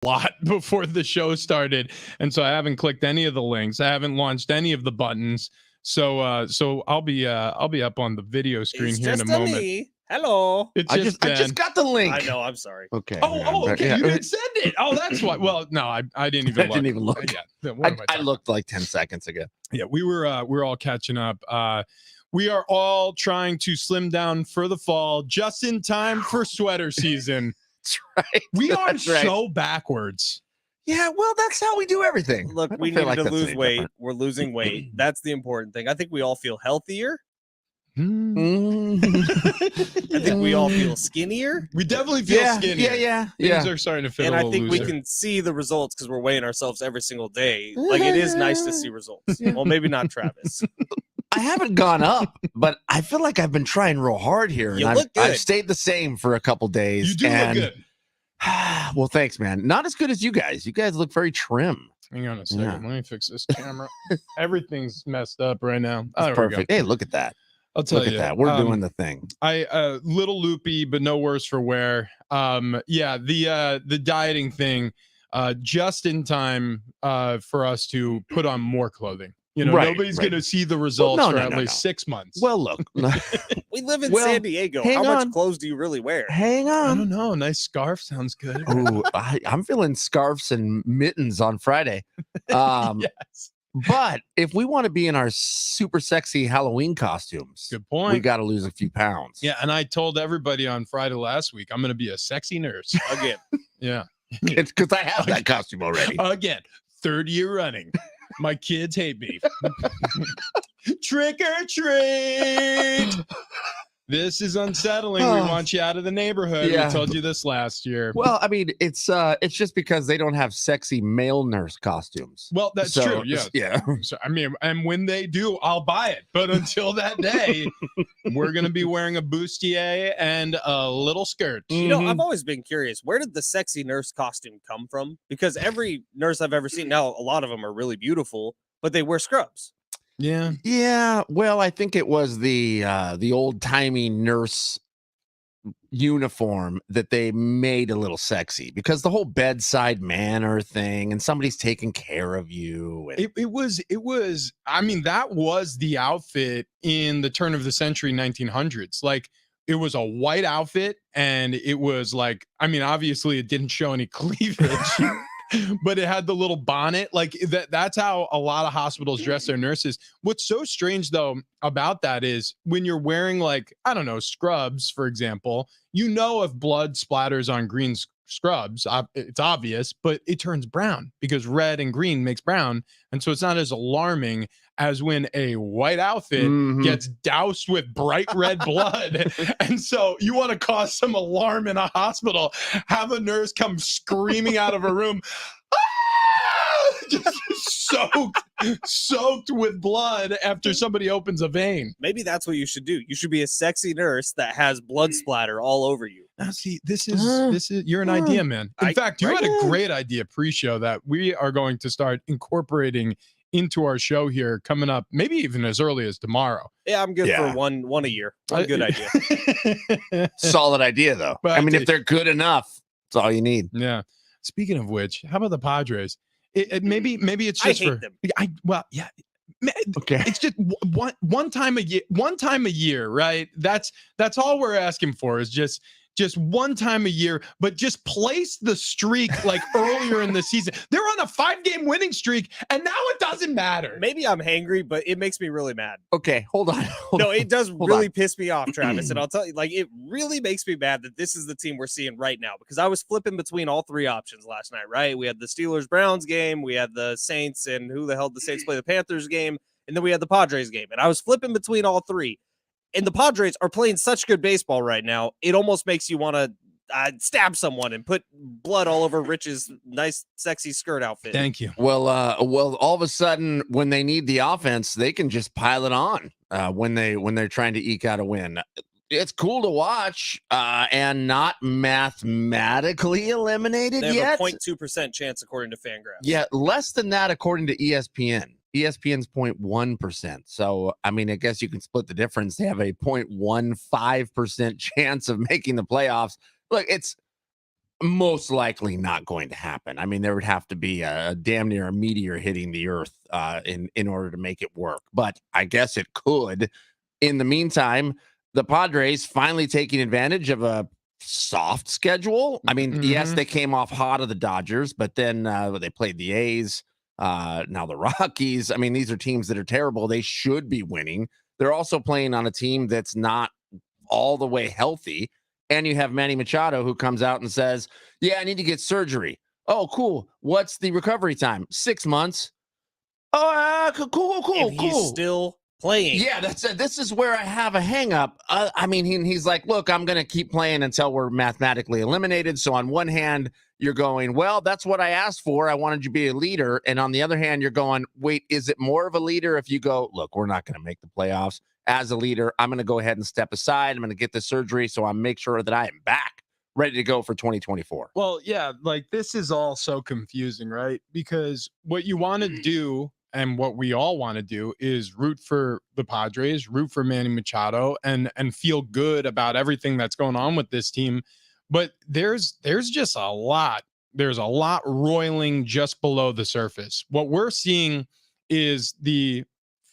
lot before the show started, and so I haven't clicked any of the links. I haven't launched any of the buttons. So I'll be up on the video screen here in a moment. Me. Hello. It's I just just got the link. I know. I'm sorry. Okay. Okay. Yeah. You didn't send it. Oh, that's why. Well, no, I didn't even I look. didn't even look. Yeah. What am I talking looked like 10 seconds ago. Yeah, we were all catching up. We are all trying to slim down for the fall, just in time for sweater season. That's right. We are That's right. so backwards. Yeah, well, that's how we do everything. Look, we feel need like to that's lose any weight. different. We're losing weight. That's the important thing. I think we all feel healthier. Mm. I think we all feel skinnier. We definitely feel skinnier. Yeah. Things are starting to feel And a I little think looser. we can see the results because we're weighing ourselves every single day. Like, it is nice to see results. Well, maybe not Travis. I haven't gone up, but I feel like I've been trying real hard here. You And look good. I've stayed the same for a couple days. You do look good. Well, thanks, man. Not as good as you guys. You guys look very trim. Hang on a second. Yeah. Let me fix this camera. Everything's messed up right now. Oh, That's there we go. perfect. Hey, look at that. I'll tell Look you. at that. We're doing the thing. I little loopy, but no worse for wear. Yeah, the dieting thing, just in time for us to put on more clothing. You know, nobody's going to see the results for at least 6 months. Well, look. We live in Well, San Diego. hang How much on. clothes do you really wear? Hang I on. don't know. Nice scarf sounds good. Ooh, I'm feeling scarves and mittens on Friday. Yes. But if we want to be in our super sexy Halloween costumes, Good point. we got to lose a few pounds. Yeah, and I told everybody on Friday last week I'm going to be a sexy nurse. Again. Yeah. It's because I have that costume already. Again, third year running. My kids hate me. Trick or treat. This is unsettling. We want you out of the neighborhood. Yeah. We told you this last year. Well, I mean, it's just because they don't have sexy male nurse costumes. Well, that's true. Yeah. Yeah. So, I mean, and when they do, I'll buy it. But until that day, we're going to be wearing a bustier and a little skirt. You know, I've always been curious, where did the sexy nurse costume come from? Because every nurse I've ever seen, now a lot of them are really beautiful, but they wear scrubs. Yeah. Yeah. Well, I think it was the old timey nurse uniform that they made a little sexy because the whole bedside manner thing and somebody's taking care of you. And It was, I mean, that was the outfit in the turn of the century 1900s. Like, it was a white outfit and it was like, I mean, obviously it didn't show any cleavage. But it had the little bonnet. Like that's how a lot of hospitals dress their nurses. What's so strange though about that is when you're wearing, like, I don't know, scrubs, for example, you know, if blood splatters on green scrubs, it's obvious, but it turns brown because red and green makes brown. And so it's not as alarming as when a white outfit gets doused with bright red blood. And so you want to cause some alarm in a hospital, have a nurse come screaming out of a room, just soaked with blood after somebody opens a vein. Maybe that's what you should do. You should be a sexy nurse that has blood splatter all over you. Now, see, this is you're an idea, man. In fact, you had a great idea pre-show that we are going to start incorporating into our show here coming up, maybe even as early as tomorrow. Yeah, I'm good for one a year. One good idea. Solid idea, though. But I mean, if they're good enough, it's all you need. Yeah. Speaking of which, how about the Padres? Maybe it's just I hate them. Okay. It's just one time a year, right? That's all we're asking for is just one time a year, but just place the streak like earlier in the season. They're on a 5-game winning streak, and now it doesn't matter. Maybe I'm hangry, but it makes me really mad. Okay, hold on. It does really piss me off, Travis. And I'll tell you, like, it really makes me mad that this is the team we're seeing right now because I was flipping between all three options last night, right? We had the Steelers-Browns game, we had the Saints, and who the hell did the Saints play? The Panthers game, and then we had the Padres game. And I was flipping between all three. And the Padres are playing such good baseball right now, it almost makes you want to stab someone and put blood all over Rich's nice, sexy skirt outfit. Thank you. Well, all of a sudden, when they need the offense, they can just pile it on when they're trying to eke out a win. It's cool to watch and not mathematically eliminated They yet. have a 0.2% chance according to Fangraphs. Yeah, less than that according to ESPN. ESPN's 0.1%. So, I mean, I guess you can split the difference. They have a 0.15% chance of making the playoffs. Look, it's most likely not going to happen. I mean, there would have to be a damn near a meteor hitting the earth in order to make it work. But I guess it could. In the meantime, the Padres finally taking advantage of a soft schedule. I mean, yes, they came off hot of the Dodgers, but then they played the A's, now the Rockies. I mean, these are teams that are terrible. They should be winning. They're also playing on a team that's not all the way healthy. And you have Manny Machado who comes out and says, yeah, I need to get surgery. Oh, cool. What's the recovery time? 6 months. Oh, cool. And he's still playing. Yeah, that's it. This is where I have a hang up. I mean, he's like, look, I'm going to keep playing until we're mathematically eliminated. So on one hand, you're going, well, that's what I asked for. I wanted you to be a leader. And on the other hand, you're going, wait, is it more of a leader if you go, look, we're not going to make the playoffs. As a leader, I'm going to go ahead and step aside. I'm going to get the surgery so I make sure that I am back, ready to go for 2024. Well, yeah, like this is all so confusing, right? Because what you want to do and what we all want to do is root for the Padres, root for Manny Machado, and feel good about everything that's going on with this team. But there's just a lot. There's a lot roiling just below the surface. What we're seeing is the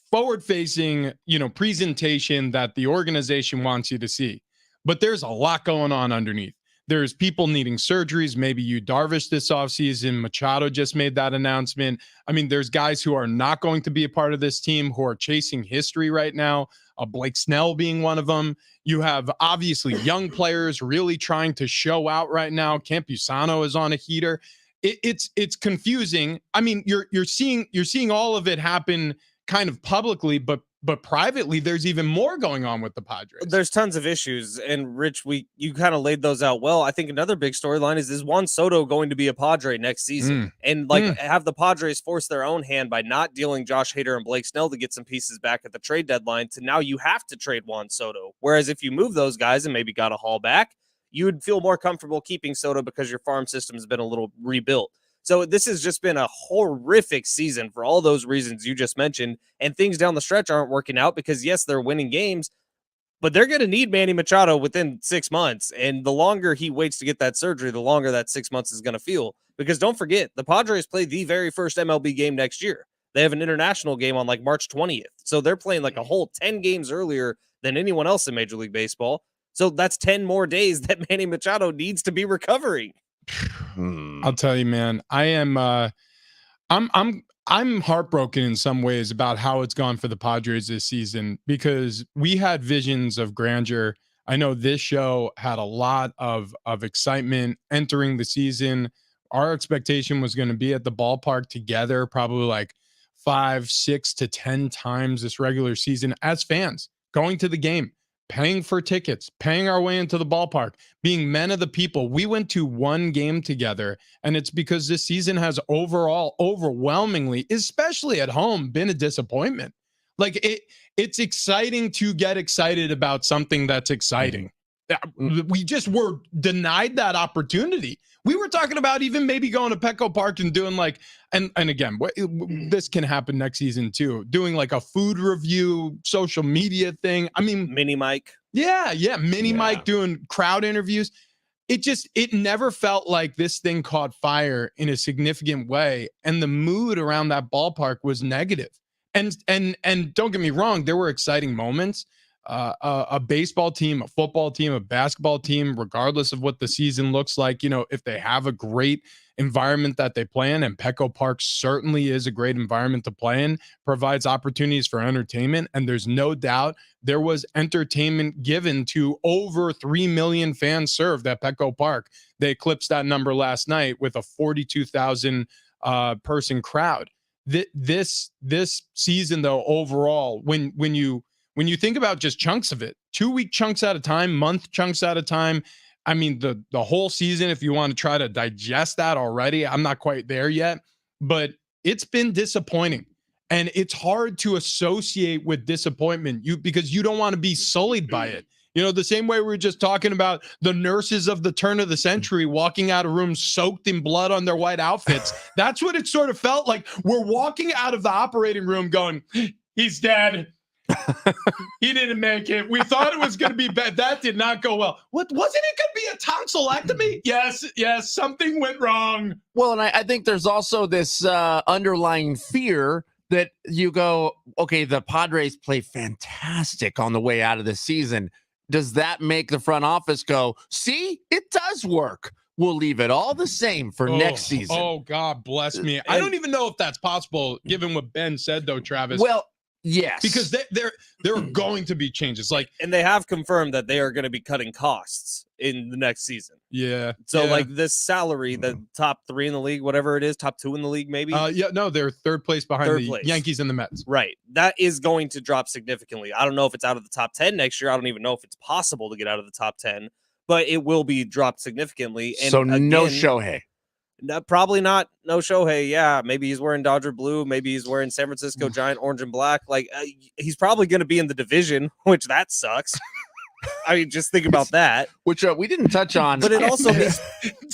forward-facing, presentation that the organization wants you to see. But there's a lot going on underneath. There's people needing surgeries. Maybe you Darvish this offseason. Machado just made that announcement. I mean, there's guys who are not going to be a part of this team who are chasing history right now. Blake Snell being one of them. You have obviously young players really trying to show out right now. Campusano is on a heater. It's confusing. I mean, you're seeing all of it happen kind of publicly, but privately, there's even more going on with the Padres. There's tons of issues, and Rich, you kind of laid those out well. I think another big storyline is Juan Soto going to be a Padre next season, and have the Padres force their own hand by not dealing Josh Hader and Blake Snell to get some pieces back at the trade deadline. To now you have to trade Juan Soto. Whereas if you move those guys and maybe got a haul back, you would feel more comfortable keeping Soto because your farm system has been a little rebuilt. So this has just been a horrific season for all those reasons you just mentioned, and things down the stretch aren't working out because, yes, they're winning games, but they're going to need Manny Machado within 6 months, and the longer he waits to get that surgery, the longer that 6 months is going to feel. Because don't forget, the Padres play the very first MLB game next year. They have an international game on like March 20th, so they're playing like a whole 10 games earlier than anyone else in Major League Baseball. So that's 10 more days that Manny Machado needs to be recovering. I'll tell you, man, I'm heartbroken in some ways about how it's gone for the Padres this season because we had visions of grandeur. I know this show had a lot of excitement entering the season. Our expectation was going to be at the ballpark together, probably like 5, 6 to 10 times this regular season as fans, going to the game, paying for tickets, paying our way into the ballpark, being men of the people. We went to one game together, and it's because this season has overall, overwhelmingly, especially at home, been a disappointment. Like it's exciting to get excited about something that's exciting. We just were denied that opportunity. We were talking about even maybe going to Petco Park and doing like, and again, this can happen next season too, doing like a food review, social media thing. I mean, Mini Mike. Yeah. Mini Mike doing crowd interviews. It never felt like this thing caught fire in a significant way. And the mood around that ballpark was negative. And don't get me wrong, there were exciting moments. A baseball team, a football team, a basketball team, regardless of what the season looks like, if they have a great environment that they play in, and Petco Park certainly is a great environment to play in, provides opportunities for entertainment. And there's no doubt there was entertainment given to over 3 million fans served at Petco Park. They eclipsed that number last night with a 42,000 person crowd. This season, though, overall, when you think about just chunks of it, 2-week chunks at a time, month chunks at a time, I mean, the whole season, if you want to try to digest that already, I'm not quite there yet, but it's been disappointing. And it's hard to associate with disappointment because you don't want to be sullied by it. The same way we were just talking about the nurses of the turn of the century walking out of rooms soaked in blood on their white outfits. That's what it sort of felt like. We're walking out of the operating room going, he's dead. He didn't make it. We thought it was going to be bad. That did not go well. What wasn't it going to be a tonsillectomy? Yes, something went wrong. Well, and I think there's also this underlying fear that you go, okay, the Padres play fantastic on the way out of the season. Does that make the front office go, see, it does work? We'll leave it all the same for next season. Oh, God bless me. I don't even know if that's possible, given what Ben said, though, Travis. Well, yes. Because there are going to be changes. And they have confirmed that they are going to be cutting costs in the next season. Yeah. So, this salary, the top 3 in the league, whatever it is, top 2 in the league, maybe? They're third place behind the Yankees and the Mets. Right. That is going to drop significantly. I don't know if it's out of the top 10 next year. I don't even know if it's possible to get out of the top 10. But it will be dropped significantly. And so again, no Shohei. No, probably not. No Shohei. Yeah, maybe he's wearing Dodger blue. Maybe he's wearing San Francisco Giant orange and black. He's probably going to be in the division, which that sucks. I mean, just think about that. Which we didn't touch on. But it also means...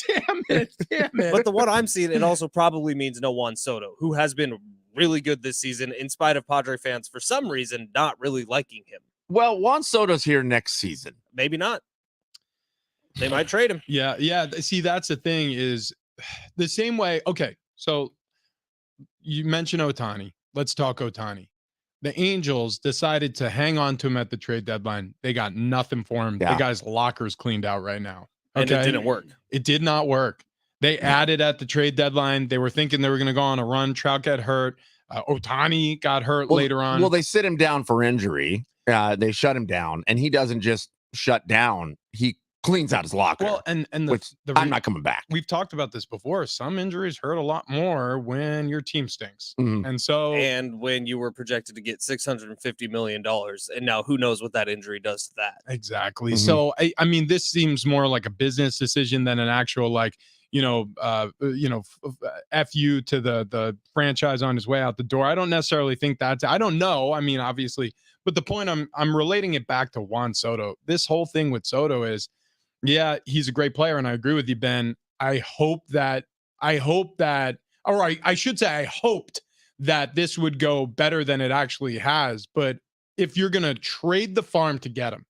Damn it. But the one I'm seeing, it also probably means no Juan Soto, who has been really good this season, in spite of Padre fans, for some reason, not really liking him. Well, Juan Soto's here next season. Maybe not. They might trade him. Yeah. See, that's the thing is the same way. Okay, so you mentioned Ohtani. Let's talk Ohtani. The Angels decided to hang on to him at the trade deadline. They got nothing for him. Yeah. The guy's locker's cleaned out right now. Okay? And it didn't work. It did not work. They added at the trade deadline. They were thinking they were going to go on a run. Trout got hurt. Ohtani got hurt later on. Well, they sit him down for injury. They shut him down, and he doesn't just shut down. He cleans out his locker. Well, and I'm not coming back. We've talked about this before. Some injuries hurt a lot more when your team stinks. Mm-hmm. And when you were projected to get $650 million, and now who knows what that injury does to that. Exactly. Mm-hmm. So I mean, this seems more like a business decision than an actual F you to the franchise on his way out the door. I don't necessarily think I don't know. I mean, obviously, but the point I'm relating it back to Juan Soto. This whole thing with Soto is, yeah, he's a great player, and I agree with you, Ben. I hoped that, or I should say I hoped that this would go better than it actually has. But if you're going to trade the farm to get him,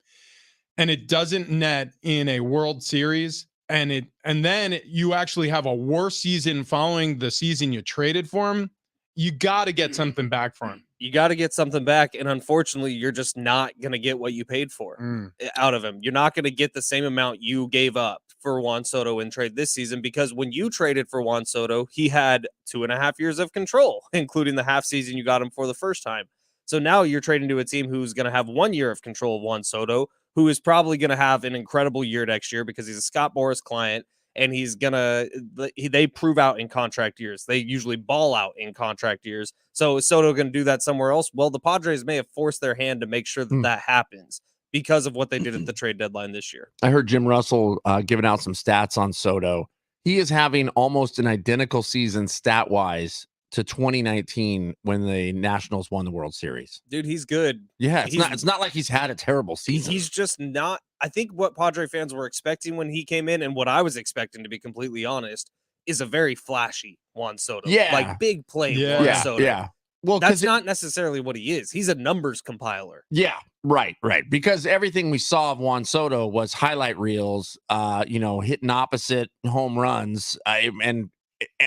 and it doesn't net in a World Series, and then you actually have a worse season following the season you traded for him, you got to get something back for him. You got to get something back, and unfortunately, you're just not going to get what you paid for out of him. You're not going to get the same amount you gave up for Juan Soto in trade this season, because when you traded for Juan Soto, he had 2.5 years of control, including the half season you got him for the first time. So now you're trading to a team who's going to have 1 year of control of Juan Soto, who is probably going to have an incredible year next year because he's a Scott Boras client. And they prove out in contract years. They usually ball out in contract years. So is Soto going to do that somewhere else? Well, the Padres may have forced their hand to make sure that happens because of what they did at the trade deadline this year. I heard Jim Russell giving out some stats on Soto. He is having almost an identical season stat-wise to 2019 when the Nationals won the World Series. Dude, he's good. Yeah, it's not like he's had a terrible season. He's just not. I think what Padre fans were expecting when he came in, and what I was expecting, to be completely honest, is a very flashy Juan Soto. Yeah. Like big play Juan Soto. Yeah. Well, that's not necessarily what he is. He's a numbers compiler. Yeah, right. Because everything we saw of Juan Soto was highlight reels, hitting opposite home runs, and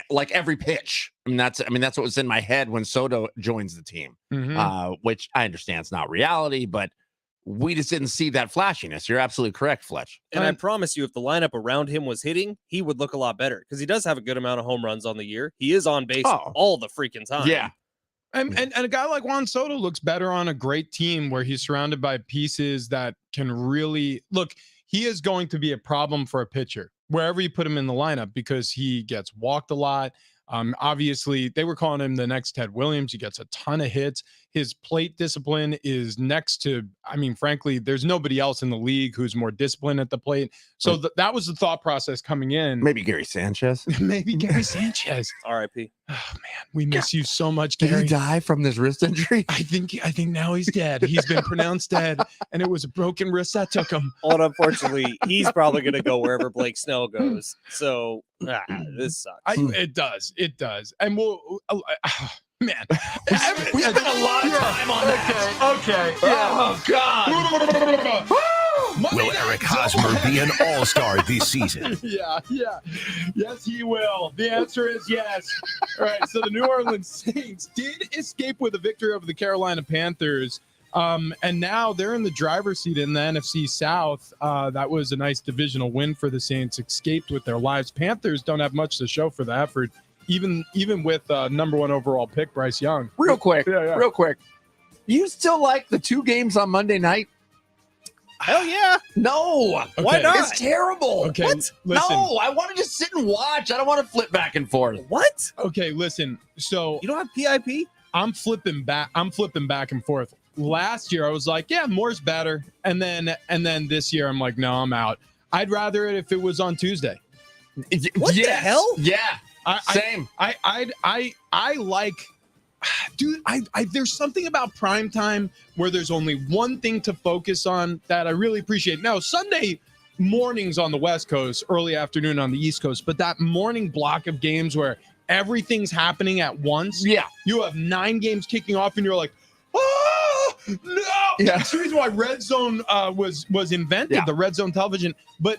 like every pitch. That's what was in my head when Soto joins the team, which I understand it's not reality, but we just didn't see that flashiness. You're absolutely correct, Fletch. And I promise you, if the lineup around him was hitting, he would look a lot better because he does have a good amount of home runs on the year. He is on base all the freaking time. Yeah. And a guy like Juan Soto looks better on a great team where he's surrounded by pieces that can really look. He is going to be a problem for a pitcher wherever you put him in the lineup because he gets walked a lot. Obviously, they were calling him the next Ted Williams. He gets a ton of hits. His plate discipline is next to, frankly, there's nobody else in the league who's more disciplined at the plate. So that was the thought process coming in. Maybe Gary Sanchez. R.I.P. Oh, man, we miss you so much, Gary. Did he die from this wrist injury? I think now he's dead. He's been pronounced dead, and it was a broken wrist that took him. Well, unfortunately, he's probably going to go wherever Blake Snell goes. So this sucks. It does. And Man, We spent a lot of time on that. Okay. Oh, God. Will Eric Hosmer be an all-star this season? Yeah. Yes, he will. The answer is yes. All right, so the New Orleans Saints did escape with a victory over the Carolina Panthers. And now they're in the driver's seat in the NFC South. That was a nice divisional win for the Saints, escaped with their lives. Panthers don't have much to show for the effort, even with number 1 overall pick, Bryce Young. Real quick. Yeah. Real quick. You still like the 2 games on Monday night? Hell yeah. No. Okay. Why not? It's terrible. Okay, What? listen. No, I want to just sit and watch. I don't want to flip back and forth. What? Okay, listen. So You don't have PIP? I'm flipping back and forth. Last year I was like, yeah, more's better. And then this year I'm like, no, I'm out. I'd rather it if it was on Tuesday. What the hell? Yeah. Same. I like, dude, there's something about prime time where there's only one thing to focus on that I really appreciate. Now, Sunday mornings on the West Coast, early afternoon on the East Coast, but that morning block of games where everything's happening at once. Yeah. You have 9 games kicking off and you're like, oh, no. Yeah. That's the reason why Red Zone was invented, the Red Zone television. But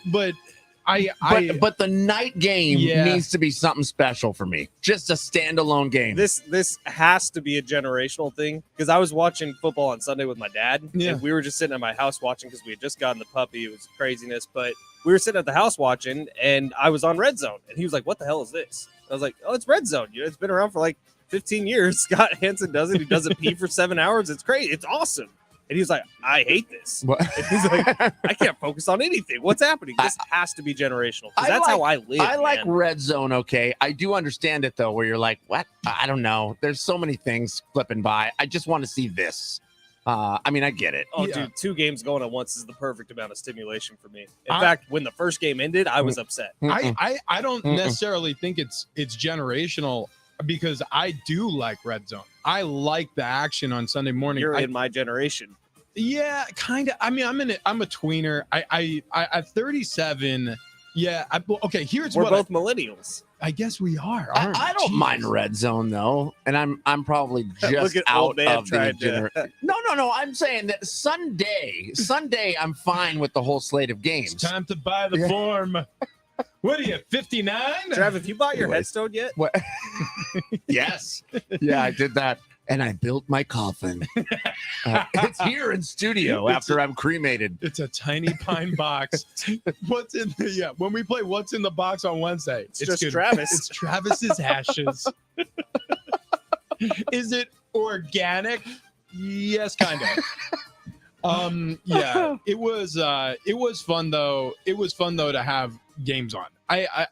But the night game Yeah. needs to be something special for me. Just a standalone game. This has to be a generational thing because I was watching football on Sunday with my dad. Yeah. And we were just sitting at my house watching because we had just gotten the puppy. It was craziness, but we were sitting at the house watching, and I was on Red Zone, and he was like, "What the hell is this?" I was like, "Oh, it's Red Zone. You know, it's been around for like 15 years. Scott Hansen does it. He doesn't pee for 7 hours. It's crazy. It's awesome." And he was like, "I hate this." What? And he's like, "I can't focus on anything. What's happening?" This has to be generational because that's how I live. I like man. Red Zone. Okay, I do understand it though, where you're like, what? I don't know. There's so many things flipping by. I just want to see this. I mean, I get it. Oh, Yeah. dude, 2 games going at once is the perfect amount of stimulation for me. In I- fact, when the first game ended, I was upset. I don't Mm-mm. necessarily think it's generational because I do like Red Zone. I like the action on Sunday morning. You're in my generation. Yeah, kind of. I mean, I'm a tweener. I at 37. Yeah. Okay. Here's We're what both millennials. I guess we are. I aren't we? don't Jeez. mind Red Zone though, and I'm probably Look just at old out man of the trying to- No. I'm saying that Sunday, I'm fine with the whole slate of games. It's time to buy the Yeah. form. What are you, 59? Trav, have you bought your Anyway. headstone yet? What? Yes. Yeah, I did that. And I built my coffin. It's here in studio after I'm cremated. It's a tiny pine box. What's in the when we play What's in the Box on Wednesday? It's just Travis. It's Travis's ashes. Is it organic? Yes, kind of. Yeah, it was fun though. It was fun though to have games on. I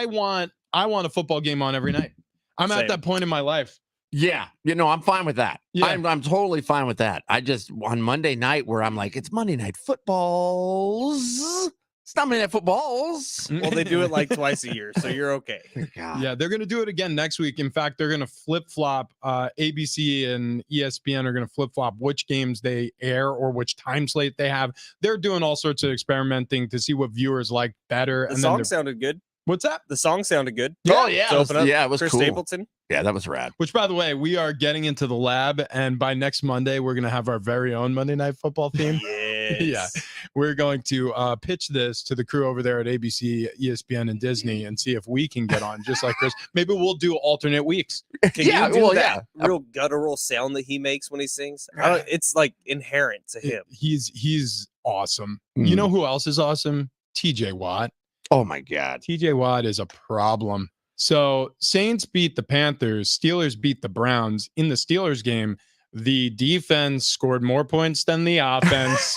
want a football game on every night. I'm Same. at that point in my life. Yeah, I'm fine with that. Yeah. I'm totally fine with that. I just on Monday night where I'm like, it's Monday night footballs. It's not Monday night footballs. Well, they do it like twice a year, so you're okay. God. Yeah, they're going to do it again next week. In fact, they're going to flip-flop. ABC and ESPN are going to flip-flop which games they air or which time slate they have. They're doing all sorts of experimenting to see what viewers like better. The and song then sounded good. what's that? The song sounded good. Oh yeah, To open up, yeah, it was Chris cool. Stapleton. Yeah, that was rad. Which, by the way, we are getting into the lab, and by next Monday, we're going to have our very own Monday Night Football theme. Yes. Yeah, we're going to pitch this to the crew over there at ABC, ESPN, and Disney, and see if we can get on, just like Chris. Maybe we'll do alternate weeks. Can Yeah, you do well, that yeah. real guttural sound that he makes when he sings? It's like inherent to him. He's awesome. Mm. You know who else is awesome? TJ Watt. Oh my God. TJ Watt is a problem. So Saints beat the Panthers, Steelers beat the Browns. In the Steelers game, the defense scored more points than the offense.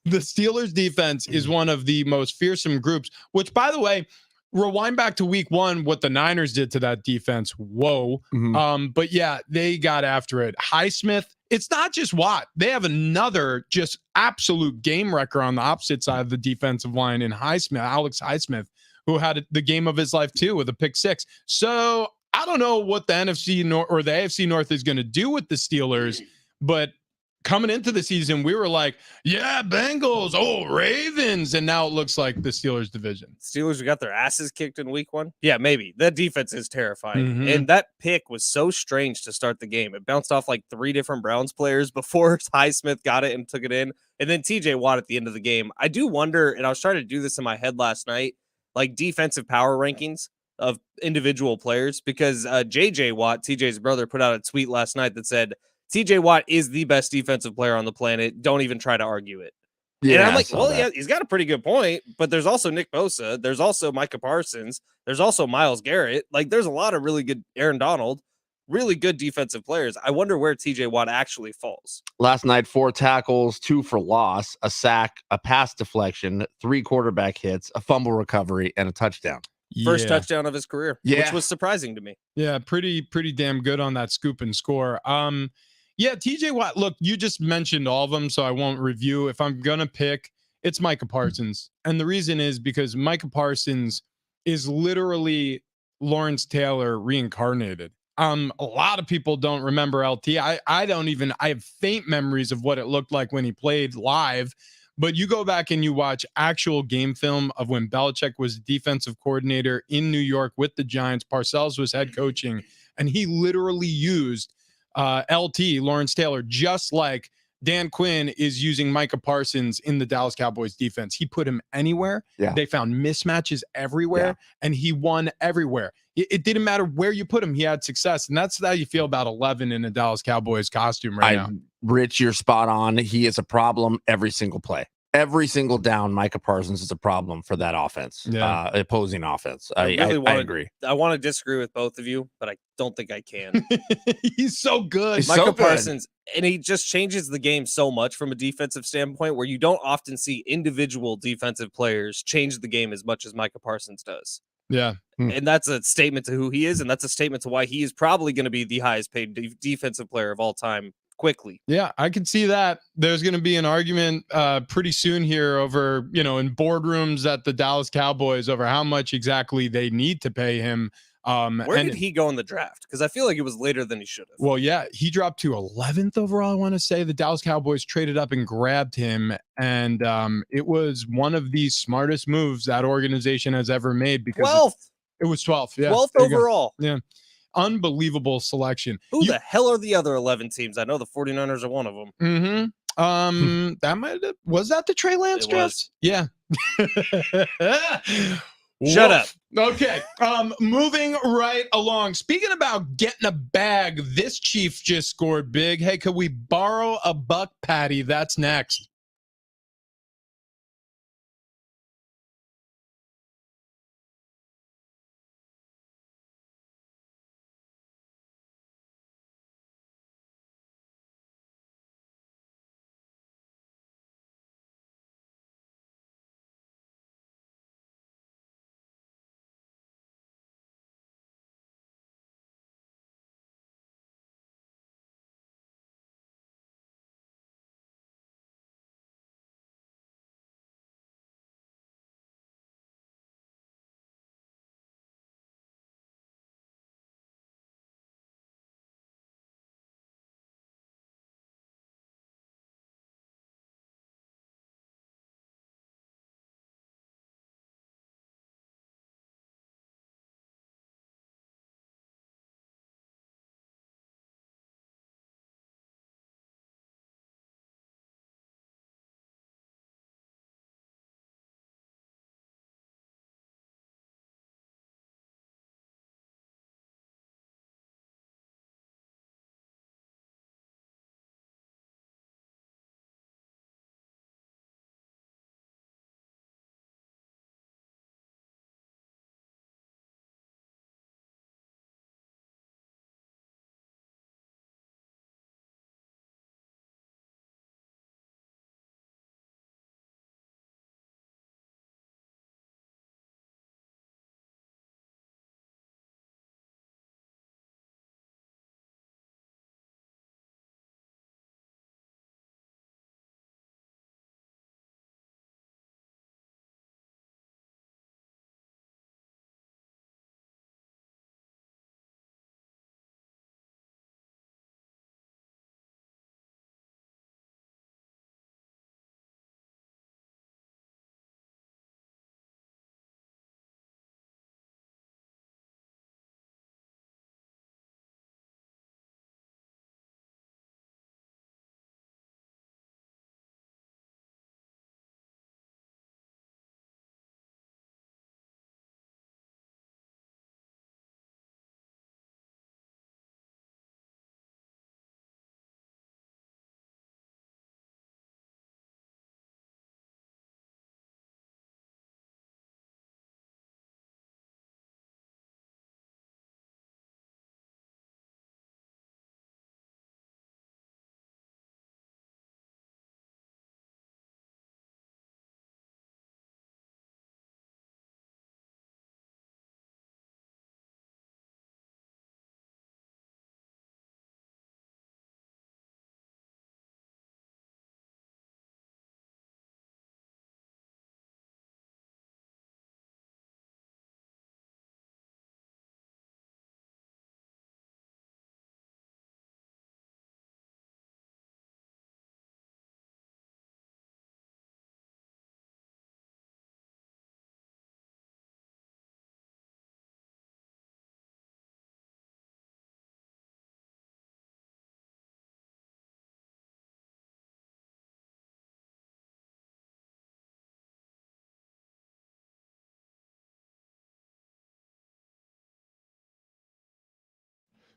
The Steelers defense is one of the most fearsome groups, which, by the way, rewind back to week 1, what the Niners did to that defense. Whoa. Mhm. But yeah, they got after it. Highsmith, it's not just Watt. They have another just absolute game wrecker on the opposite side of the defensive line in Highsmith, Alex Highsmith, who had the game of his life too with a pick 6. So I don't know what the NFC North or the AFC North is going to do with the Steelers, but coming into the season, we were like, yeah, Bengals, oh, Ravens. And now it looks like the Steelers division. Steelers got their asses kicked in week 1. Yeah, maybe. That defense is terrifying. Mhm. And that pick was so strange to start the game. It bounced off like 3 different Browns players before Highsmith got it and took it in. And then TJ Watt at the end of the game. I do wonder, and I was trying to do this in my head last night, like defensive power rankings of individual players, because JJ Watt, TJ's brother, put out a tweet last night that said, TJ Watt is the best defensive player on the planet. Don't even try to argue it. Yeah, and I'm like, I saw well, that. yeah, he's got a pretty good point, but there's also Nick Bosa. There's also Micah Parsons. There's also Myles Garrett. Like, there's a lot of really good Aaron Donald, really good defensive players. I wonder where TJ Watt actually falls. Last night, 4 tackles, 2 for loss, a sack, a pass deflection, 3 quarterback hits, a fumble recovery, and a touchdown. First Yeah. touchdown of his career, which Yeah. was surprising to me. Yeah, pretty damn good on that scoop and score. Yeah, TJ Watt, look, you just mentioned all of them, so I won't review. If I'm gonna pick, it's Micah Parsons. And the reason is because Micah Parsons is literally Lawrence Taylor reincarnated. A lot of people don't remember LT. I don't even, I have faint memories of what it looked like when he played live. But you go back and you watch actual game film of when Belichick was defensive coordinator in New York with the Giants. Parcells was head coaching, and he literally used LT, Lawrence Taylor, just like Dan Quinn is using Micah Parsons in the Dallas Cowboys defense. He put him anywhere. Yeah. They found mismatches everywhere, and he won everywhere. It didn't matter where you put him. He had success, and that's how you feel about 11 in a Dallas Cowboys costume right now. Rich, you're spot on. He is a problem every single play. Every single down, Micah Parsons is a problem for that offense, opposing offense. I agree. I want to disagree with both of you, but I don't think I can. He's so good. He's Micah so good. Parsons, and he just changes the game so much from a defensive standpoint where you don't often see individual defensive players change the game as much as Micah Parsons does. Yeah. And that's a statement to who he is, and that's a statement to why he is probably going to be the highest paid defensive player of all time quickly. Yeah, I can see that. There's going to be an argument pretty soon here over, in boardrooms at the Dallas Cowboys over how much exactly they need to pay him. Where did he go in the draft? Because I feel like it was later than he should have. Well, yeah, he dropped to 11th overall. I want to say the Dallas Cowboys traded up and grabbed him. And it was one of the smartest moves that organization has ever made because 12th. It was 12th. Yeah. 12th overall. Yeah. Unbelievable selection. Who the hell are the other 11 teams? I know the 49ers are one of them. Mm-hmm. Was that the Trey Lance draft? Yeah. Shut up. Okay. Moving right along. Speaking about getting a bag, this Chief just scored big. Hey, could we borrow a buck patty? That's next.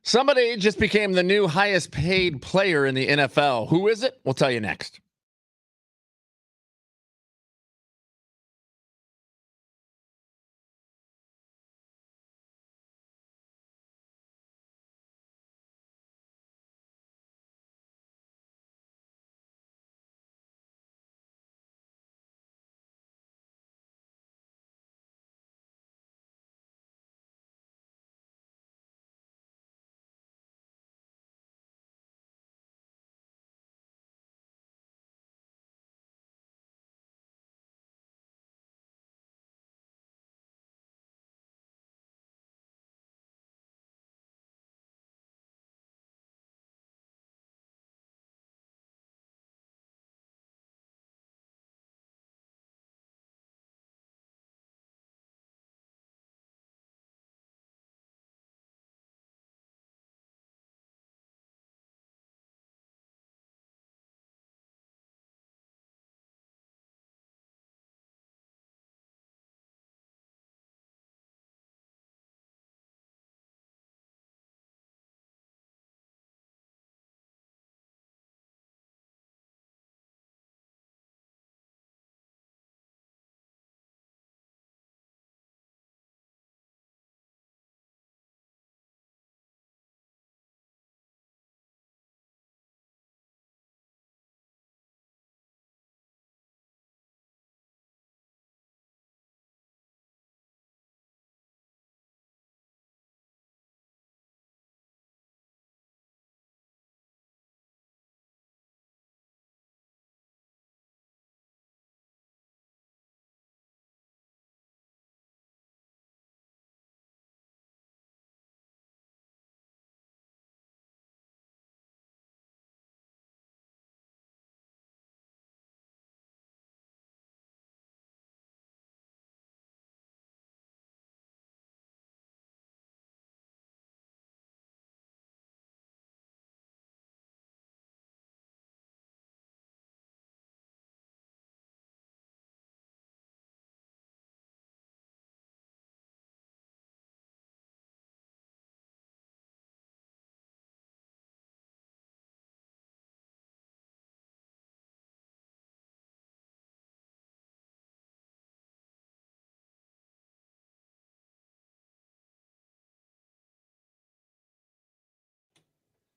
Somebody just became the new highest paid player in the NFL. Who is it? We'll tell you next.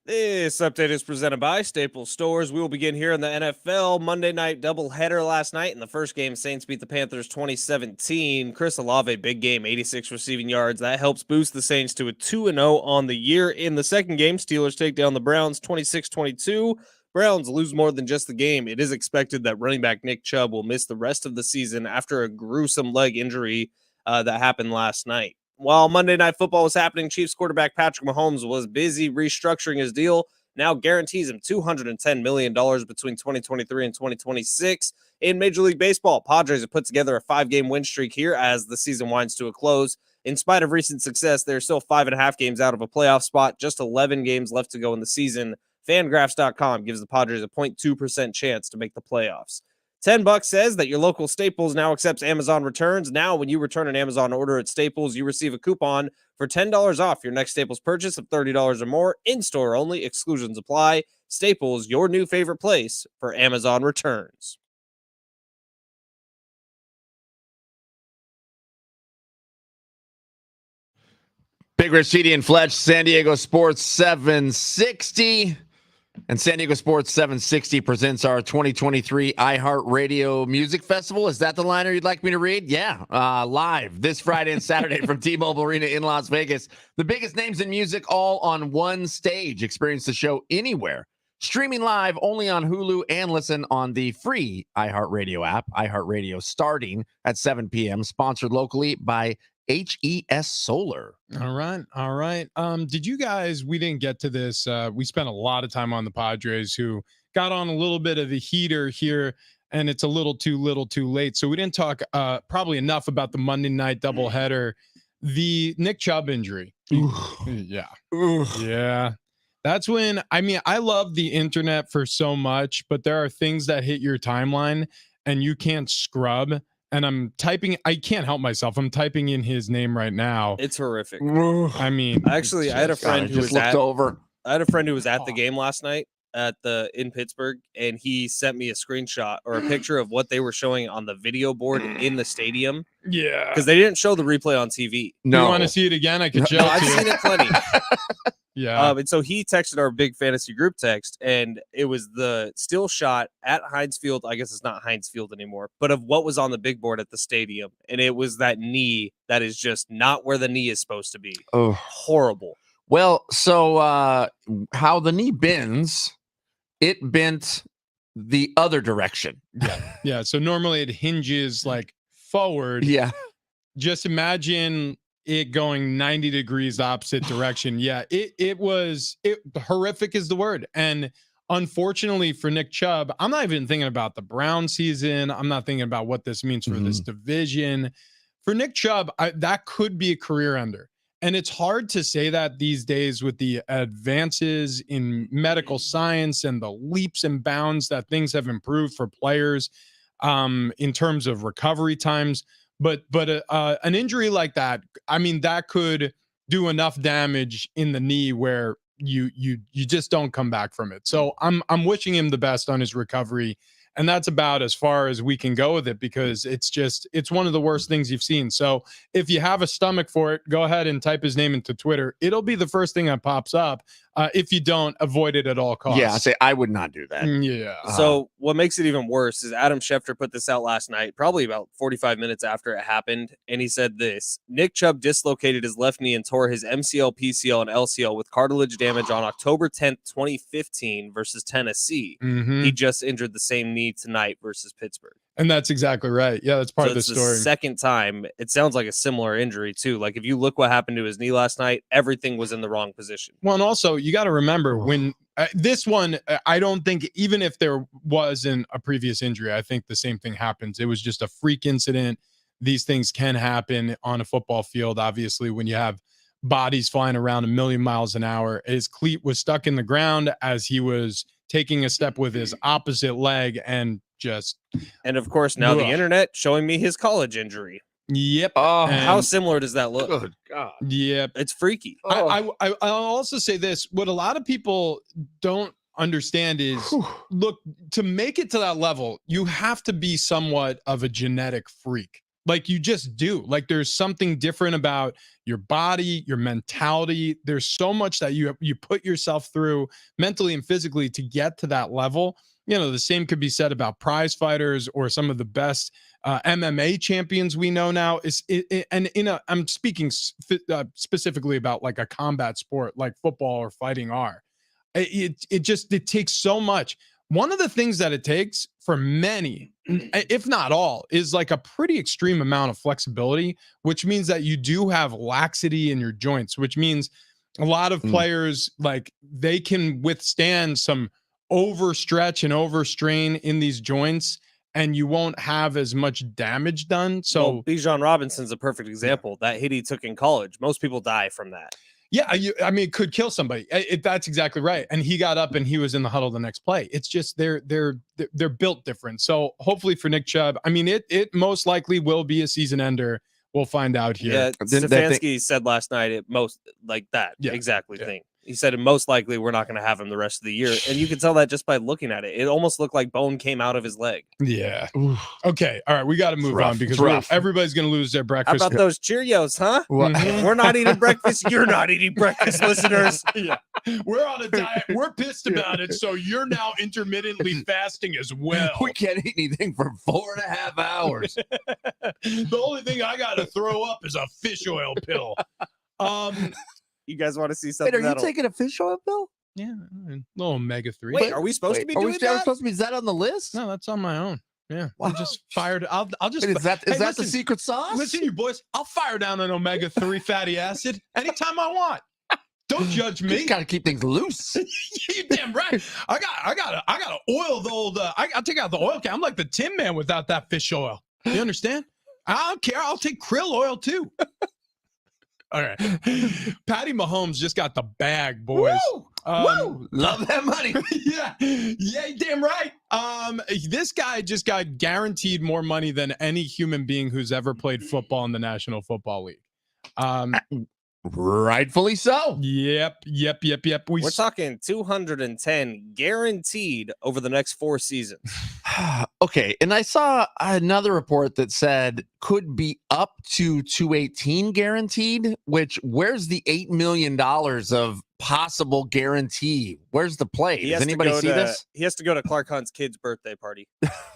This update is presented by Staples Stores. We will begin here in the NFL Monday night doubleheader last night. In the first game, Saints beat the Panthers 2017. Chris Olave, big game, 86 receiving yards. That helps boost the Saints to a 2-0 on the year. In the second game, Steelers take down the Browns 26-22. Browns lose more than just the game. It is expected that running back Nick Chubb will miss the rest of the season after a gruesome leg injury that happened last night. While Monday Night Football was happening, Chiefs quarterback Patrick Mahomes was busy restructuring his deal. Now guarantees him $210 million between 2023 and 2026. In Major League Baseball, Padres have put together a 5-game win streak here as the season winds to a close. In spite of recent success, they're still 5.5 games out of a playoff spot, just 11 games left to go in the season. Fangraphs.com gives the Padres a 0.2% chance to make the playoffs. $10 says that your local Staples now accepts Amazon returns. Now, when you return an Amazon order at Staples, you receive a coupon for $10 off your next Staples purchase of $30 or more. In-store only. Exclusions apply. Staples, your new favorite place for Amazon returns. Big Rich, CD, and Fletch, San Diego Sports 760. And San Diego Sports 760 presents our 2023 iHeartRadio Music Festival. Is that the liner you'd like me to read? Yeah. Live this Friday and Saturday from T-Mobile Arena in Las Vegas. The biggest names in music all on one stage. Experience the show anywhere. Streaming live only on Hulu and listen on the free iHeartRadio app. iHeartRadio starting at 7 p.m. Sponsored locally by HES Solar. All right. Did you guys, we didn't get to this. We spent a lot of time on the Padres, who got on a little bit of the heater here, and it's a little too late. So we didn't talk probably enough about the Monday night doubleheader, the Nick Chubb injury. Yeah. Yeah. That's when, I love the internet for so much, but there are things that hit your timeline and you can't scrub. and I'm typing. I can't help myself. I'm typing in his name right now. It's horrific. I mean, Actually, I had a friend who just was looked at over. the game last night in Pittsburgh, and he sent me a screenshot or a picture of what they were showing on the video board in the stadium. Yeah, Because they didn't show the replay on TV. No, you want to see it again? I could show No, it I've to you. seen it plenty. Yeah. And so he texted our big fantasy group text, and it was the still shot at Heinz Field. I guess it's not Heinz Field anymore, but of what was on the big board at the stadium. And it was that knee that is just not where the knee is supposed to be. Oh, horrible. Well, so how the knee bends, it bent the other direction. Yeah. Yeah. So normally it hinges like forward. Yeah. Just imagine it going 90 degrees opposite direction. Yeah, it was horrific is the word. And unfortunately for Nick Chubb, I'm not even thinking about the Brown season. I'm not thinking about what this means for this division. For Nick Chubb, that could be a career ender. And it's hard to say that these days with the advances in medical science and the leaps and bounds that things have improved for players in terms of recovery times. But an injury like that, I mean, that could do enough damage in the knee where you just don't come back from it. So I'm wishing him the best on his recovery. And that's about as far as we can go with it, because it's one of the worst things you've seen. So if you have a stomach for it, go ahead and type his name into Twitter. It'll be the first thing that pops up. If you don't, avoid it at all costs. Yeah, I would not do that. Yeah. So what makes it even worse is Adam Schefter put this out last night, probably about 45 minutes after it happened. And he said this: Nick Chubb dislocated his left knee and tore his MCL, PCL, and LCL with cartilage damage on October 10th, 2015 versus Tennessee. He just injured the same knee tonight versus Pittsburgh. And that's exactly right. Yeah, that's part of the story. The second time, it sounds like a similar injury too. Like if you look what happened to his knee last night, everything was in the wrong position. Well, and also you got to remember when this one, I don't think even if there wasn't a previous injury, I think the same thing happens. It was just a freak incident. These things can happen on a football field. Obviously, when you have bodies flying around 1,000,000 miles an hour, his cleat was stuck in the ground as he was taking a step with his opposite leg and of course now the internet showing me his college injury. Yep. How similar does that look? Good God. Yep. It's freaky. I'll also say this: what a lot of people don't understand is, look, to make it to that level, you have to be somewhat of a genetic freak. Like you just do. Like there's something different about your body, your mentality. There's so much that you put yourself through mentally and physically to get to that level. You know, the same could be said about prize fighters or some of the best MMA champions we know now. I'm speaking specifically about like a combat sport like football or fighting are. It takes so much. One of the things that it takes for many, if not all, is like a pretty extreme amount of flexibility, which means that you do have laxity in your joints, which means a lot of players, like they can withstand some overstretch and overstrain in these joints, and you won't have as much damage done. So Bijan Robinson's a perfect example. That hit he took in college, most people die from that. Yeah, I mean, it could kill somebody. That's exactly right. And he got up and he was in the huddle the next play. It's just they're built different. So hopefully for Nick Chubb, I mean, it most likely will be a season ender. We'll find out here. Yeah, Stefanski said last night it most like that exactly thing. He said, most likely we're not going to have him the rest of the year. And you can tell that just by looking at it. It almost looked like bone came out of his leg. Yeah. Okay. All right. We got to move on because everybody's going to lose their breakfast. How about those Cheerios, huh? We're not eating breakfast. You're not eating breakfast, listeners. Yeah. We're on a diet. We're pissed about it. So you're now intermittently fasting as well. We can't eat anything for 4.5 hours. The only thing I got to throw up is a fish oil pill. You guys want to see something? Wait, are you taking a fish oil pill? Yeah, a little omega-3. Wait, are we supposed to be doing that? Supposed to be? Is that on the list? No, that's on my own. Yeah, wow. I'm just fired. I'll just. Wait, is that the secret sauce? Listen, you boys, I'll fire down an omega-3 fatty acid anytime I want. Don't judge me. You gotta keep things loose. You damn right. I gotta oil the old. I'll take out the oil can. I'm like the Tin Man without that fish oil. You understand? I don't care. I'll take krill oil too. All right. Patty Mahomes just got the bag, boys. Woo! Love that money. Yeah, damn right. This guy just got guaranteed more money than any human being who's ever played football in the National Football League. Rightfully so. Yep. We're talking 210 guaranteed over the next 4 seasons. Okay, and I saw another report that said could be up to 218 guaranteed, which where's the $8 million of possible guarantee? Where's the play? Does anybody see this? He has to go to Clark Hunt's kid's birthday party.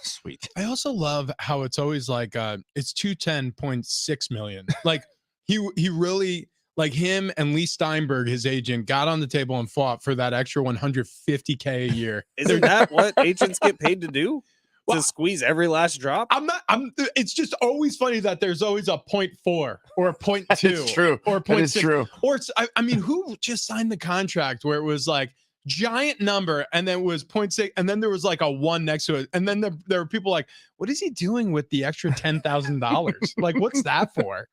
Sweet. I also love how it's always like it's 210.6 million. Like he really, like, him and Lee Steinberg, his agent, got on the table and fought for that extra 150K a year. Isn't that what agents get paid to do? To squeeze every last drop? It's just always funny that there's always a 0.4 or a 0.2. It's true. Or 0.6. It's true. Or it's, I mean, who just signed the contract where it was like giant number and then it was 0.6 and then there was like a 1 next to it. And then there were people like, what is he doing with the extra $10,000? Like, what's that for?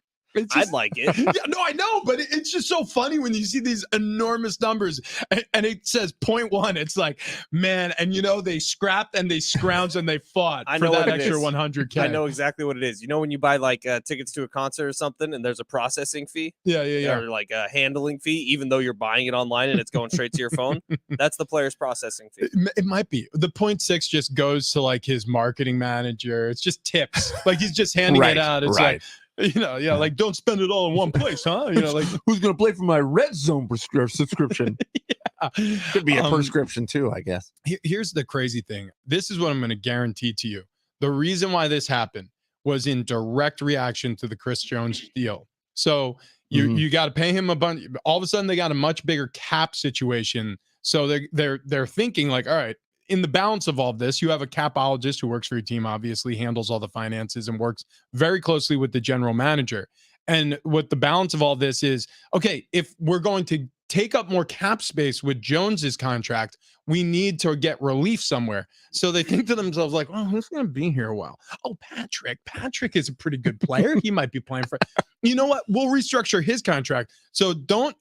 I'd like it. Yeah, no, I know, but it's just so funny when you see these enormous numbers and it says 0.1. It's like, man, and they scrapped and they scrounged and they fought for that extra 100K. I know exactly what it is. You know when you buy like tickets to a concert or something and there's a processing fee? Yeah. Or like a handling fee, even though you're buying it online and it's going straight to your phone. That's the player's processing fee. It might be. The 0.6 just goes to like his marketing manager. It's just tips. Like he's just handing it out. It's like, like don't spend it all in one place, huh? Like who's gonna play for my Red Zone subscription? Could be a prescription too, I guess. Here's the crazy thing. This is what I'm going to guarantee to you. The reason why this happened was in direct reaction to the Chris Jones deal. So you got to pay him a bunch. All of a sudden, they got a much bigger cap situation. So they're thinking like, all right. In the balance of all of this, you have a capologist who works for your team, obviously handles all the finances and works very closely with the general manager. And what the balance of all this is, okay, if we're going to take up more cap space with Jones's contract, we need to get relief somewhere. So they think to themselves like, oh, who's going to be here a while? Oh, Patrick is a pretty good player. He might be playing for, you know what? We'll restructure his contract. So don't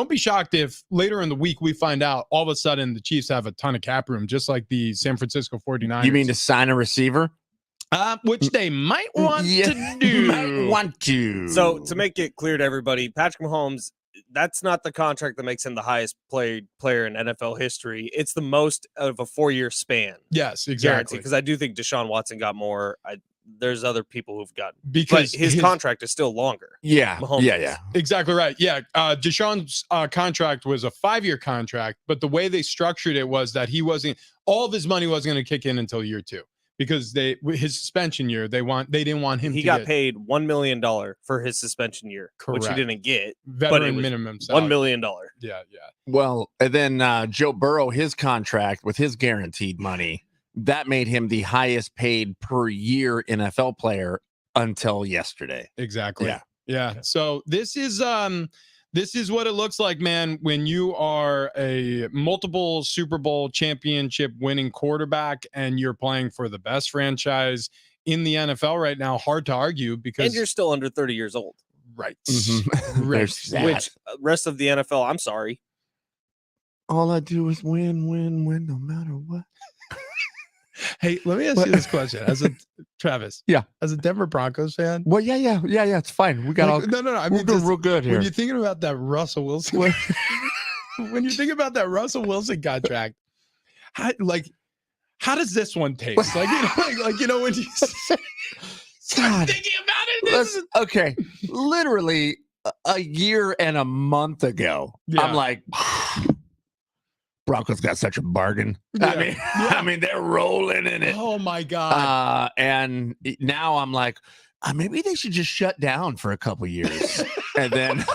be shocked if later in the week we find out all of a sudden the Chiefs have a ton of cap room, just like the San Francisco 49ers. You mean to sign a receiver? Which they might want to do. Might want to. So to make it clear to everybody, Patrick Mahomes, that's not the contract that makes him the highest paid player in NFL history. It's the most of a 4-year span. Yes, exactly. Because I do think Deshaun Watson got more. There's other people who've gotten, because but his contract is still longer. Yeah, Mahomes yeah. Exactly right. Yeah, Deshaun's contract was a 5-year contract, but the way they structured it was that all of his money wasn't going to kick in until year 2. Because his suspension year, they didn't want him. He got paid $1 million for his suspension year, correct, which he didn't get. Veteran minimum salary. $1 million. Yeah. Well, and then Joe Burrow, his contract with his guaranteed money, that made him the highest paid per year NFL player until yesterday. Exactly. Yeah. So this is what it looks like, man, when you are a multiple Super Bowl championship winning quarterback and you're playing for the best franchise in the NFL right now. Hard to argue because... And you're still under 30 years old. Right. Right. Which rest of the NFL, I'm sorry. All I do is win, no matter what. Hey, let me ask you this question. Travis. Yeah. As a Denver Broncos fan. Well, yeah. It's fine. We got No. I mean, we're doing real good here. When you're thinking about that Russell Wilson, when you're thinking about that Russell Wilson contract, how does this one taste? Like when you start thinking about it. Okay. Literally a year and a month ago, I'm like, Broncos got such a bargain. I mean, they're rolling in it. Oh my God. And now I'm like, maybe they should just shut down for a couple years and then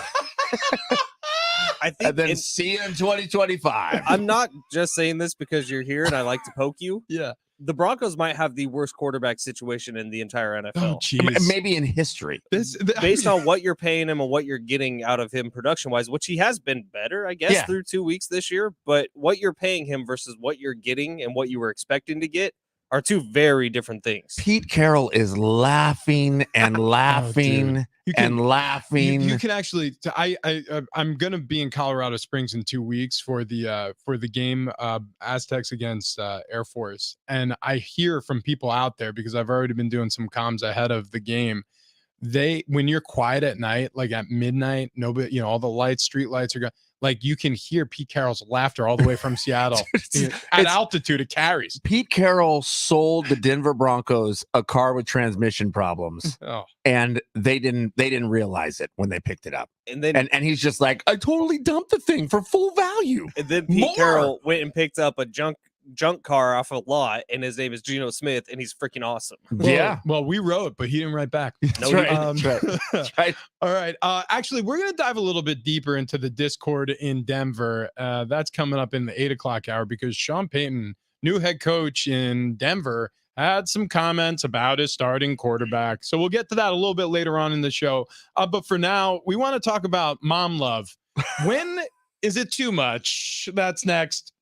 see you in 2025. I'm not just saying this because you're here and I like to poke you. Yeah. The Broncos might have the worst quarterback situation in the entire NFL. Oh, geez. Maybe in history. Based on what you're paying him and what you're getting out of him production-wise, which he has been better, I guess, through 2 weeks this year. But what you're paying him versus what you're getting and what you were expecting to get, are two very different things. Pete Carroll is laughing and laughing and laughing. You can actually. I'm gonna be in Colorado Springs in 2 weeks for the game Aztecs against Air Force, and I hear from people out there because I've already been doing some comms ahead of the game. When you're quiet at night, like at midnight, nobody, all the lights, street lights are going. Like you can hear Pete Carroll's laughter all the way from Seattle. At altitude, it carries. Pete Carroll sold the Denver Broncos a car with transmission problems, and they didn't realize it when they picked it up. And then and he's just like, I totally dumped the thing for full value. And then Pete Carroll went and picked up a junk car off a lot, and his name is Geno Smith, and he's freaking awesome. Well, we wrote, but he didn't write back. No, That's right. All right. Actually, we're going to dive a little bit deeper into the Discord in Denver. That's coming up in the 8:00 hour because Sean Payton, new head coach in Denver, had some comments about his starting quarterback. So we'll get to that a little bit later on in the show. But for now, we want to talk about mom love. When is it too much? That's next.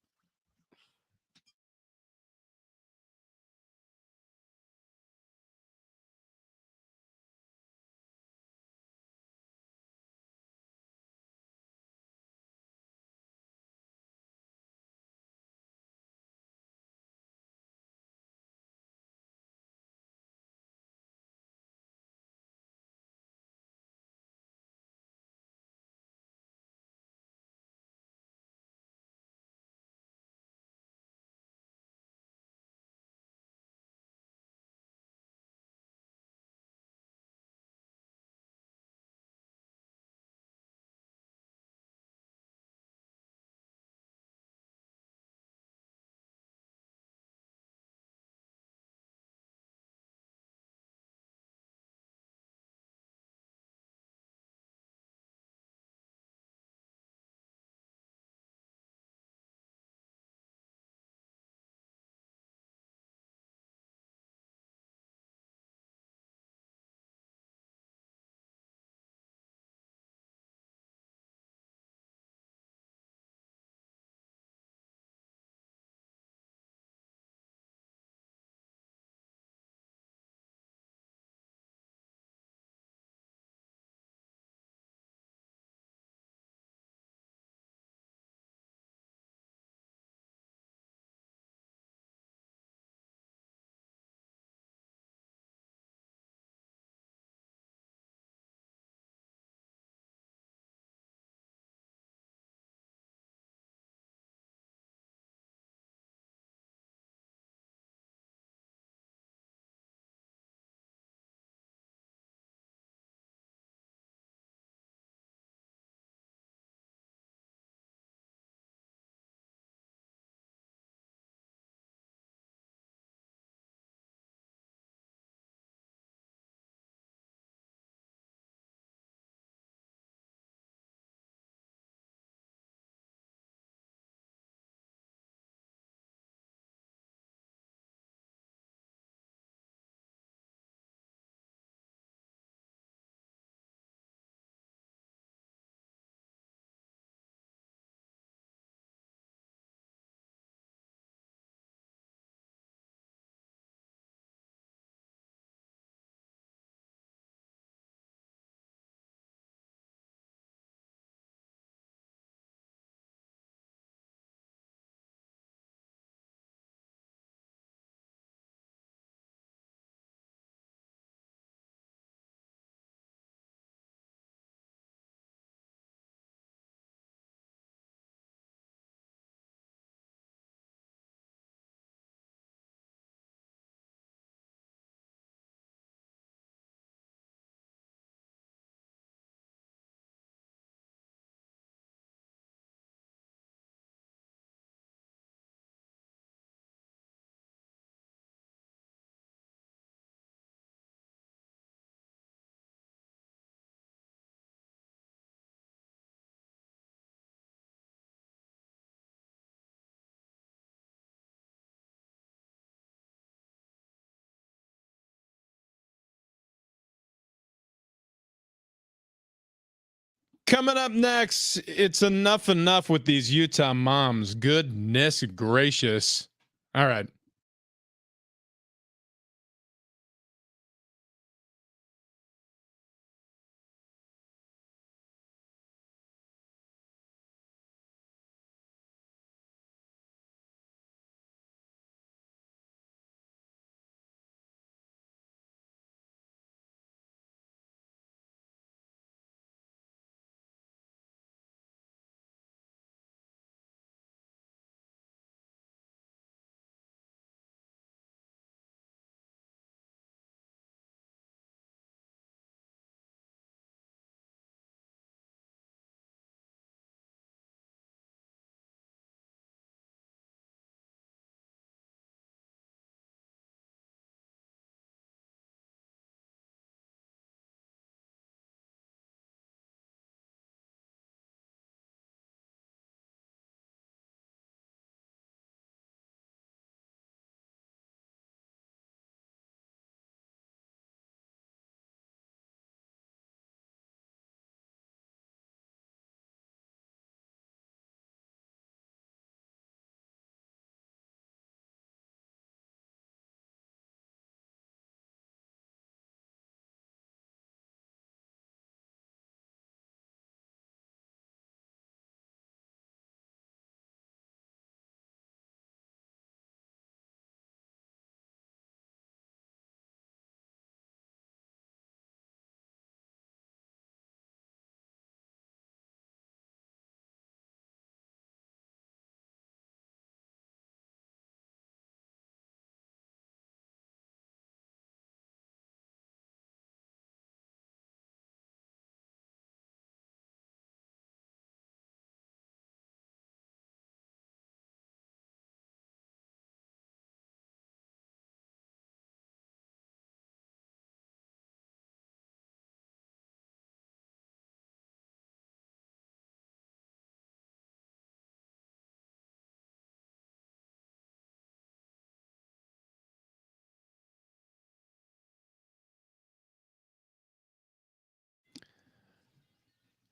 Coming up next, it's enough with these Utah moms. Goodness gracious. All right.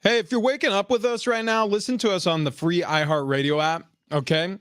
Hey, if you're waking up with us right now, listen to us on the free iHeartRadio app. Okay.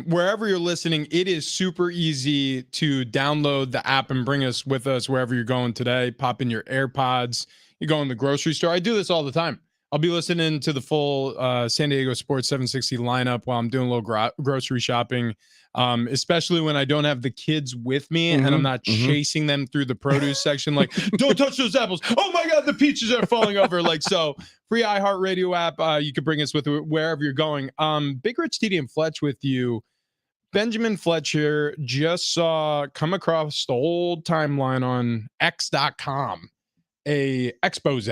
Wherever you're listening, it is super easy to download the app and bring us with us wherever you're going today. Pop in your AirPods. You go in the grocery store. I do this all the time. I'll be listening to the full San Diego Sports 760 lineup while I'm doing a little grocery shopping, especially when I don't have the kids with me and I'm not chasing them through the produce section. Like, don't touch those apples. Oh my God, the peaches are falling over. Like, so free iHeartRadio app. You can bring us with wherever you're going. Big Rich, TD, and Fletch with you. Benjamin Fletcher just come across the old timeline on X.com, a expose.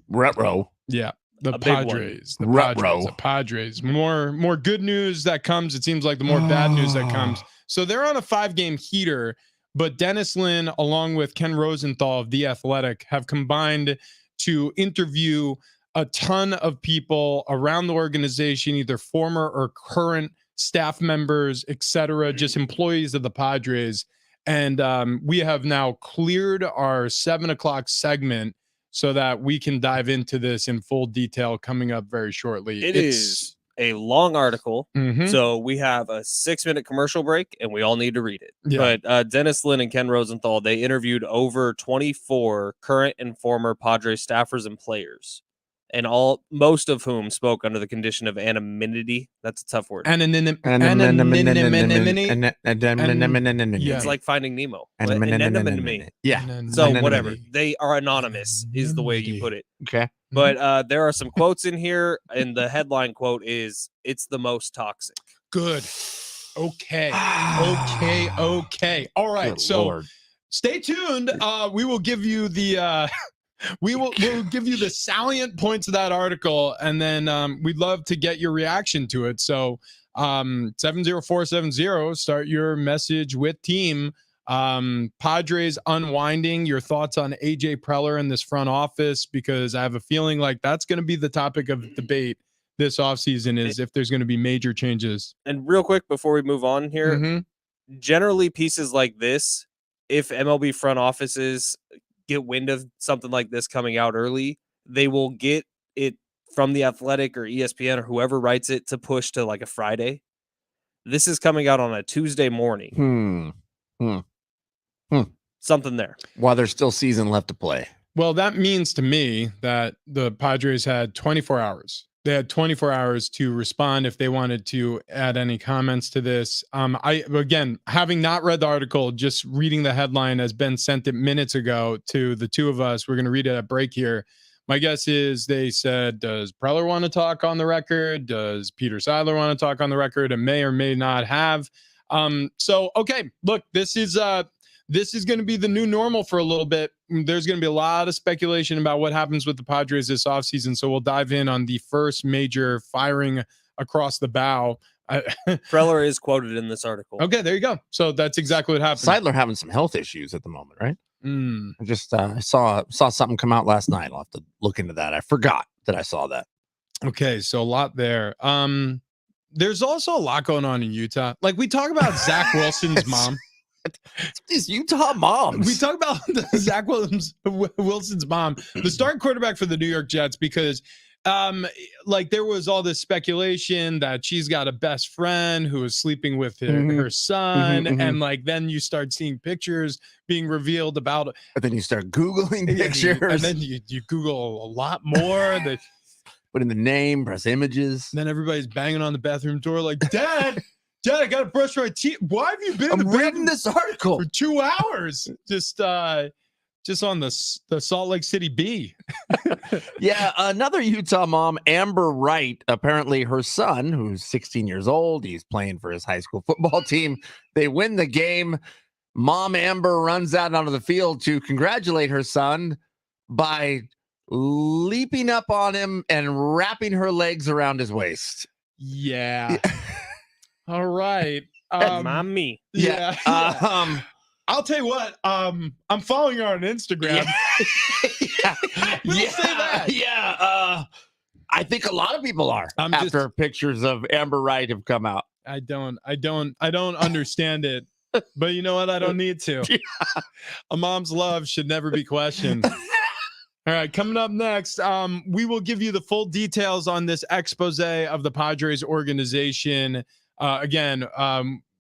Retro. Yeah. The A big one. Padres. The Ruh-roh. Padres. The Padres. More good news that comes. It seems like the more bad news that comes. So they're on a 5-game heater, but Dennis Lin, along with Ken Rosenthal of The Athletic, have combined to interview a ton of people around the organization, either former or current staff members, etc., just employees of the Padres. And we have now cleared our 7:00 segment so that we can dive into this in full detail coming up very shortly. It is a long article, so we have a 6-minute commercial break, and we all need to read it. Yeah. But Dennis Lin and Ken Rosenthal, they interviewed over 24 current and former Padres staffers and players, and most of whom spoke under the condition of anonymity. That's a tough word. Anonymity. Yeah. It's like Finding Nemo. Anonymity. Yeah. So Anonymity. whatever. They are anonymous is the way you put it. Okay. But there are some quotes in here, and the headline quote is, "It's the most toxic." Good. Okay. All right. Good So Lord. stay tuned. We will give you the we'll give you the salient points of that article, and then we'd love to get your reaction to it. So 70470, start your message with team. Padres unwinding, your thoughts on AJ Preller in this front office, because I have a feeling like that's going to be the topic of debate this offseason, is if there's going to be major changes. And real quick before we move on here, generally pieces like this, if MLB front offices get wind of something like this coming out early, they will get it from The Athletic or ESPN or whoever writes it to push to like a Friday. This is coming out on a Tuesday morning. Something there. While there's still season left to play. Well, that means to me that the Padres had 24 hours. They had 24 hours to respond if they wanted to add any comments to this. Again, having not read the article, just reading the headline as Ben sent it minutes ago to the two of us. We're going to read it at break here. My guess is they said, does Preller want to talk on the record? Does Peter Seidler want to talk on the record? And may or may not have. So, okay, look, this is going to be the new normal for a little bit. There's going to be a lot of speculation about what happens with the Padres this offseason. So we'll dive in on the first major firing across the bow. Preller is quoted in this article. Okay, there you go. So that's exactly what happened. Seidler having some health issues at the moment, right? Mm. I just saw something come out last night. I'll have to look into that. I forgot that I saw that. Okay, so a lot there. There's also a lot going on in Utah. Like, we talk about Zach Wilson's mom. These Utah moms. We talk about Zach Wilson's mom, the starting quarterback for the New York Jets, because like there was all this speculation that she's got a best friend who is sleeping with her son. And like, then you start seeing pictures being revealed about. But then you start Googling pictures. And then you Google a lot more. Put in the name, press images. Then everybody's banging on the bathroom door like, Dad, I got to brush my teeth. Why have you been in the reading this article for 2 hours? Just on the Salt Lake City Bee. Yeah, another Utah mom, Amber Wright. Apparently her son, who's 16 years old, he's playing for his high school football team. They win the game. Mom Amber runs out onto the field to congratulate her son by leaping up on him and wrapping her legs around his waist. Yeah. All right. Mommy. Yeah. I'll tell you what. I'm following her on Instagram. We'll say that. Yeah. I think a lot of people are after pictures of Amber Wright have come out. I don't understand it. But you know what? I don't need to. Yeah. A mom's love should never be questioned. All right, coming up next, we will give you the full details on this expose of the Padres organization. Again,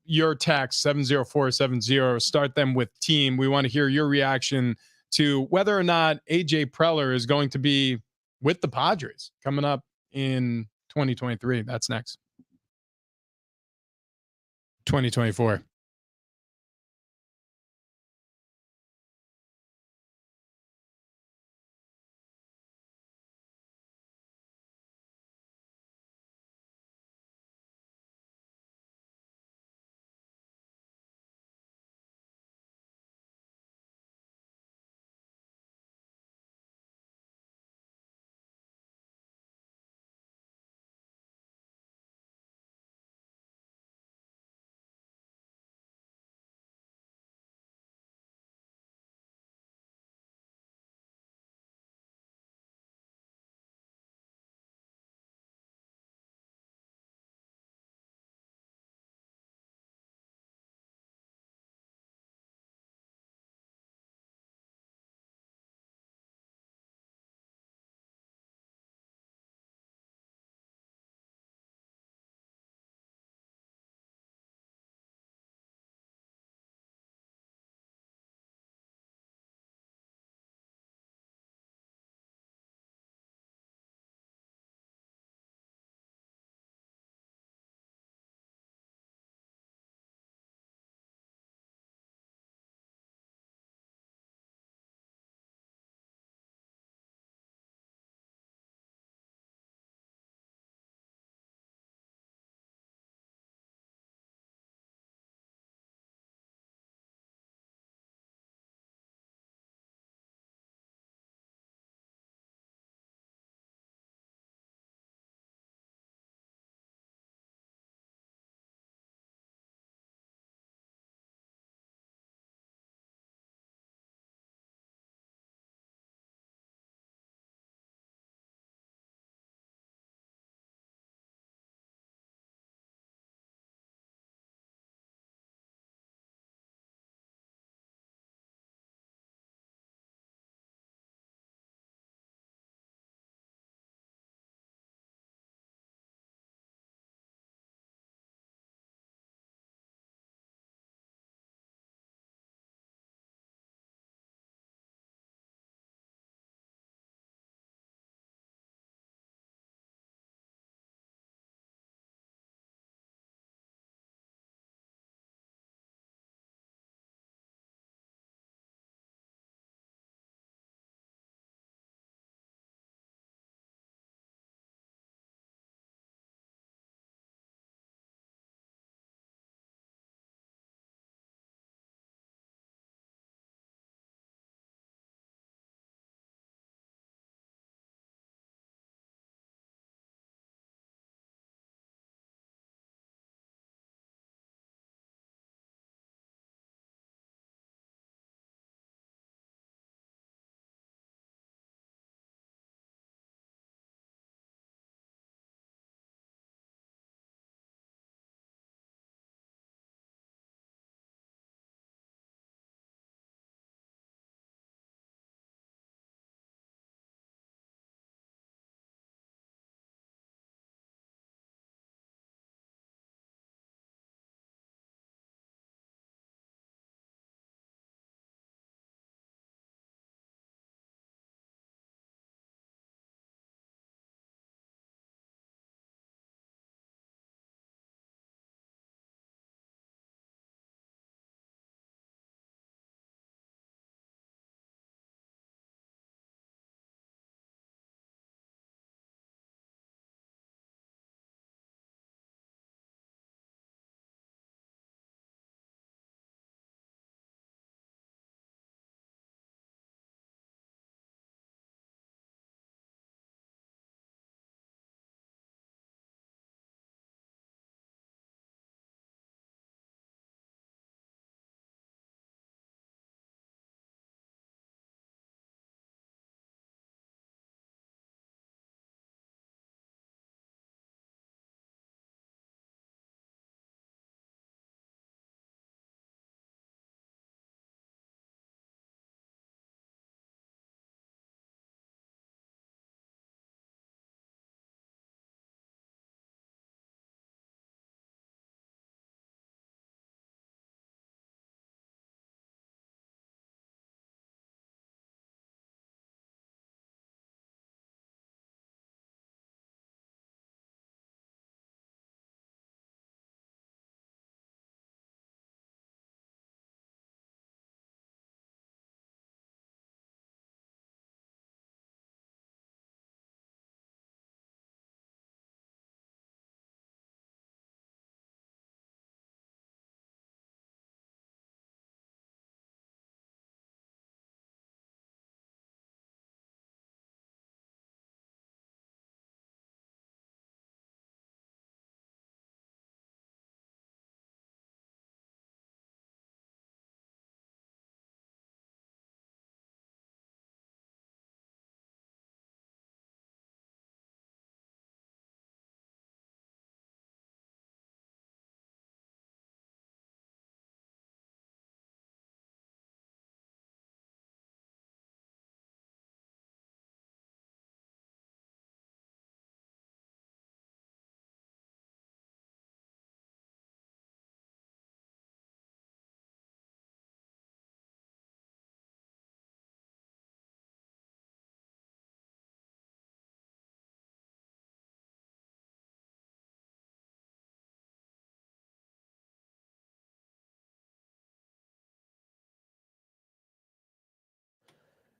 your text 70470. Start them with team. We want to hear your reaction to whether or not AJ Preller is going to be with the Padres coming up in 2023. That's next. 2024.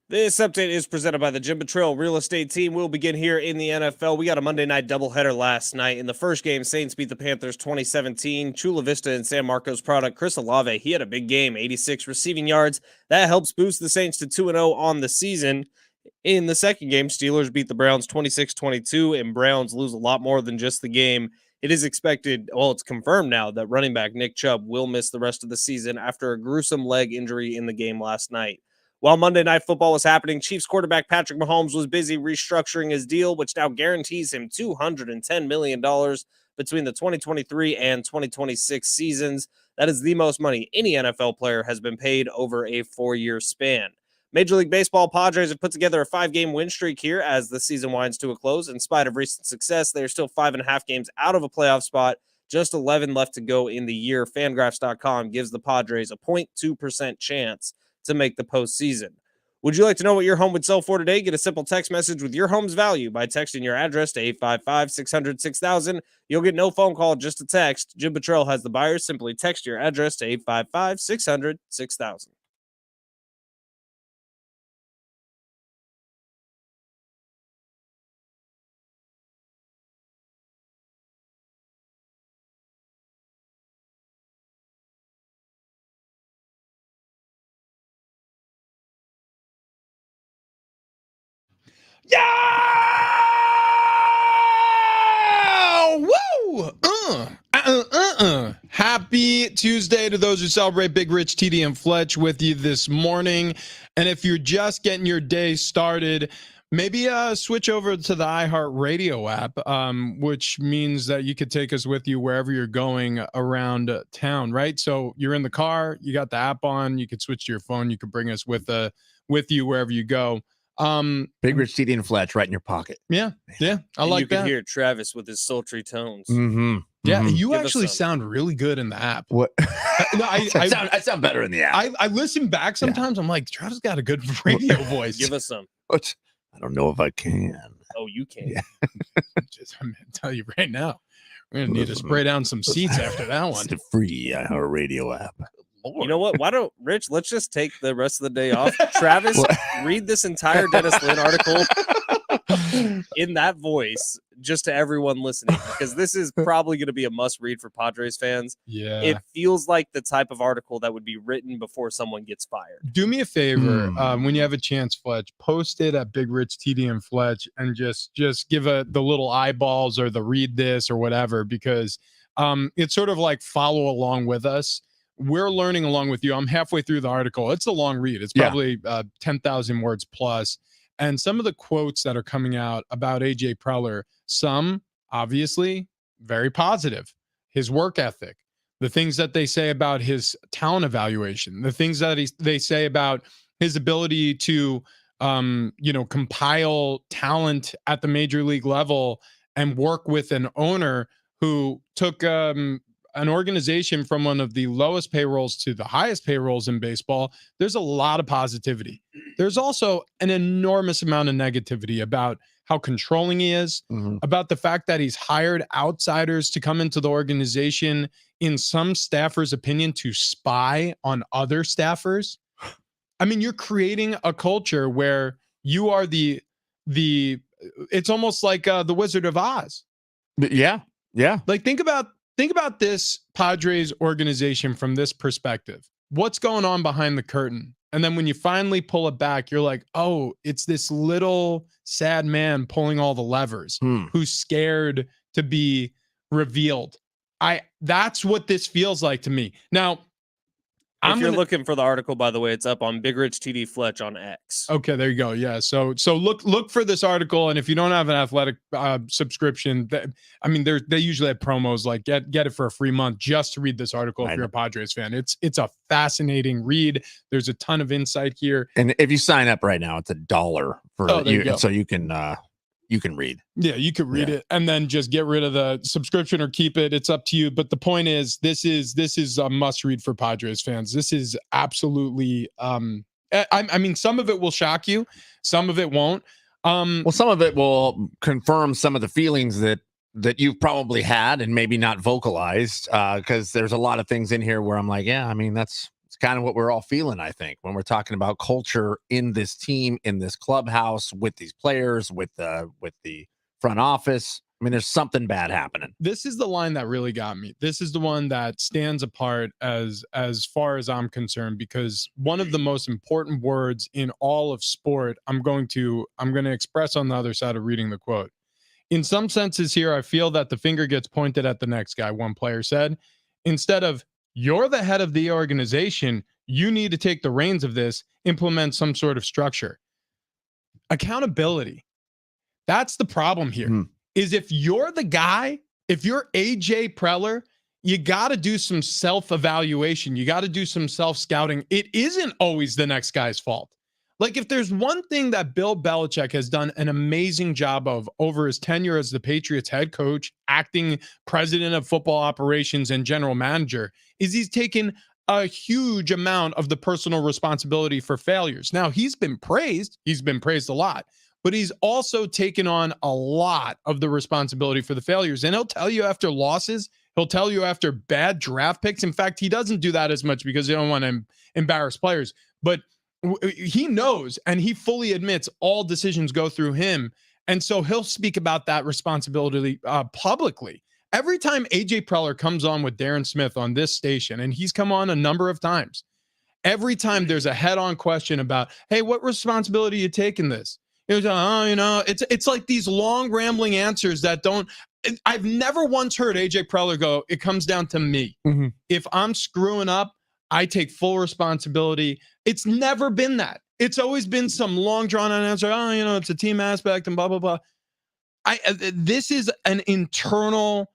This update is presented by the Jim Betrayal Real Estate Team. We'll begin here in the NFL. We got a Monday night doubleheader last night. In the first game, Saints beat the Panthers 2017. Chula Vista and San Marcos product Chris Olave, he had a big game, 86 receiving yards. That helps boost the Saints to 2-0 on the season. In the second game, Steelers beat the Browns 26-22, and Browns lose a lot more than just the game. It is expected, well, it's confirmed now that running back Nick Chubb will miss the rest of the season after a gruesome leg injury in the game last night. While Monday Night Football was happening, Chiefs quarterback Patrick Mahomes was busy restructuring his deal, which now guarantees him $210 million between the 2023 and 2026 seasons. That is the most money any NFL player has been paid over a 4-year span. Major League Baseball Padres have put together a 5-game win streak here as the season winds to a close. In spite of recent success, they are still 5.5 games out of a playoff spot, just 11 left to go in the year. Fangraphs.com gives the Padres a 0.2% chance to make the postseason. Would you like to know what your home would sell for today? Get a simple text message with your home's value by texting your address to 855-600-6000. You'll get no phone call, just a text. Jim Betrayal has the buyers. Simply text your address to 855-600-6000. Yeah! Woo! Happy Tuesday to those who celebrate. Big Rich, TD, and Fletch with you this morning. And if you're just getting your day started, maybe switch over to the iHeartRadio app, which means that you could take us with you wherever you're going around town, right? So you're in the car, you got the app on, you could switch to your phone, you could bring us with you wherever you go. Big Rich, TD, and Fletch right in your pocket. Yeah, I like you that. You can hear Travis with his sultry tones. Mm-hmm. Yeah, mm-hmm. you actually sound really good in the app. What? No, I sound better in the app. I listen back sometimes. Yeah. I'm like, Travis got a good radio voice. Give us some. What? I don't know if I can. Oh, you can. Yeah. I'm gonna tell you right now, we're gonna need to spray down some seats after that one. It's the free iHeartRadio app. Lord. You know what? Why don't Rich? Let's just take the rest of the day off. Travis, read this entire Dennis Lynn article in that voice, just to everyone listening, because this is probably going to be a must read for Padres fans. Yeah, it feels like the type of article that would be written before someone gets fired. Do me a favor, when you have a chance, Fletch, post it at Big Rich, TD, and Fletch, and just give the little eyeballs or the read this or whatever, because it's sort of like follow along with us. We're learning along with you. I'm halfway through the article. It's a long read. It's probably 10,000 words plus. And some of the quotes that are coming out about AJ Preller, some obviously very positive. His work ethic, the things that they say about his talent evaluation, the things that they say about his ability to, compile talent at the major league level and work with an owner who took an organization from one of the lowest payrolls to the highest payrolls in baseball. There's a lot of positivity. There's also an enormous amount of negativity about how controlling he is, about the fact that he's hired outsiders to come into the organization, in some staffers' opinion, to spy on other staffers. I mean, you're creating a culture where you are it's almost like the Wizard of Oz. Yeah. Like think about this Padres organization from this perspective. What's going on behind the curtain? And then when you finally pull it back, you're like, oh, it's this little sad man pulling all the levers who's scared to be revealed. That's what this feels like to me. Now, if you're looking for the article, by the way, it's up on Big Rich TD Fletch on X. Okay, there you go. Yeah. So look for this article, and if you don't have an Athletic subscription, they usually have promos like get it for a free month just to read this article. If you're a Padres fan, it's a fascinating read. There's a ton of insight here, and if you sign up right now, it's $1 for you, so you can read. Yeah, you could read it and then just get rid of the subscription or keep it. It's up to you. But the point is, this is a must read for Padres fans. This is absolutely, I mean, some of it will shock you. Some of it won't. Well, some of it will confirm some of the feelings that you've probably had and maybe not vocalized, because there's a lot of things in here where I'm like, yeah, I mean, that's It's kind of what we're all feeling, I think, when we're talking about culture in this team, in this clubhouse, with these players, with the front office. I mean, there's something bad happening. This is the line that really got me. This is the one that stands apart as far as I'm concerned, because one of the most important words in all of sport, I'm going to express on the other side of reading the quote. In some senses here, I feel that the finger gets pointed at the next guy, one player said. Instead of, you're the head of the organization, you need to take the reins of this, implement some sort of structure. Accountability. That's the problem here. Is if you're the guy, if you're AJ Preller, you got to do some self-evaluation. You got to do some self-scouting. It isn't always the next guy's fault. Like, if there's one thing that Bill Belichick has done an amazing job of over his tenure as the Patriots head coach, acting president of football operations, and general manager, is he's taken a huge amount of the personal responsibility for failures. Now, he's been praised a lot, but he's also taken on a lot of the responsibility for the failures. And he'll tell you after losses, he'll tell you after bad draft picks. In fact, he doesn't do that as much because he don't want to embarrass players, but he knows, and he fully admits all decisions go through him. And so he'll speak about that responsibility publicly. Every time AJ Preller comes on with Darren Smith on this station, and he's come on a number of times, every time there's a head-on question about, hey, what responsibility are you taking this? It's like these long rambling answers that don't. I've never once heard AJ Preller go, it comes down to me. Mm-hmm. If I'm screwing up, I take full responsibility. It's never been that. It's always been some long drawn out answer. It's a team aspect and blah, blah, blah. This is an internal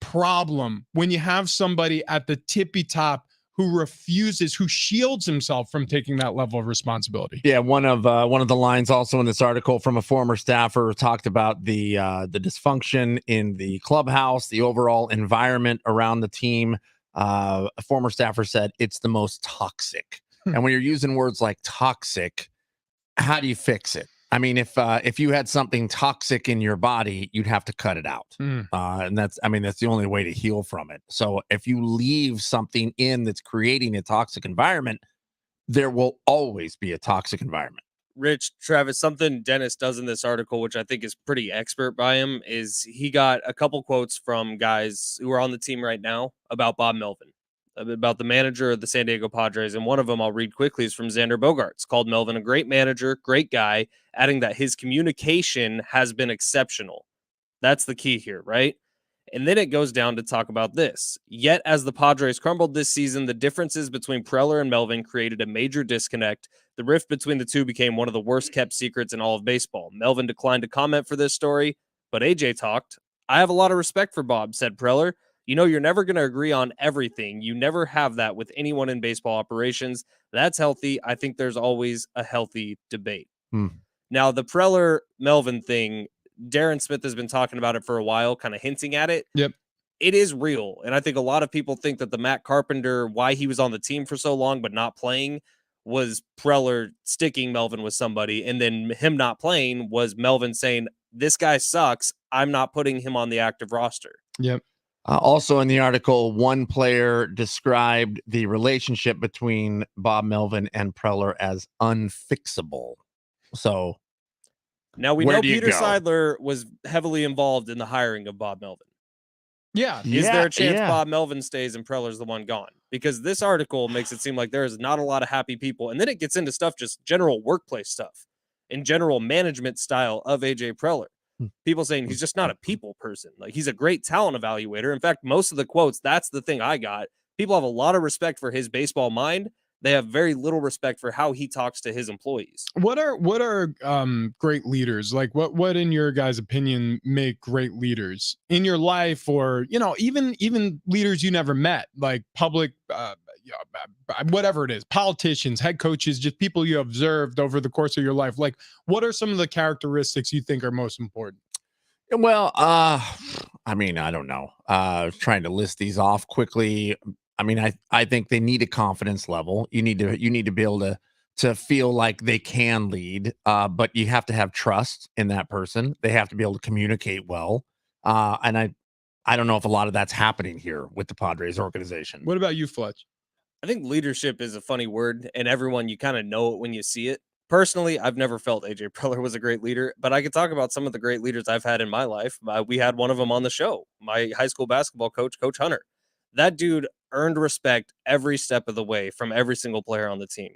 problem when you have somebody at the tippy top who shields himself from taking that level of responsibility. Yeah, one of the lines also in this article from a former staffer talked about the dysfunction in the clubhouse, the overall environment around the team. A former staffer said it's the most toxic. And when you're using words like toxic, how do you fix it? I mean, if you had something toxic in your body, you'd have to cut it out. And that's the only way to heal from it. So if you leave something in that's creating a toxic environment, there will always be a toxic environment. Rich, Travis, something Dennis does in this article, which I think is pretty expert by him, is he got a couple quotes from guys who are on the team right now about Bob Melvin, about the manager of the San Diego Padres. And one of them I'll read quickly is from Xander Bogaerts, called Melvin a great manager, great guy, adding that his communication has been exceptional. That's the key here, right? And then it goes down to talk about this. Yet, as the Padres crumbled this season, the differences between Preller and Melvin created a major disconnect. The rift between the two became one of the worst kept secrets in all of baseball. Melvin declined to comment for this story, but AJ talked. I have a lot of respect for Bob, said Preller. You're never going to agree on everything. You never have that with anyone in baseball operations. That's healthy. I think there's always a healthy debate. Now, the Preller-Melvin thing, Darren Smith has been talking about it for a while, kind of hinting at it. Yep. It is real. And I think a lot of people think that the Matt Carpenter, why he was on the team for so long but not playing, was Preller sticking Melvin with somebody. And then him not playing was Melvin saying, this guy sucks. I'm not putting him on the active roster. Yep. Also in the article, one player described the relationship between Bob Melvin and Preller as unfixable. So now we know Peter Seidler was heavily involved in the hiring of Bob Melvin. Yeah. Is there a chance Bob Melvin stays and Preller's the one gone? Because this article makes it seem like there is not a lot of happy people. And then it gets into stuff, just general workplace stuff and general management style of AJ Preller. People saying he's just not a people person. Like, he's a great talent evaluator. In fact, most of the quotes, that's the thing I got. People have a lot of respect for his baseball mind. They have very little respect for how he talks to his employees. What are great leaders? Like, what in your guys' opinion make great leaders in your life, or even leaders you never met, like public, whatever it is, politicians, head coaches, just people you observed over the course of your life. Like, what are some of the characteristics you think are most important? Well, I don't know. Trying to list these off quickly. I think they need a confidence level. You need to be able to feel like they can lead, but you have to have trust in that person. They have to be able to communicate well. And I don't know if a lot of that's happening here with the Padres organization. What about you, Fletch? I think leadership is a funny word, and everyone, you kind of know it when you see it. Personally, I've never felt AJ Preller was a great leader, but I could talk about some of the great leaders I've had in my life. We had one of them on the show, my high school basketball coach, Coach Hunter. That dude earned respect every step of the way from every single player on the team.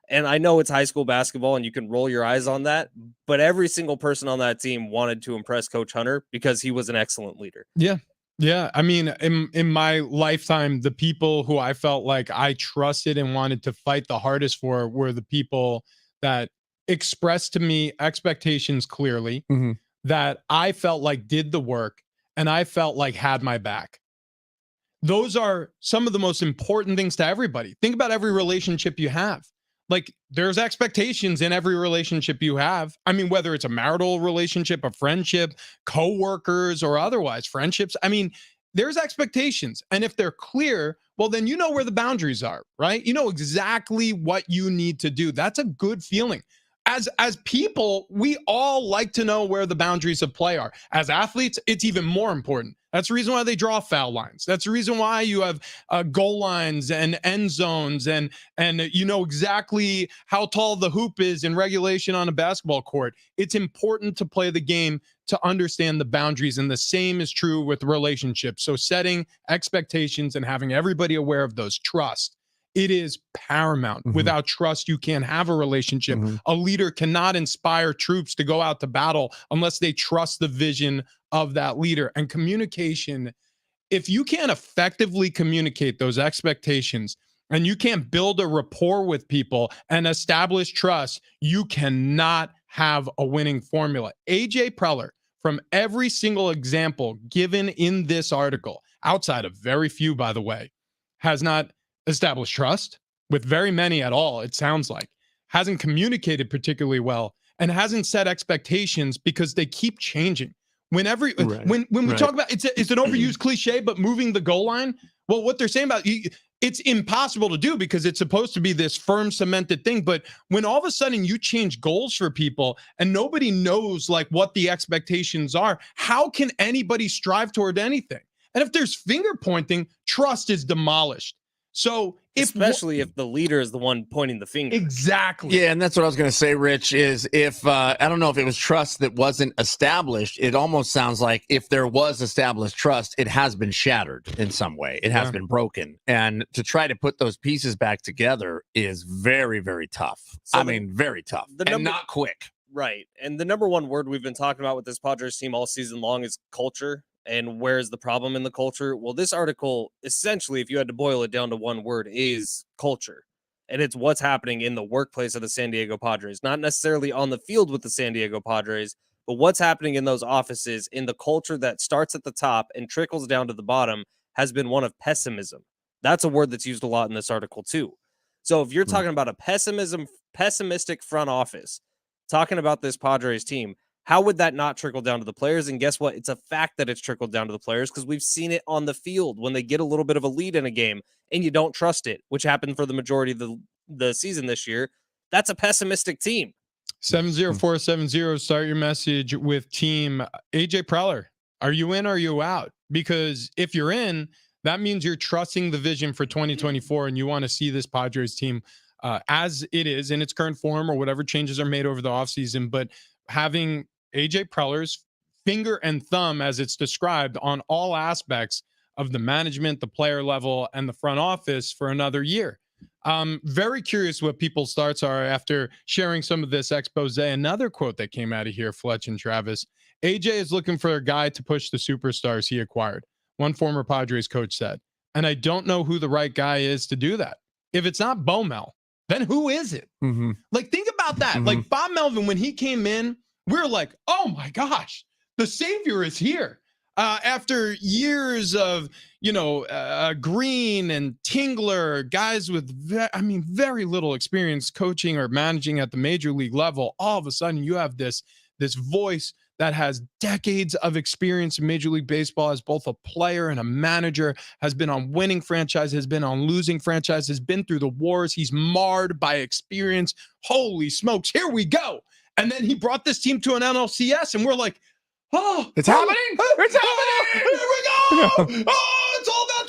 And I know it's high school basketball and you can roll your eyes on that, but every single person on that team wanted to impress Coach Hunter because he was an excellent leader. Yeah. Yeah. I mean, in my lifetime, the people who I felt like I trusted and wanted to fight the hardest for were the people that expressed to me expectations clearly, that I felt like did the work, and I felt like had my back. Those are some of the most important things to everybody. Think about every relationship you have. Like, there's expectations in every relationship you have. I mean, whether it's a marital relationship, a friendship, coworkers, or otherwise friendships. I mean, there's expectations. And if they're clear, well, then you know where the boundaries are, right? You know exactly what you need to do. That's a good feeling. As people, we all like to know where the boundaries of play are. As athletes, it's even more important. That's the reason why they draw foul lines. That's the reason why you have goal lines and end zones, and you know exactly how tall the hoop is in regulation on a basketball court. It's important to play the game to understand the boundaries, and the same is true with relationships. So setting expectations and having everybody aware of those. Trust. It is paramount. Without trust, you can't have a relationship. A leader cannot inspire troops to go out to battle unless they trust the vision of that leader. And communication, if you can't effectively communicate those expectations and you can't build a rapport with people and establish trust, you cannot have a winning formula. AJ Preller, from every single example given in this article, outside of very few, by the way, has not established trust with very many at all, it sounds like, hasn't communicated particularly well, and hasn't set expectations because they keep changing. Whenever when we talk about it's an overused cliche, but moving the goal line, well, what they're saying about it's impossible to do because it's supposed to be this firm cemented thing. But when all of a sudden you change goals for people and nobody knows like what the expectations are, how can anybody strive toward anything? And if there's finger pointing, trust is demolished. So especially if the leader is the one pointing the finger. Exactly. Yeah, and that's what I was going to say, Rich, is if, I don't know if it was trust that wasn't established, it almost sounds like if there was established trust, it has been shattered in some way. It has been broken. And to try to put those pieces back together is very, very tough. So very tough and not quick. Right. And the number one word we've been talking about with this Padres team all season long is culture. And where's the problem in the culture? Well, this article, essentially, if you had to boil it down to one word, is culture. And it's what's happening in the workplace of the San Diego Padres. Not necessarily on the field with the San Diego Padres, but what's happening in those offices, in the culture that starts at the top and trickles down to the bottom, has been one of pessimism. That's a word that's used a lot in this article, too. So if you're talking about a pessimistic front office, talking about this Padres team, how would that not trickle down to the players? And guess what? It's a fact that it's trickled down to the players because we've seen it on the field when they get a little bit of a lead in a game and you don't trust it, which happened for the majority of the season this year. That's a pessimistic team. 70470, start your message with team AJ Preller. Are you in or are you out? Because if you're in, that means you're trusting the vision for 2024 and you want to see this Padres team as it is in its current form or whatever changes are made over the offseason. But having AJ Preller's finger and thumb, as it's described, on all aspects of the management, the player level, and the front office for another year. Very curious what people's thoughts are after sharing some of this expose. Another quote that came out of here, Fletch and Travis. AJ is looking for a guy to push the superstars he acquired, one former Padres coach said. And I don't know who the right guy is to do that. If it's not Bomel, then who is it? Like, think about that. Like, Bob Melvin, when he came in, we were like, oh my gosh, the savior is here. After years of, Green and Tingler, guys with, very little experience coaching or managing at the major league level, all of a sudden you have this voice that has decades of experience in Major League Baseball as both a player and a manager, has been on winning franchises, has been on losing franchises, has been through the wars. He's marred by experience. Holy smokes, here we go. And then he brought this team to an NLCS, and we're like, oh, it's happening. It's happening. Here we go. Oh, it's all about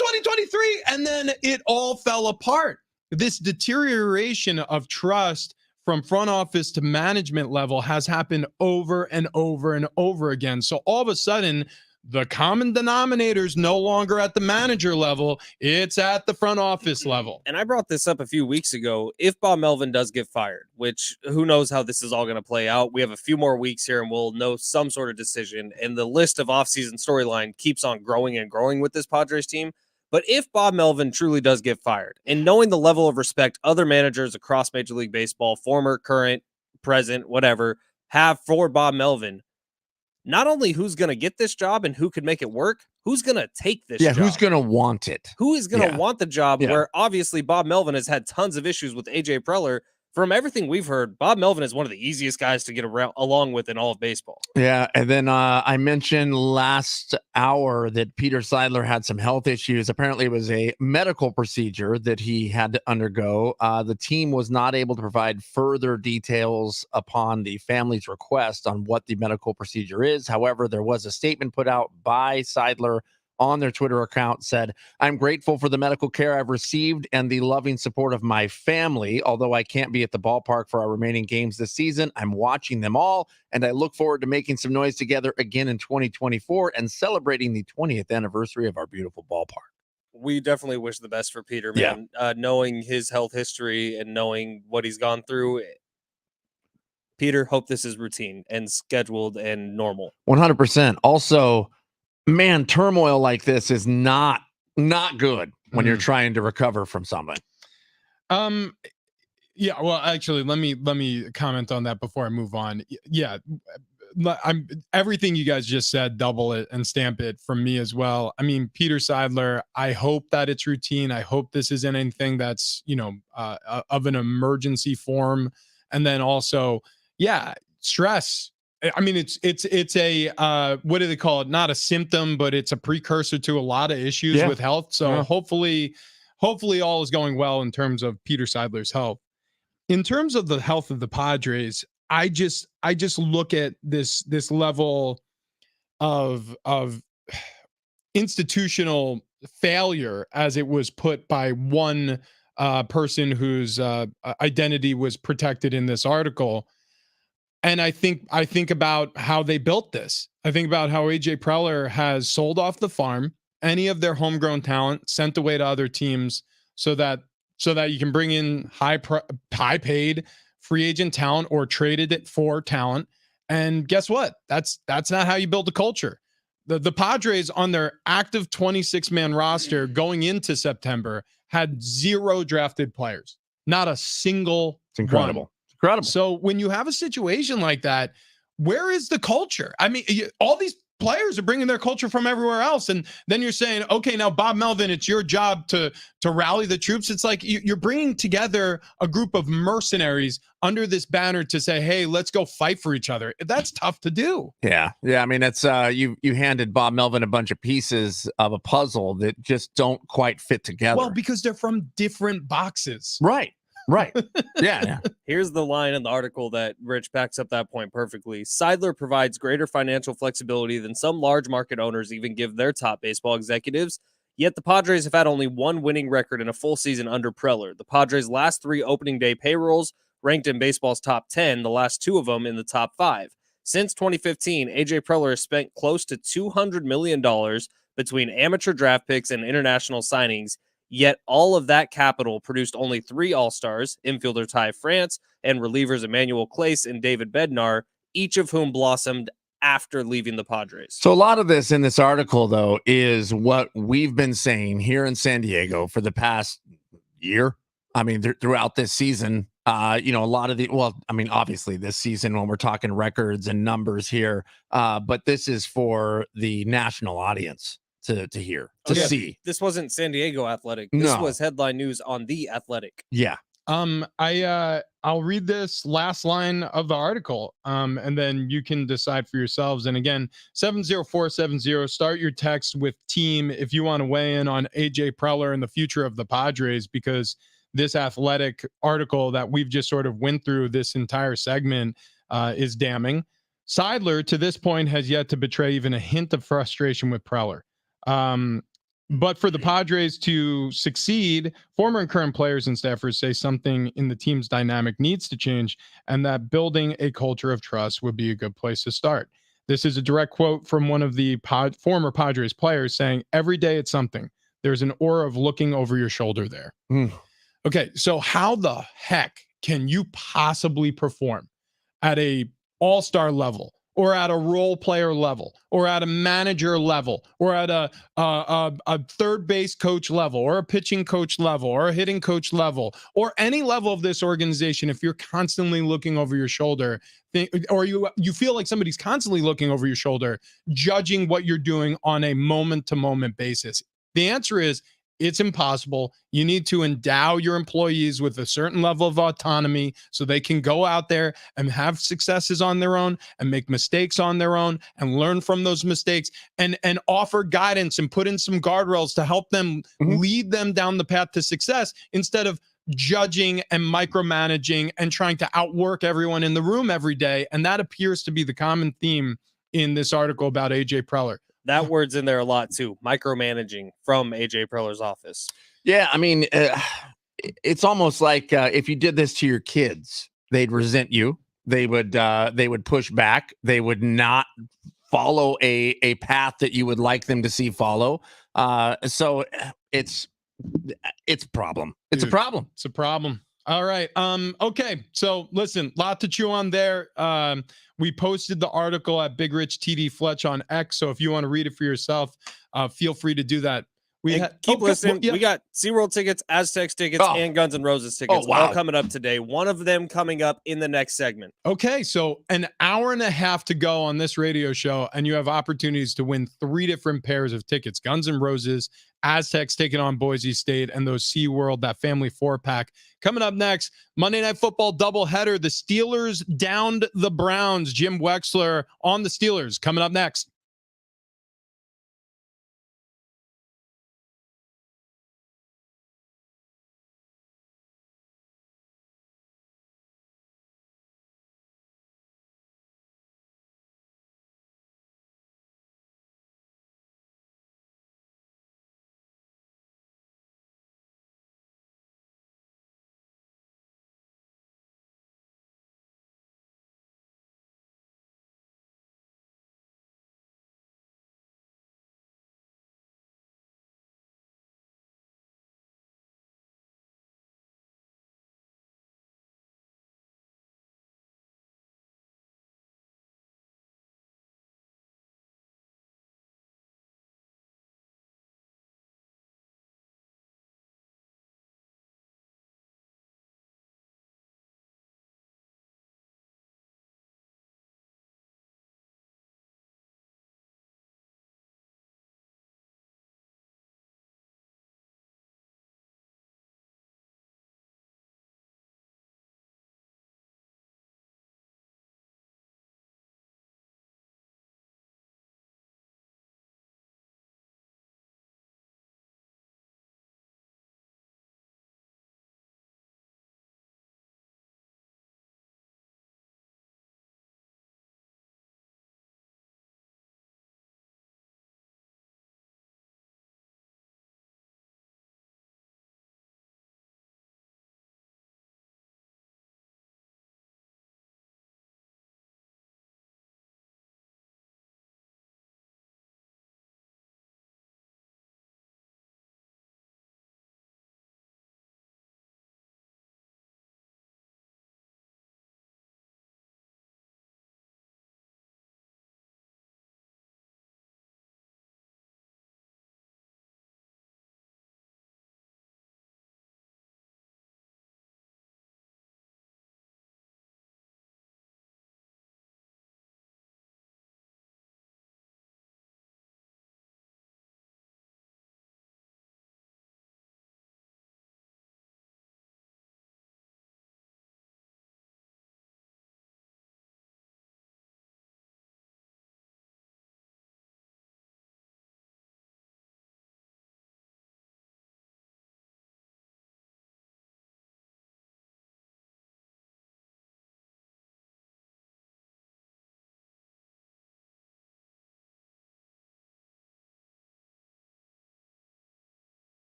2023, and then it all fell apart. This deterioration of trust from front office to management level has happened over and over and over again. So all of a sudden, the common denominator is no longer at the manager level. It's at the front office level. And I brought this up a few weeks ago. If Bob Melvin does get fired, which who knows how this is all going to play out. We have a few more weeks here and we'll know some sort of decision. And the list of offseason storyline keeps on growing and growing with this Padres team. But if Bob Melvin truly does get fired, and knowing the level of respect other managers across Major League Baseball, former, current, present, whatever, have for Bob Melvin, not only who's going to get this job and who could make it work, who's going to take this job? Who's going to want it? Who is going to want the job where obviously Bob Melvin has had tons of issues with AJ Preller. From everything we've heard, Bob Melvin is one of the easiest guys to get around along with in all of baseball. Yeah, and then I mentioned last hour that Peter Seidler had some health issues. Apparently, it was a medical procedure that he had to undergo. The team was not able to provide further details upon the family's request on what the medical procedure is. However, there was a statement put out by Seidler on their Twitter account, said, "I'm grateful for the medical care I've received and the loving support of my family. Although I can't be at the ballpark for our remaining games this season, I'm watching them all, and I look forward to making some noise together again in 2024 and celebrating the 20th anniversary of our beautiful ballpark." We definitely wish the best for Peter, man. Knowing his health history and knowing what he's gone through, Peter, hope this is routine and scheduled and normal. 100%. Also, man, turmoil like this is not good when you're trying to recover from something. Yeah, well, actually, let me comment on that before I move on. Yeah, I'm everything you guys just said, double it and stamp it from me as well. I mean, Peter Seidler, I hope that it's routine. I hope this isn't anything that's, of an emergency form. And then also, stress. I mean, it's a what do they call it? Not a symptom, but it's a precursor to a lot of issues with health. So hopefully all is going well in terms of Peter Seidler's health. In terms of the health of the Padres, I just look at this level of institutional failure as it was put by one person whose identity was protected in this article. And I think about how they built this. I think about how AJ Preller has sold off the farm, any of their homegrown talent, sent away to other teams so that you can bring in high paid free agent talent or traded it for talent. And guess what? That's not how you build a culture. The Padres on their active 26-man roster going into September had 0 drafted players. Not a single It's incredible. one. Incredible. So when you have a situation like that, where is the culture? I mean, all these players are bringing their culture from everywhere else. And then you're saying, okay, now Bob Melvin, it's your job to rally the troops. It's like you're bringing together a group of mercenaries under this banner to say, hey, let's go fight for each other. That's tough to do. Yeah. I mean, it's you handed Bob Melvin a bunch of pieces of a puzzle that just don't quite fit together. Well, because they're from different boxes. Right. Yeah. Here's the line in the article that Rich backs up that point perfectly. Seidler provides greater financial flexibility than some large market owners even give their top baseball executives. Yet the Padres have had only one winning record in a full season under Preller. The Padres' last 3 opening day payrolls ranked in baseball's top 10, the last 2 of them in the top 5. Since 2015, AJ Preller has spent close to $200 million between amateur draft picks and international signings. Yet all of that capital produced only 3 All-Stars, infielder Ty France, and relievers Emmanuel Clase and David Bednar, each of whom blossomed after leaving the Padres. So a lot of this in this article, though, is what we've been saying here in San Diego for the past year. I mean, throughout this season, a lot of obviously this season when we're talking records and numbers here, but this is for the national audience to hear, to see. This wasn't San Diego Athletic. This was headline news on The Athletic. Yeah. I'll read this last line of the article, and then you can decide for yourselves. And again, 70470, start your text with team if you want to weigh in on AJ Preller and the future of the Padres, because this Athletic article that we've just sort of went through this entire segment is damning. Seidler, to this point, has yet to betray even a hint of frustration with Preller. But for the Padres to succeed, former and current players and staffers say something in the team's dynamic needs to change, and that building a culture of trust would be a good place to start. This is a direct quote from one of the former Padres players saying, "Every day it's something. There's an aura of looking over your shoulder there." Okay, so how the heck can you possibly perform at a all-star level, or at a role player level, or at a manager level, or at a third base coach level, or a pitching coach level, or a hitting coach level, or any level of this organization if you're constantly looking over your shoulder, or you feel like somebody's constantly looking over your shoulder, judging what you're doing on a moment-to-moment basis? The answer is it's impossible. You need to endow your employees with a certain level of autonomy so they can go out there and have successes on their own and make mistakes on their own and learn from those mistakes and offer guidance and put in some guardrails to help them lead them down the path to success instead of judging and micromanaging and trying to outwork everyone in the room every day. And that appears to be the common theme in this article about AJ Preller. That word's in there a lot too. Micromanaging from AJ Preller's office. Yeah, I mean, it's almost like if you did this to your kids, they'd resent you. They would push back. They would not follow a path that you would like them to see follow. So it's a problem. It's a problem. It's a problem. All right. Okay. So listen, lot to chew on there. We posted the article at Big Rich TD Fletch on X. So if you want to read it for yourself, feel free to do that. Keep listening. We got SeaWorld tickets, Aztecs tickets, and Guns N' Roses tickets all coming up today. One of them coming up in the next segment. Okay, so an hour and a half to go on this radio show, and you have opportunities to win 3 different pairs of tickets. Guns N' Roses, Aztecs taking on Boise State, and those SeaWorld, that family 4-pack. Coming up next, Monday Night Football doubleheader. The Steelers downed the Browns. Jim Wexler on the Steelers. Coming up next.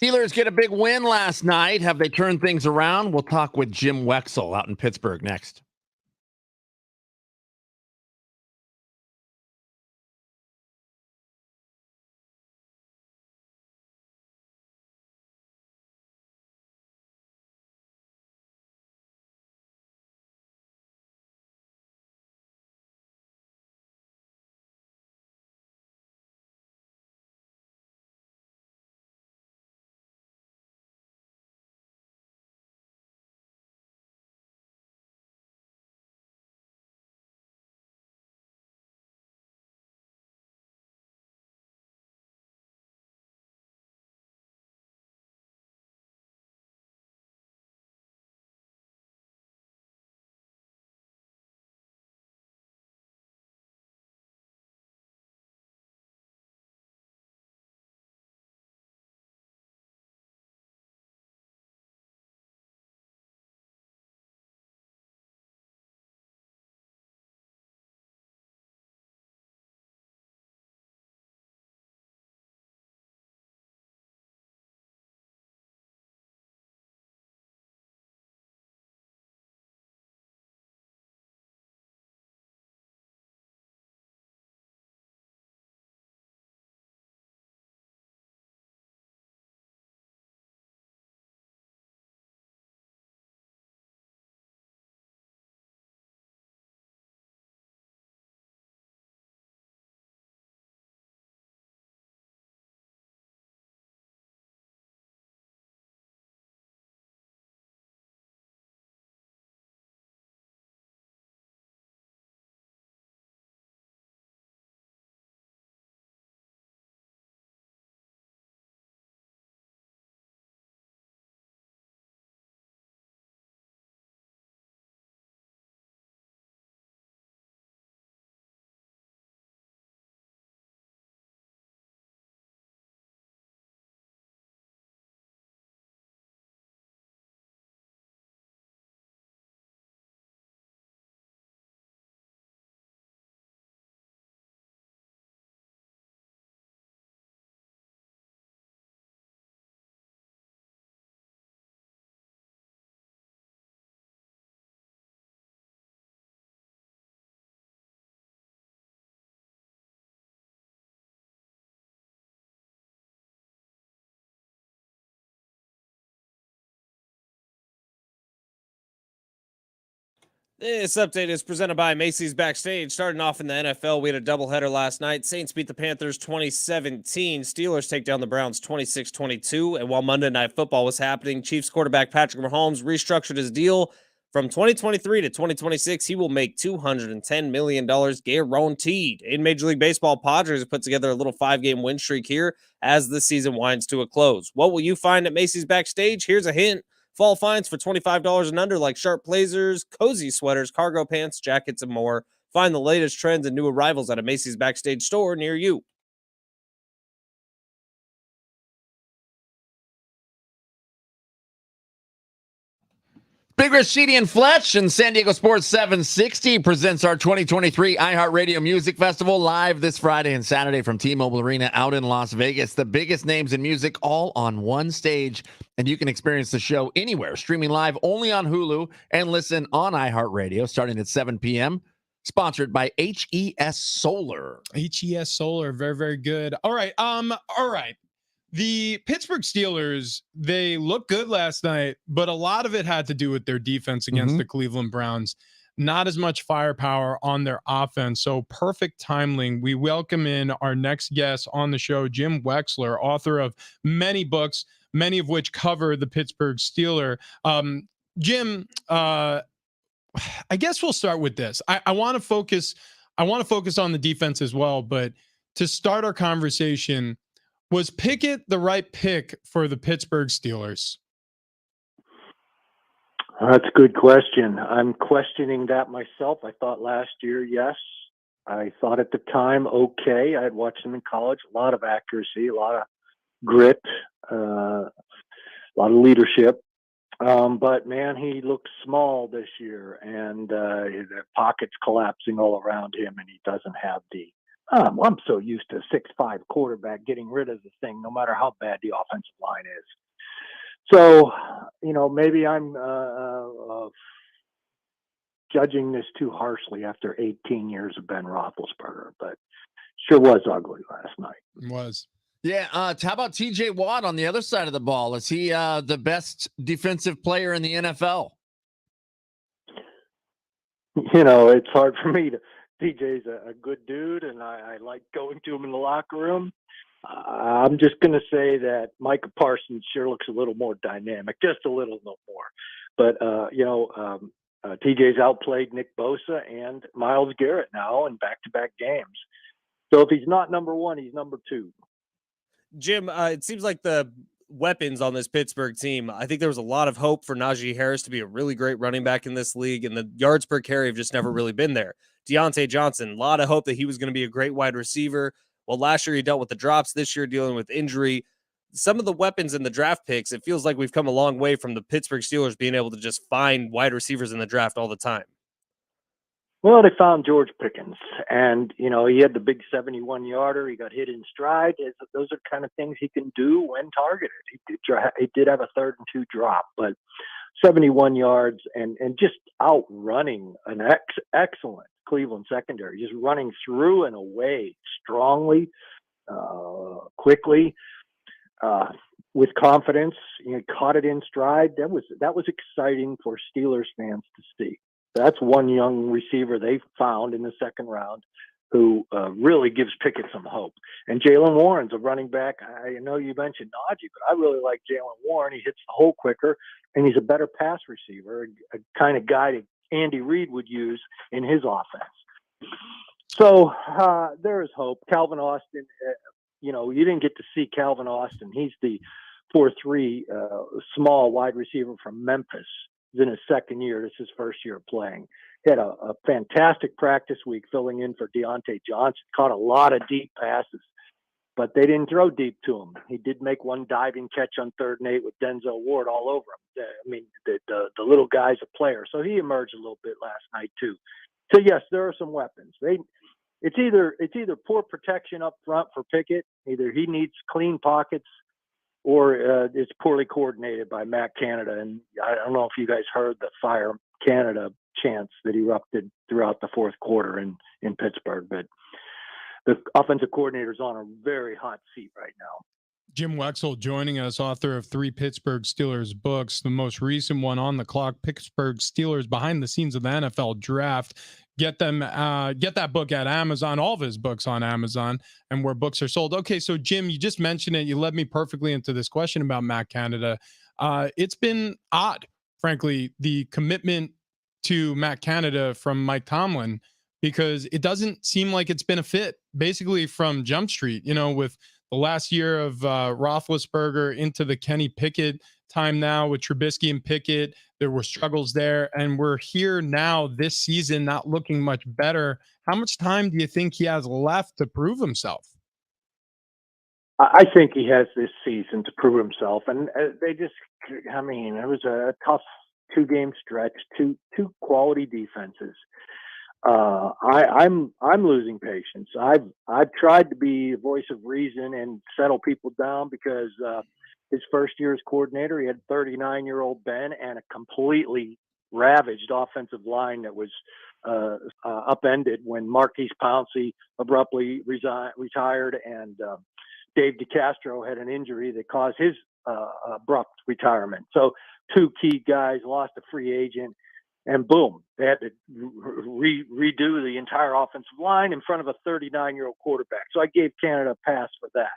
Steelers get a big win last night. Have they turned things around? We'll talk with Jim Wexell out in Pittsburgh next. This update is presented by Macy's Backstage. Starting off in the NFL, we had a doubleheader last night. Saints beat the Panthers 2017. Steelers take down the Browns 26-22. And while Monday Night Football was happening, Chiefs quarterback Patrick Mahomes restructured his deal. From 2023 to 2026, he will make $210 million guaranteed. In Major League Baseball, Padres have put together a little 5-game win streak here as the season winds to a close. What will you find at Macy's Backstage? Here's a hint. Fall finds for $25 and under, like sharp blazers, cozy sweaters, cargo pants, jackets, and more. Find the latest trends and new arrivals at a Macy's Backstage store near you. Big Rich, Sheedy, and Fletch and San Diego Sports 760 presents our 2023 iHeartRadio Music Festival live this Friday and Saturday from T-Mobile Arena out in Las Vegas. The biggest names in music all on one stage, and you can experience the show anywhere, streaming live only on Hulu and listen on iHeartRadio starting at 7 p.m. Sponsored by HES Solar. HES Solar, very, very good. All right. The Pittsburgh Steelers, they looked good last night, but a lot of it had to do with their defense against the Cleveland Browns. Not as much firepower on their offense. So perfect timing. We welcome in our next guest on the show, Jim Wexler, author of many books, many of which cover the Pittsburgh Steeler. Jim, I guess we'll start with this. I want to focus on the defense as well, but to start our conversation, was Pickett the right pick for the Pittsburgh Steelers? That's a good question. I'm questioning that myself. I thought last year, yes. I thought at the time, okay. I had watched him in college. A lot of accuracy, a lot of grit, a lot of leadership. But, man, he looks small this year, and the pocket's collapsing all around him, and he doesn't have the I'm so used to a 6'5" quarterback getting rid of the thing, no matter how bad the offensive line is. So, maybe I'm judging this too harshly after 18 years of Ben Roethlisberger, but sure was ugly last night. It was. Yeah. How about TJ Watt on the other side of the ball? Is he the best defensive player in the NFL? It's hard for me to. TJ's a good dude, and I like going to him in the locker room. I'm just going to say that Micah Parsons sure looks a little more dynamic, just a little more. But, TJ's outplayed Nick Bosa and Myles Garrett now in back-to-back games. So if he's not number one, he's number two. Jim, it seems like the weapons on this Pittsburgh team, I think there was a lot of hope for Najee Harris to be a really great running back in this league, and the yards per carry have just never really been there. Deontay Johnson, a lot of hope that he was going to be a great wide receiver. Well, last year he dealt with the drops, this year dealing with injury. Some of the weapons in the draft picks, it feels like we've come a long way from the Pittsburgh Steelers being able to just find wide receivers in the draft all the time. Well, they found George Pickens, and, he had the big 71-yarder. He got hit in stride. Those are kind of things he can do when targeted. He did have a 3rd and 2 drop, but 71 yards and just outrunning an excellent Cleveland secondary, just running through and away strongly, quickly, with confidence. Caught it in stride. That was exciting for Steelers fans to see. That's one young receiver they found in the 2nd round who really gives Pickett some hope. And Jalen Warren's a running back. I know you mentioned Najee, but I really like Jalen Warren. He hits the hole quicker, and he's a better pass receiver, a kind of guy that Andy Reid would use in his offense. So there is hope. Calvin Austin, you didn't get to see Calvin Austin. He's the 4'3" small wide receiver from Memphis. He's in his 2nd year. This is his 1st year playing. He had a fantastic practice week filling in for Deontay Johnson. Caught a lot of deep passes, but they didn't throw deep to him. He did make one diving catch on 3rd and 8 with Denzel Ward all over him. I mean, the little guy's a player, so he emerged a little bit last night too. So yes, there are some weapons. It's either poor protection up front for Pickett. Either he needs clean pockets, or it's poorly coordinated by Matt Canada. And I don't know if you guys heard the Fire Canada chants that erupted throughout the 4th quarter in Pittsburgh, but the offensive coordinator's on a very hot seat right now. Jim Wexell joining us, author of 3 Pittsburgh Steelers books, the most recent one, On the Clock, Pittsburgh Steelers Behind the Scenes of the NFL Draft. Get that book at Amazon, all of his books on Amazon and where books are sold. Okay, so Jim, you just mentioned it. You led me perfectly into this question about Matt Canada. It's been odd, frankly, the commitment to Matt Canada from Mike Tomlin, because it doesn't seem like it's been a fit basically from Jump Street, with the last year of Roethlisberger into the Kenny Pickett time now with Trubisky and Pickett. There were struggles there, and we're here now this season not looking much better. How much time do you think he has left to prove himself? I think he has this season to prove himself, and it was a tough 2-game stretch, two quality defenses. I'm losing patience. I've tried to be a voice of reason and settle people down, because his 1st year as coordinator, he had 39-year-old Ben and a completely ravaged offensive line that was upended when Marquise Pouncey abruptly retired, and Dave DeCastro had an injury that caused his abrupt retirement. So 2 key guys lost a free agent. And boom, they had to redo the entire offensive line in front of a 39-year-old quarterback. So I gave Canada a pass for that.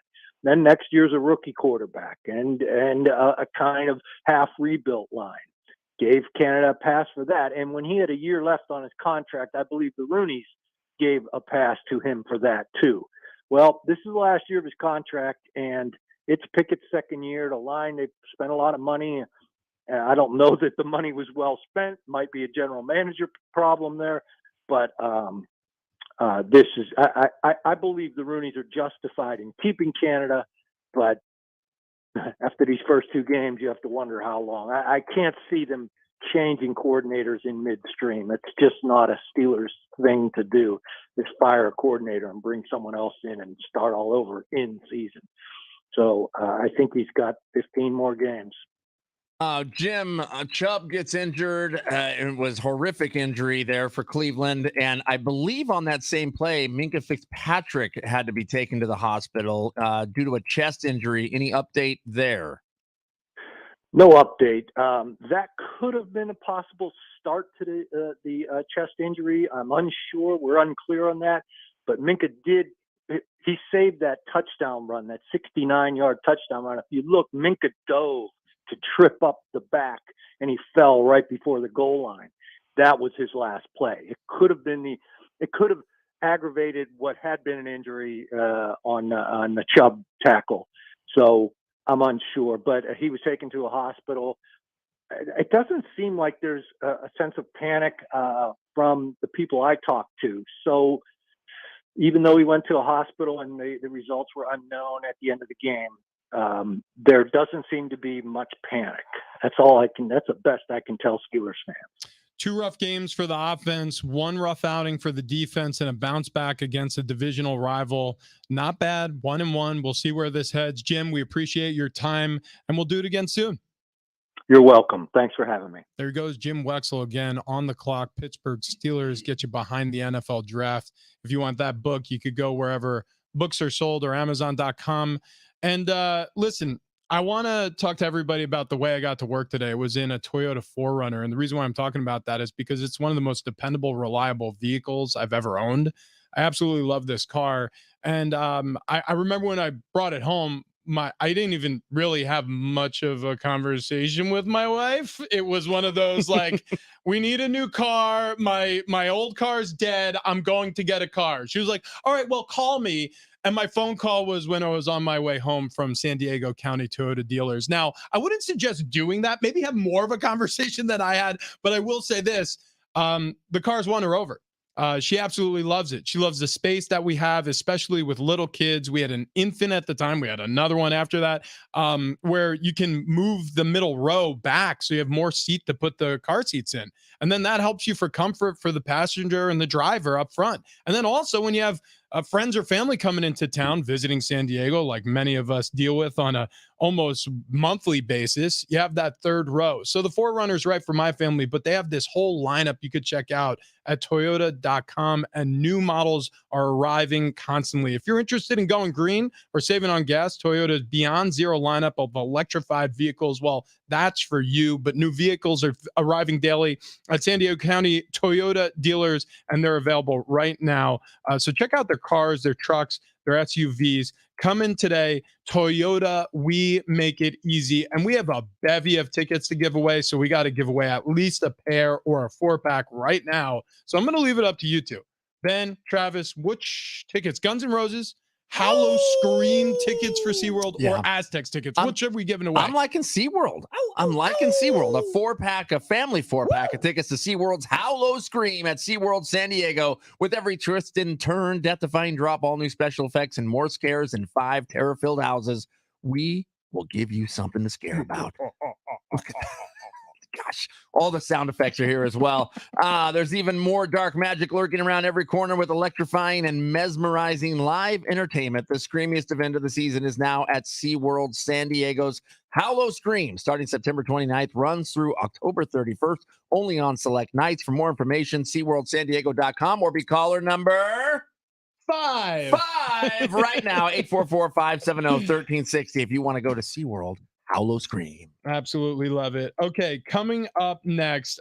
Then next year's a rookie quarterback and a kind of half rebuilt line. Gave Canada a pass for that. And when he had a year left on his contract, I believe the Rooneys gave a pass to him for that too. Well, this is the last year of his contract, and it's Pickett's 2nd year. The line, they've spent a lot of money. I don't know that the money was well spent. Might be a general manager problem there, but this is. I believe the Rooneys are justified in keeping Canada, but after these first 2 games, you have to wonder how long. I can't see them changing coordinators in midstream. It's just not a Steelers thing to do, is fire a coordinator and bring someone else in and start all over in season. So I think he's got 15 more games. Jim, Chubb gets injured. It was horrific injury there for Cleveland. And I believe on that same play, Minka Fitzpatrick had to be taken to the hospital due to a chest injury. Any update there? No update. That could have been a possible start to the chest injury. I'm unsure. We're unclear on that. But Minka he saved that touchdown run, that 69-yard touchdown run. If you look, Minka dove to trip up the back, and he fell right before the goal line. That was his last play. It could have aggravated what had been an injury on the Chubb tackle. So I'm unsure, but he was taken to a hospital. It doesn't seem like there's a sense of panic from the people I talked to. So even though he went to a hospital and the results were unknown at the end of the game, there doesn't seem to be much panic. That's the best I can tell Steelers fans. 2 rough games for the offense, 1 rough outing for the defense, and a bounce back against a divisional rival. Not bad. 1-1. We'll see where this heads. Jim, we appreciate your time, and we'll do it again soon. You're welcome. Thanks for having me. There goes Jim Wexell again on the clock. Pittsburgh Steelers get you behind the NFL draft. If you want that book, you could go wherever books are sold or Amazon.com. And listen, I want to talk to everybody about the way I got to work today. It was in a Toyota 4Runner. And the reason why I'm talking about that is because it's one of the most dependable, reliable vehicles I've ever owned. I absolutely love this car. And I remember when I brought it home, I didn't even really have much of a conversation with my wife. It was one of those like, we need a new car. My old car's dead. I'm going to get a car. She was like, all right, well, call me. And my phone call was when I was on my way home from San Diego County Toyota dealers. Now, I wouldn't suggest doing that. Maybe have more of a conversation than I had. But I will say this. The car's won her over. She absolutely loves it. She loves the space that we have, especially with little kids. We had an infant at the time. We had another one after that, where you can move the middle row back so you have more seat to put the car seats in. And then that helps you for comfort for the passenger and the driver up front. And then also when you have friends or family coming into town visiting San Diego, like many of us deal with on a almost monthly basis, you have that third row. So the 4Runner is right for my family, but they have this whole lineup you could check out at toyota.com, and new models are arriving constantly. If you're interested in going green or saving on gas, Toyota's Beyond Zero lineup of electrified vehicles, well, that's for you. But new vehicles are arriving daily at San Diego County Toyota dealers, and they're available right now. So check out their cars, their trucks, their SUVs. Come in today. Toyota, we make it easy. And we have a bevy of tickets to give away. So we got to give away at least a pair or a 4-pack right now. So I'm going to leave it up to you two. Ben, Travis, which tickets? Guns N' Roses, Hallow Scream tickets for SeaWorld, or Aztecs tickets? What should we giving away? I'm liking SeaWorld. I'm liking SeaWorld. A 4-pack, a family 4-pack of tickets to SeaWorld's Hallow Scream at SeaWorld San Diego. With every twist and turn, death-defying drop, all new special effects, and more scares in 5 terror-filled houses, we will give you something to scare about. Gosh, all the sound effects are here as well. There's even more dark magic lurking around every corner with electrifying and mesmerizing live entertainment. The screamiest event of the season is now at SeaWorld San Diego's Hallow Scream, starting September 29th, runs through October 31st, only on select nights. For more information, SeaWorldSanDiego.com or be caller number 5 right now, 844-570-1360 if you want to go to SeaWorld Hallow Scream. Absolutely love it. Okay, coming up next,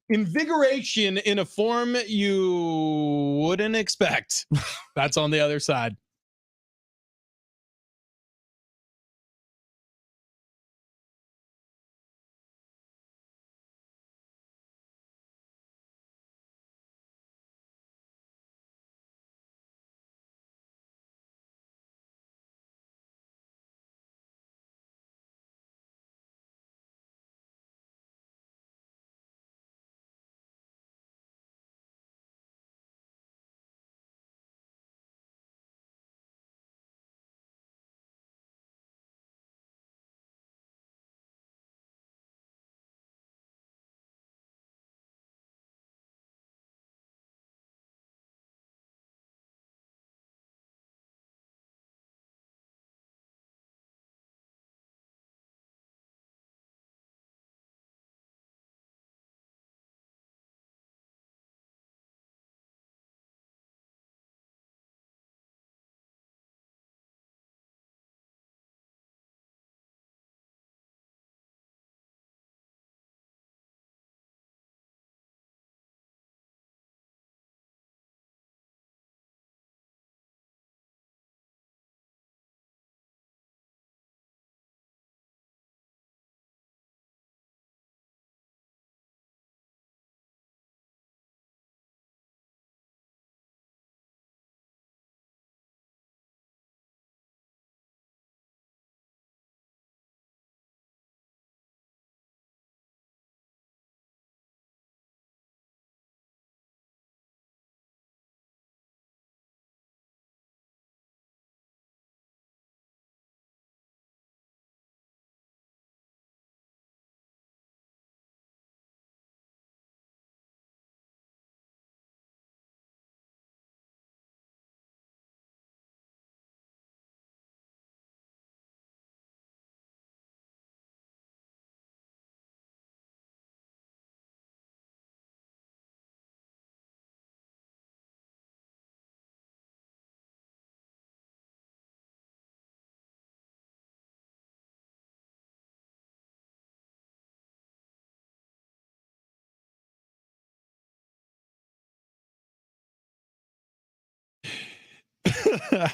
invigoration in a form you wouldn't expect. That's on the other side.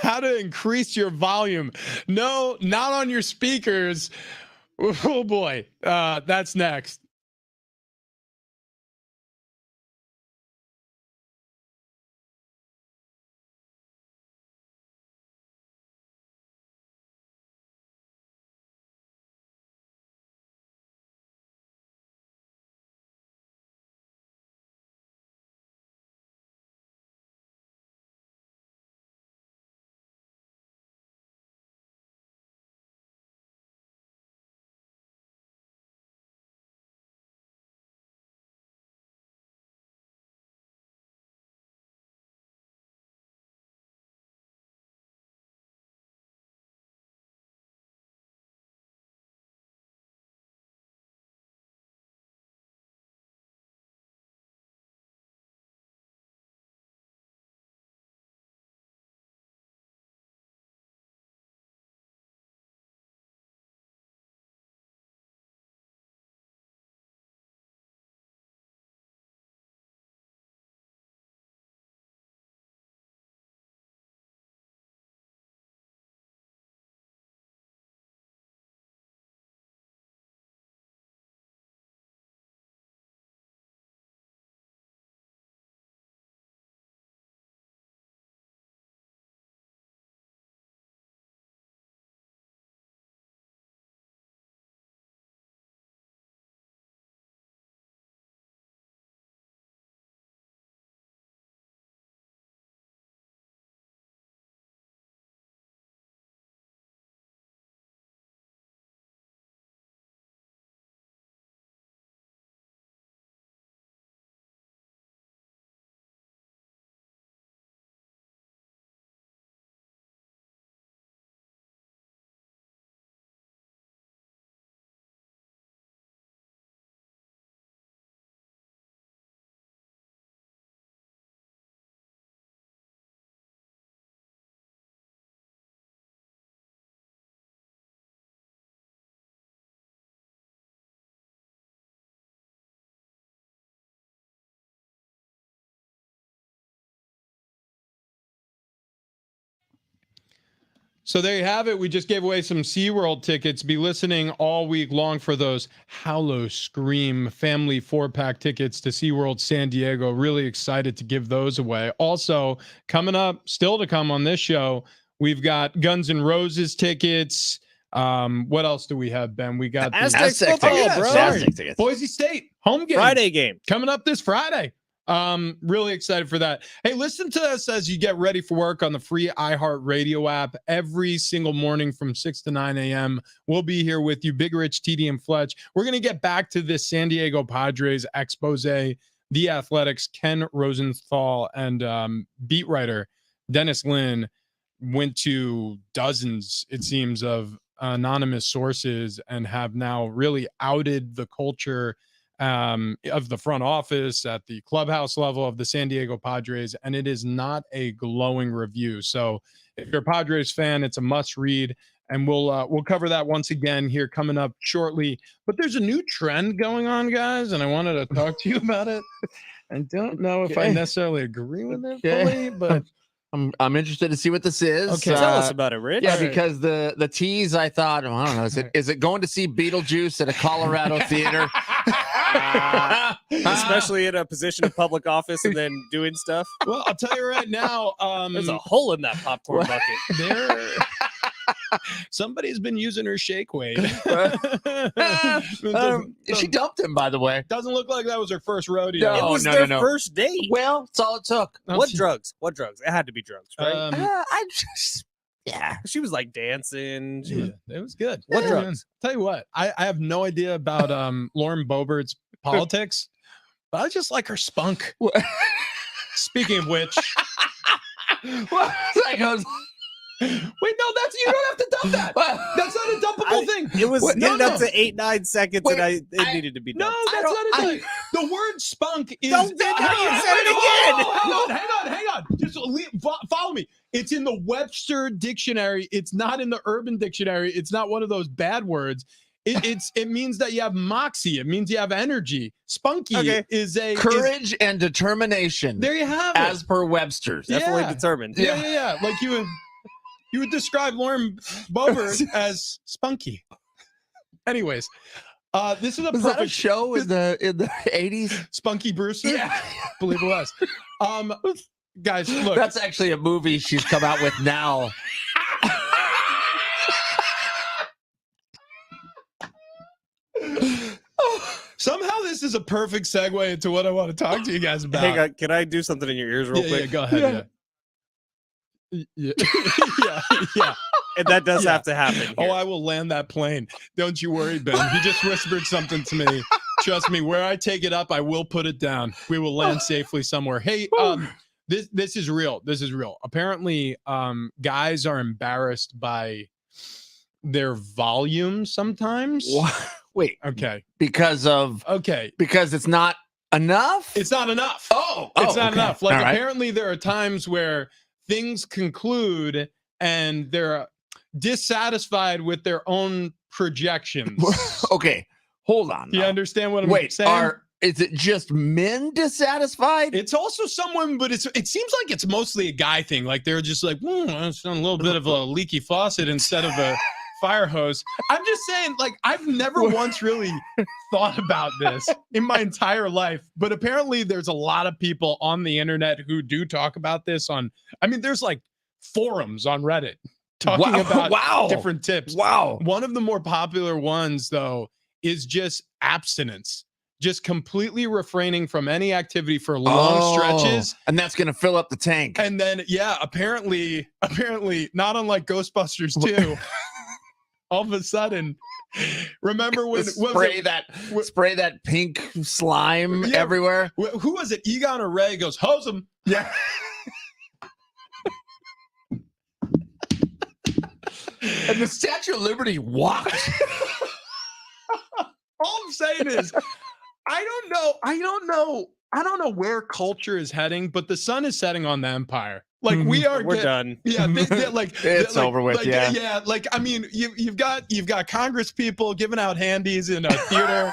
How to increase your volume. No, not on your speakers. Oh boy. That's next. So there you have it. We just gave away some SeaWorld tickets. Be listening all week long for those Howlow Scream family 4-pack tickets to SeaWorld San Diego. Really excited to give those away. Also, coming up, still to come on this show, we've got Guns N' Roses tickets. What else do we have, Ben? We got Aztecs football, yeah, bro. Aztec tickets. Boise State home game. Friday game. Coming up this Friday. Really excited for that. Hey, listen to us as you get ready for work on the free iHeartRadio app every single morning from 6 to 9 a.m. We'll be here with you, Big Rich, TD, and Fletch. We're going to get back to this San Diego Padres expose. The Athletics, Ken Rosenthal, and beat writer Dennis Lin went to dozens, it seems, of anonymous sources and have now really outed the culture of the front office at the clubhouse level of the San Diego Padres, and it is not a glowing review. So if you're a Padres fan, it's a must read, and we'll cover that once again here coming up shortly. But there's a new trend going on, guys, and I wanted to talk to you about it. I don't know if I necessarily agree with it fully, but I'm interested to see what this is. Okay, tell us about it, Rich. Yeah, because the tease, I thought, I don't know, is it going to see Beetlejuice at a Colorado theater? Especially in a position of public office and then doing stuff. Well, I'll tell you right now, there's a hole in that popcorn bucket. Somebody's been using her shake weight. She dumped him, by the way. Doesn't look like that was her first rodeo. It was their first date. Well, that's all it took. What drugs? What drugs? It had to be drugs, right? I just, yeah. She was like dancing. It was good. What drugs? Tell you what, I have no idea about Lauren Boebert's politics, but I just like her spunk. Speaking of which, wait, no, that's, you don't have to dump that. That's not a dumpable thing. It was getting up to 8-9 seconds, and it needed to be dumped. No, that's not a thing. The word spunk is. Don't do that. Hang on. Just follow me. It's in the Webster dictionary. It's not in the Urban Dictionary. It's not one of those bad words. It means that you have moxie. It means you have energy. Spunky is a courage and determination. There you have it. As per Webster's. Definitely determined. Yeah. Like you would describe Lauren Boebert as spunky. Anyways, this is a Was perfect that a show in the 80s? Spunky Brewster. Yeah, believe it was. Guys, look. That's actually a movie she's come out with now. Somehow this is a perfect segue into what I want to talk to you guys about. Hang on, can I do something in your ears real quick? Yeah, go ahead. Yeah. Yeah. And that does have to happen. Oh, I will land that plane. Don't you worry, Ben. He just whispered something to me. Trust me, where I take it up, I will put it down. We will land safely somewhere. Hey, this is real. This is real. Apparently, guys are embarrassed by their volume sometimes. What? Wait. Okay. Because it's not enough? It's not enough. It's not enough. Like, apparently there are times where things conclude and they're dissatisfied with their own projections. Okay. Hold on. Do you understand what I'm saying? Is it just men dissatisfied? It's also someone, but it seems like it's mostly a guy thing. Like they're just like, it's a little bit of a leaky faucet instead of a fire hose. I'm just saying, like, I've never once really thought about this in my entire life, but apparently there's a lot of people on the internet who do talk about this there's like forums on Reddit talking about different tips. Wow. One of the more popular ones, though, is just abstinence. Just completely refraining from any activity for long stretches. And that's going to fill up the tank. And then, apparently, not unlike Ghostbusters 2, all of a sudden, remember when spray that pink slime everywhere? Who was it? Egon or Ray goes, hose him. Yeah. And the Statue of Liberty walked. All I'm saying is, I don't know where culture is heading, but the sun is setting on the empire. Like we're done. Yeah, it's over with. Yeah. Like, I mean, you've got Congress people giving out handies in a theater.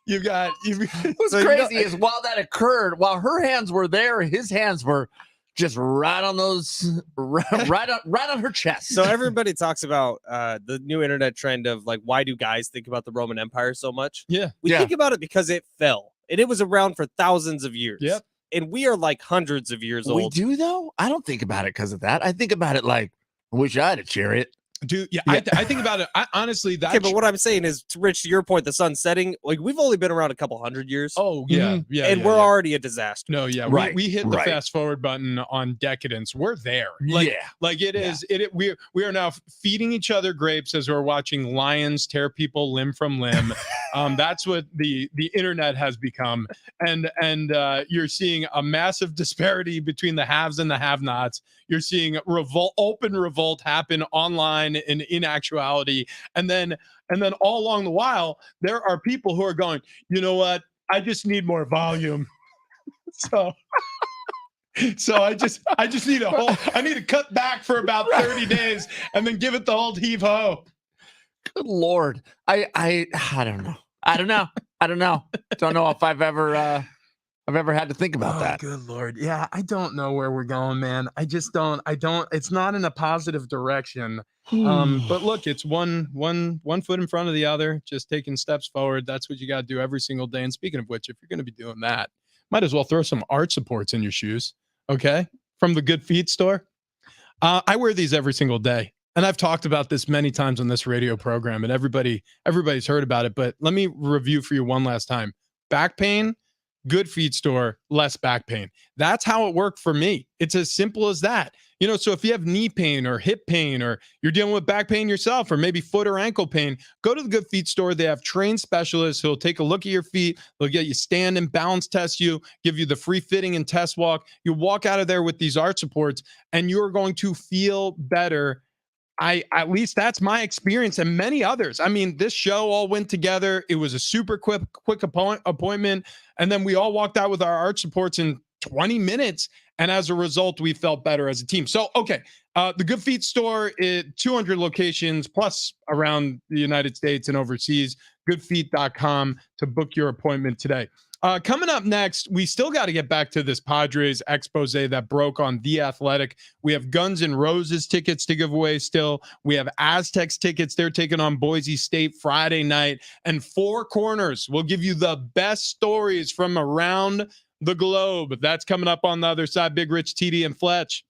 What's crazy is while that occurred, while her hands were there, his hands were just right on those, right on her chest. So everybody talks about the new internet trend of like, why do guys think about the Roman Empire so much? Yeah, we think about it because it fell and it was around for thousands of years. Yep. And we are like hundreds of years old. We do though. I don't think about it because of that. I think about it like, I wish I had a chariot. Dude, I think about it. Honestly, that. Okay, but what I'm saying is, Rich, to your point, the sun setting. Like we've only been around a couple hundred years. Oh yeah, and we're already a disaster. No, yeah, we hit the fast forward button on decadence. We're there. Like it is. We are now feeding each other grapes as we're watching lions tear people limb from limb. That's what the internet has become, and you're seeing a massive disparity between the haves and the have-nots. You're seeing open revolt happen online and in actuality. And then all along the while, there are people who are going, you know what? I just need more volume. So I just need I need to cut back for about 30 days and then give it the old heave ho. Good Lord. I don't know. Don't know if I've ever had to think about that. Good Lord. Yeah, I don't know where we're going, man. I don't. It's not in a positive direction. But look, it's one foot in front of the other, just taking steps forward. That's what you got to do every single day. And speaking of which, if you're going to be doing that, might as well throw some arch supports in your shoes. Okay. From the Good Feet store. I wear these every single day. And I've talked about this many times on this radio program, and everybody's heard about it. But let me review for you one last time. Back pain, Good Feet store, less back pain. That's how it worked for me. It's as simple as that. So if you have knee pain or hip pain, or you're dealing with back pain yourself, or maybe foot or ankle pain, go to the Good Feet store. They have trained specialists who'll take a look at your feet. They'll get you stand and balance test you, give you the free fitting and test walk. You walk out of there with these arch supports, and you're going to feel better. At least that's my experience, and many others. I mean, this show all went together. It was a super quick appointment. And then we all walked out with our arch supports in 20 minutes. And as a result, we felt better as a team. So, okay. The Good Feet store, 200 locations plus around the United States and overseas. Goodfeet.com to book your appointment today. Coming up next, we still got to get back to this Padres expose that broke on The Athletic. We have Guns N' Roses tickets to give away still. We have Aztecs tickets. They're taking on Boise State Friday night. And Four Corners will give you the best stories from around the globe. That's coming up on the other side. Big Rich, TD, and Fletch.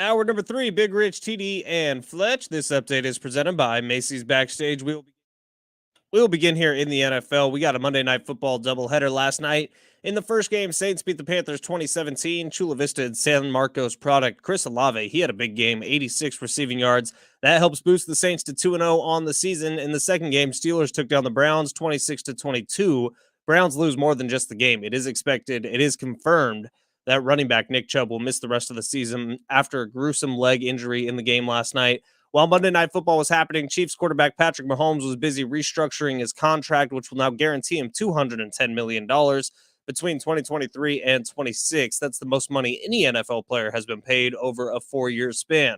Hour number 3, Big Rich, TD, and Fletch. This update is presented by Macy's Backstage. We'll begin here in the NFL. We got a Monday Night Football doubleheader last night. In the first game, Saints beat the Panthers 2017. Chula Vista and San Marcos product Chris Olave, he had a big game, 86 receiving yards. That helps boost the Saints to 2-0 on the season. In the second game, Steelers took down the Browns 26-22. Browns lose more than just the game. It is expected, it is confirmed that running back Nick Chubb will miss the rest of the season after a gruesome leg injury in the game last night. While Monday Night Football was happening, Chiefs quarterback Patrick Mahomes was busy restructuring his contract, which will now guarantee him $210 million between 2023 and 26. That's the most money any NFL player has been paid over a 4-year span.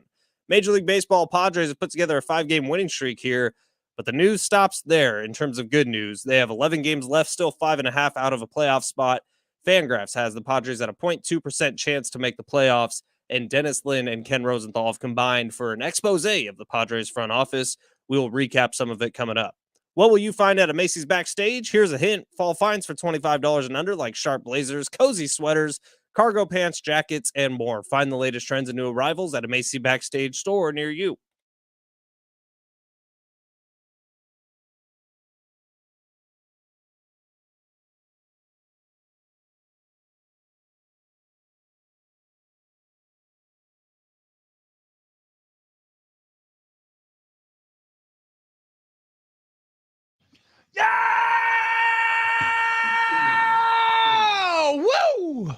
Major League Baseball Padres have put together a 5-game winning streak here, but the news stops there in terms of good news. They have 11 games left, still 5.5 out of a playoff spot. Fangraphs has the Padres at a 0.2% chance to make the playoffs, and Dennis Lin and Ken Rosenthal have combined for an expose of the Padres front office. We will recap some of it coming up. What will you find at a Macy's Backstage? Here's a hint. Fall finds for $25 and under, like sharp blazers, cozy sweaters, cargo pants, jackets, and more. Find the latest trends and new arrivals at a Macy's Backstage store near you. Yeah! Woo!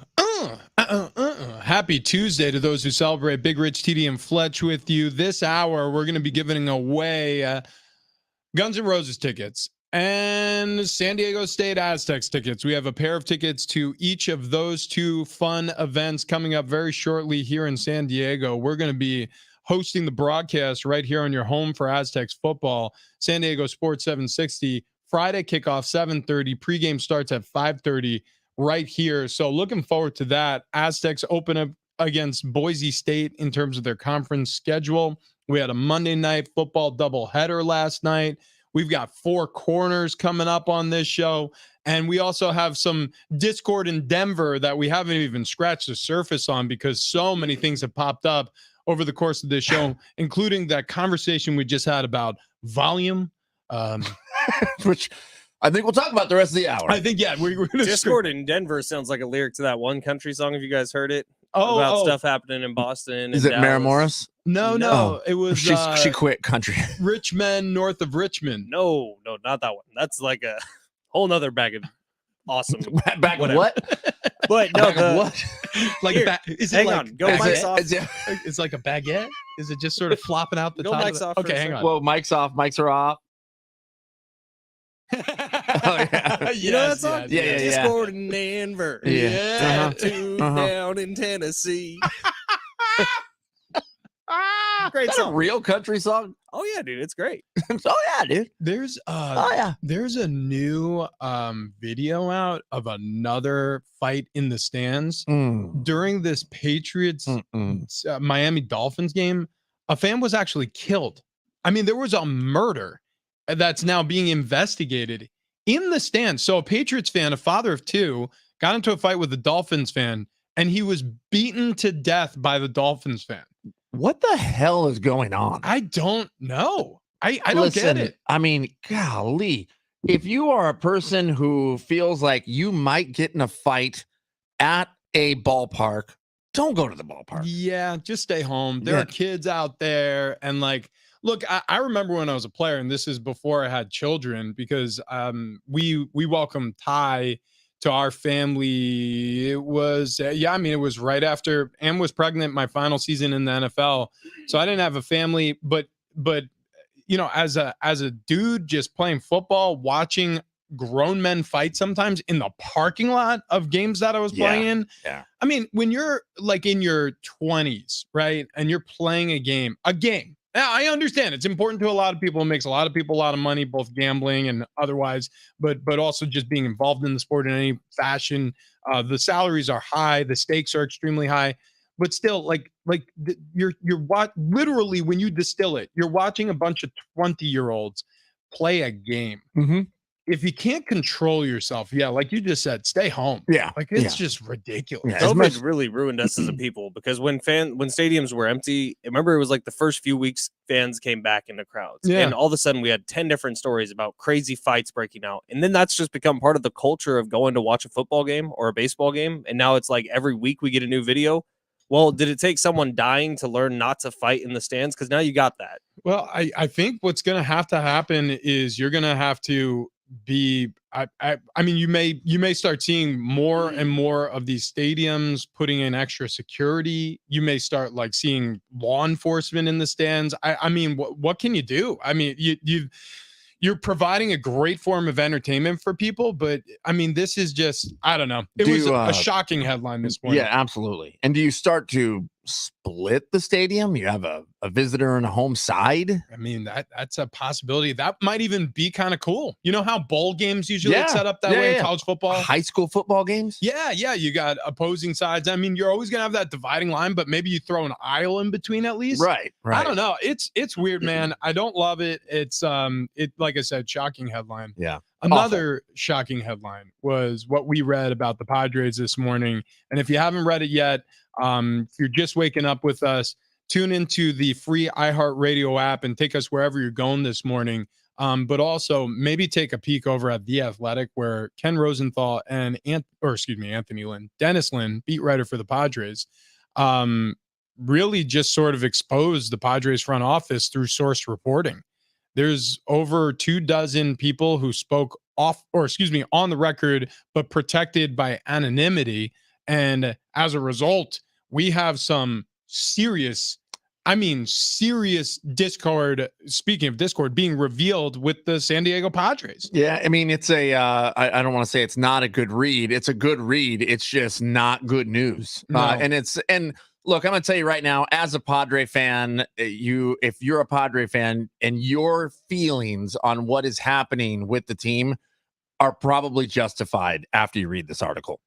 Happy Tuesday to those who celebrate. Big Rich, TD, and Fletch with you. This hour, we're going to be giving away Guns N' Roses tickets and San Diego State Aztecs tickets. We have a pair of tickets to each of those two fun events coming up very shortly here in San Diego. We're going to be hosting the broadcast right here on your home for Aztecs football, San Diego Sports 760. Friday kickoff 7:30. Pregame starts at 5:30 right here. So looking forward to that. Aztecs open up against Boise State in terms of their conference schedule. We had a Monday Night Football doubleheader last night. We've got 4 corners coming up on this show. And we also have some Discord in Denver that we haven't even scratched the surface on because so many things have popped up over the course of this show, including that conversation we just had about volume. Which I think we'll talk about the rest of the hour. I think, yeah, we're going to Discord in Denver sounds like a lyric to that one country song. Have you guys heard it? About stuff happening in Boston. Is it Mara Morris? No. It was she quit country. Rich Men north of Richmond. No, not that one. That's like a whole nother bag of awesome. Back of what? But no, what? Like is it hang like, on, go mics off. It's like a baguette? Is it just sort of flopping out the Go top? mics off. Okay, hang on. Well, mics off, mics are off. Oh, yeah. You know that song? Yeah. Discord in Denver. Yeah. Tattooed down in Tennessee. Great Is that a song. real country song? Oh yeah, dude, it's great. Oh yeah, dude. There's yeah. there's a new video out of another fight in the stands during this Patriots Miami Dolphins game. A fan was actually killed. I mean, there was a murder that's now being investigated in the stands. So a Patriots fan, a father of 2, got into a fight with a Dolphins fan, and he was beaten to death by the Dolphins fan. What the hell is going on? I don't know. I don't get it. I mean, golly. If you are a person who feels like you might get in a fight at a ballpark, don't go to the ballpark. Yeah, just stay home. There are kids out there. And like, look, I remember when I was a player, and this is before I had children, because we welcomed Ty to our family. It was, it was right after Em was pregnant, my final season in the NFL. So I didn't have a family, but you know, as a dude just playing football, watching grown men fight sometimes in the parking lot of games that I was playing in. Yeah. I mean, when you're like in your 20s, right, and you're playing a game. Now, I understand it's important to a lot of people. It makes a lot of people a lot of money, both gambling and otherwise, but also just being involved in the sport in any fashion. The salaries are high, the stakes are extremely high, but still, you're literally, when you distill it, you're watching a bunch of 20-year-olds play a game. Mm-hmm. if you can't control yourself, yeah, like you just said, stay home. Yeah. Like it's just ridiculous. Yeah, as COVID much- really ruined us as a people because when stadiums were empty, remember it was like the first few weeks fans came back into crowds, Yeah. and all of a sudden we had 10 different stories about crazy fights breaking out, and then that's just become part of the culture of going to watch a football game or a baseball game, and now it's like every week we get a new video. Well, did it take someone dying to learn not to fight in the stands? Because now you got that. Well, I think what's going to happen is you're going to have to be I mean you may start seeing more and more of these stadiums putting in extra security. You may start like seeing law enforcement in the stands. I mean what can you do? I mean you're providing a great form of entertainment for people, but I mean this is just I don't know. It was a shocking headline this morning. Yeah, absolutely. And do you start to split the stadium? You have a visitor and a home side. I mean, that's a possibility. That might even be kind of cool. You know how bowl games usually get set up that way in college football? High school football games? Yeah. You got opposing sides. I mean, you're always going to have that dividing line, but maybe you throw an aisle in between at least. Right. I don't know. It's weird, man. I don't love it. It's like I said, shocking headline. Yeah. Another shocking headline was what we read about the Padres this morning. And if you haven't read it yet, if you're just waking up with us, tune into the free iHeartRadio app and take us wherever you're going this morning. But also maybe take a peek over at The Athletic, where Ken Rosenthal and Anthony Lynn, Dennis Lynn, beat writer for the Padres, really just sort of exposed the Padres front office through source reporting. There's over 24 people who spoke on the record, but protected by anonymity. And as a result, we have some serious discord. Speaking of discord, being revealed with the San Diego Padres. Yeah, I mean, it's I don't want to say it's not a good read. It's a good read. It's just not good news. No. And look, I'm going to tell you right now, as a Padre fan, if you're a Padre fan and your feelings on what is happening with the team are probably justified after you read this article.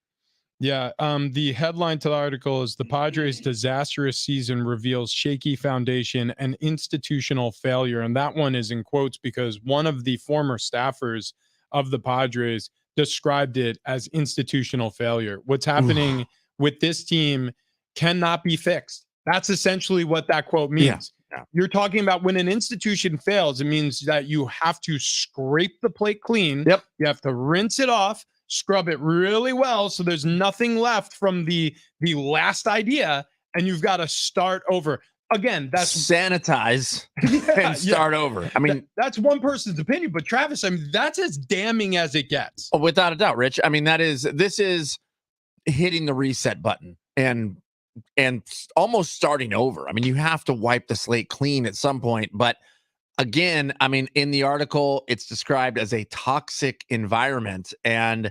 Yeah. The headline to the article is "The Padres' disastrous season reveals shaky foundation and institutional failure." And that one is in quotes because one of the former staffers of the Padres described it as institutional failure. What's happening with this team cannot be fixed. That's essentially what that quote means. Yeah. You're talking about when an institution fails, it means that you have to scrape the plate clean. Yep. You have to rinse it off, scrub it really well so there's nothing left from the last idea, and you've got to start over. Again, that's sanitize and start over. I mean, that's one person's opinion, but Travis, I mean, that's as damning as it gets. Oh, without a doubt, Rich. I mean, this is hitting the reset button and almost starting over. I mean, you have to wipe the slate clean at some point. But again, I mean, in the article, it's described as a toxic environment. And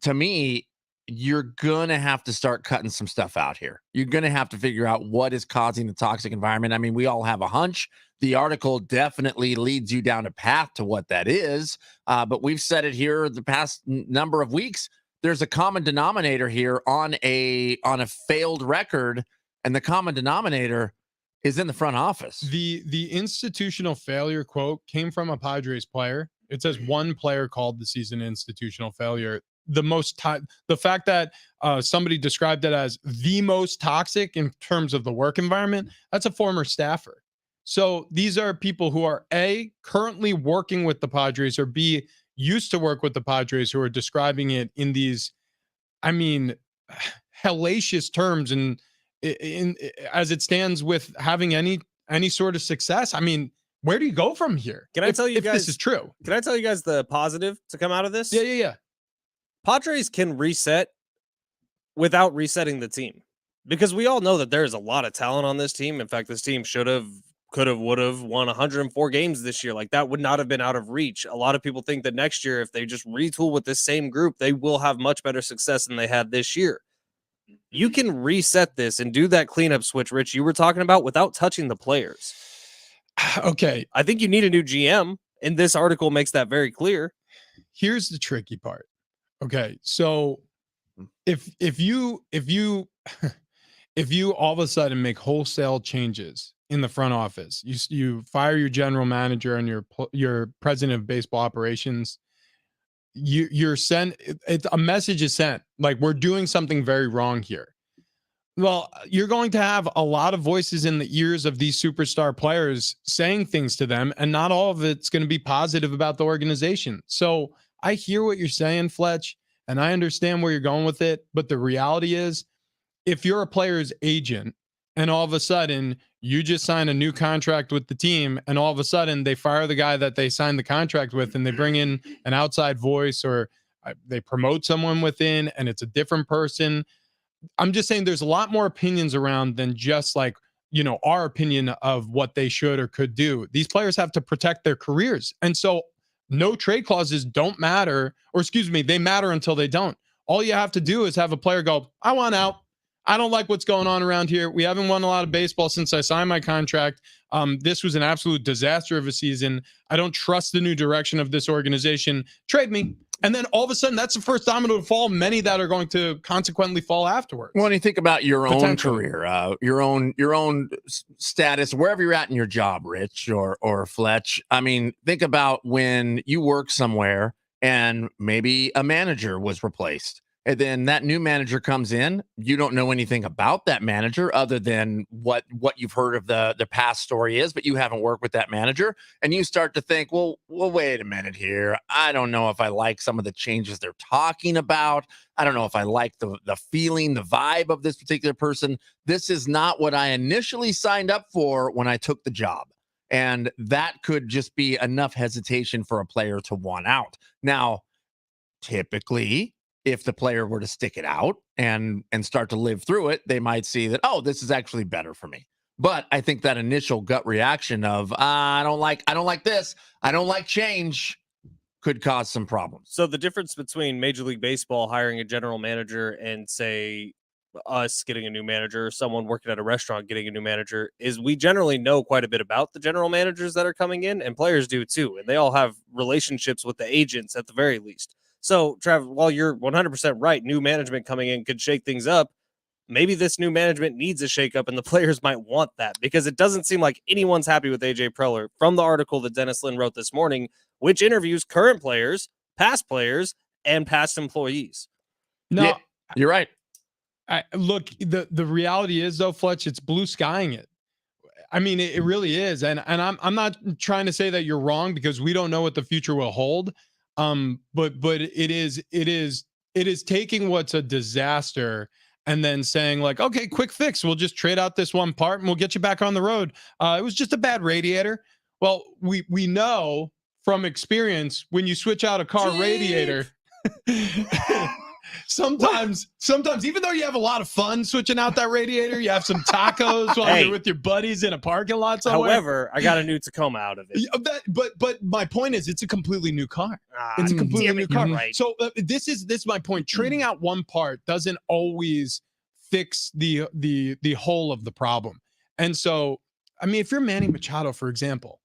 to me, you're going to have to start cutting some stuff out here. You're going to have to figure out what is causing the toxic environment. I mean, we all have a hunch. The article definitely leads you down a path to what that is. But we've said it here the past number of weeks. There's a common denominator here on a failed record, and the common denominator is in the front office. The institutional failure quote came from a Padres player. It says one player called the season institutional failure. The fact that somebody described it as the most toxic in terms of the work environment, that's a former staffer. So these are people who are A, currently working with the Padres, or B, used to work with the Padres, who are describing it in these, I mean, hellacious terms, and in as it stands with having any sort of success. I mean, where do you go from here? Can I tell you if guys this is true? Can I tell you guys the positive to come out of this? Yeah. Padres can reset without resetting the team, because we all know that there is a lot of talent on this team. In fact, this team should have, could have, would have won 104 games this year. Like, that would not have been out of reach. A lot of people think that next year, if they just retool with this same group, they will have much better success than they had this year. You can reset this and do that cleanup switch, Rich, you were talking about, without touching the players. Okay. I think you need a new GM, and this article makes that very clear. Here's the tricky part. Okay. So if you all of a sudden make wholesale changes in the front office, you fire your general manager and your president of baseball operations, you're sent. It's a message is sent. Like, we're doing something very wrong here. Well, you're going to have a lot of voices in the ears of these superstar players saying things to them, and not all of it's going to be positive about the organization. So I hear what you're saying, Fletch, and I understand where you're going with it. But the reality is, if you're a player's agent and all of a sudden you just sign a new contract with the team, and all of a sudden they fire the guy that they signed the contract with, and they bring in an outside voice, or they promote someone within and it's a different person, I'm just saying there's a lot more opinions around than just like, our opinion of what they should or could do. These players have to protect their careers. And so no trade clauses don't matter, or excuse me, they matter until they don't. All you have to do is have a player go, I want out. I don't like what's going on around here. We haven't won a lot of baseball since I signed my contract. This was an absolute disaster of a season. I don't trust the new direction of this organization. Trade me. And then all of a sudden, that's the first domino to fall. Many that are going to consequently fall afterwards. Well, when you think about your own career, your own status, wherever you're at in your job, Rich or Fletch. I mean, think about when you work somewhere and maybe a manager was replaced. And then that new manager comes in. You don't know anything about that manager other than what you've heard of the past story is, but you haven't worked with that manager. And you start to think, well, wait a minute here. I don't know if I like some of the changes they're talking about. I don't know if I like the feeling, the vibe of this particular person. This is not what I initially signed up for when I took the job. And that could just be enough hesitation for a player to want out. Now, typically, if the player were to stick it out and start to live through it, they might see that, oh, this is actually better for me. But I think that initial gut reaction of I don't like this, I don't like change, could cause some problems. So the difference between Major League Baseball hiring a general manager and, say, us getting a new manager, or someone working at a restaurant getting a new manager, is we generally know quite a bit about the general managers that are coming in, and players do too. And they all have relationships with the agents at the very least. So, Trav, while you're 100% right, new management coming in could shake things up. Maybe this new management needs a shakeup, and the players might want that, because it doesn't seem like anyone's happy with AJ Preller from the article that Dennis Lynn wrote this morning, which interviews current players, past players, and past employees. No, yeah, you're right. Look, the reality is, though, Fletch, it's blue skying it. I mean, it really is. And I'm not trying to say that you're wrong, because we don't know what the future will hold. But it is taking what's a disaster and then saying like, okay, quick fix. We'll just trade out this one part and we'll get you back on the road. It was just a bad radiator. Well, we know from experience, when you switch out a car radiator, sometimes even though you have a lot of fun switching out that radiator, you have some tacos while you're with your buddies in a parking lot somewhere. However, I got a new Tacoma out of it. But my point is, it's a completely new car. It's a completely new car. Right. So this is my point. Trading out one part doesn't always fix the whole of the problem. And so, I mean, if you're Manny Machado, for example,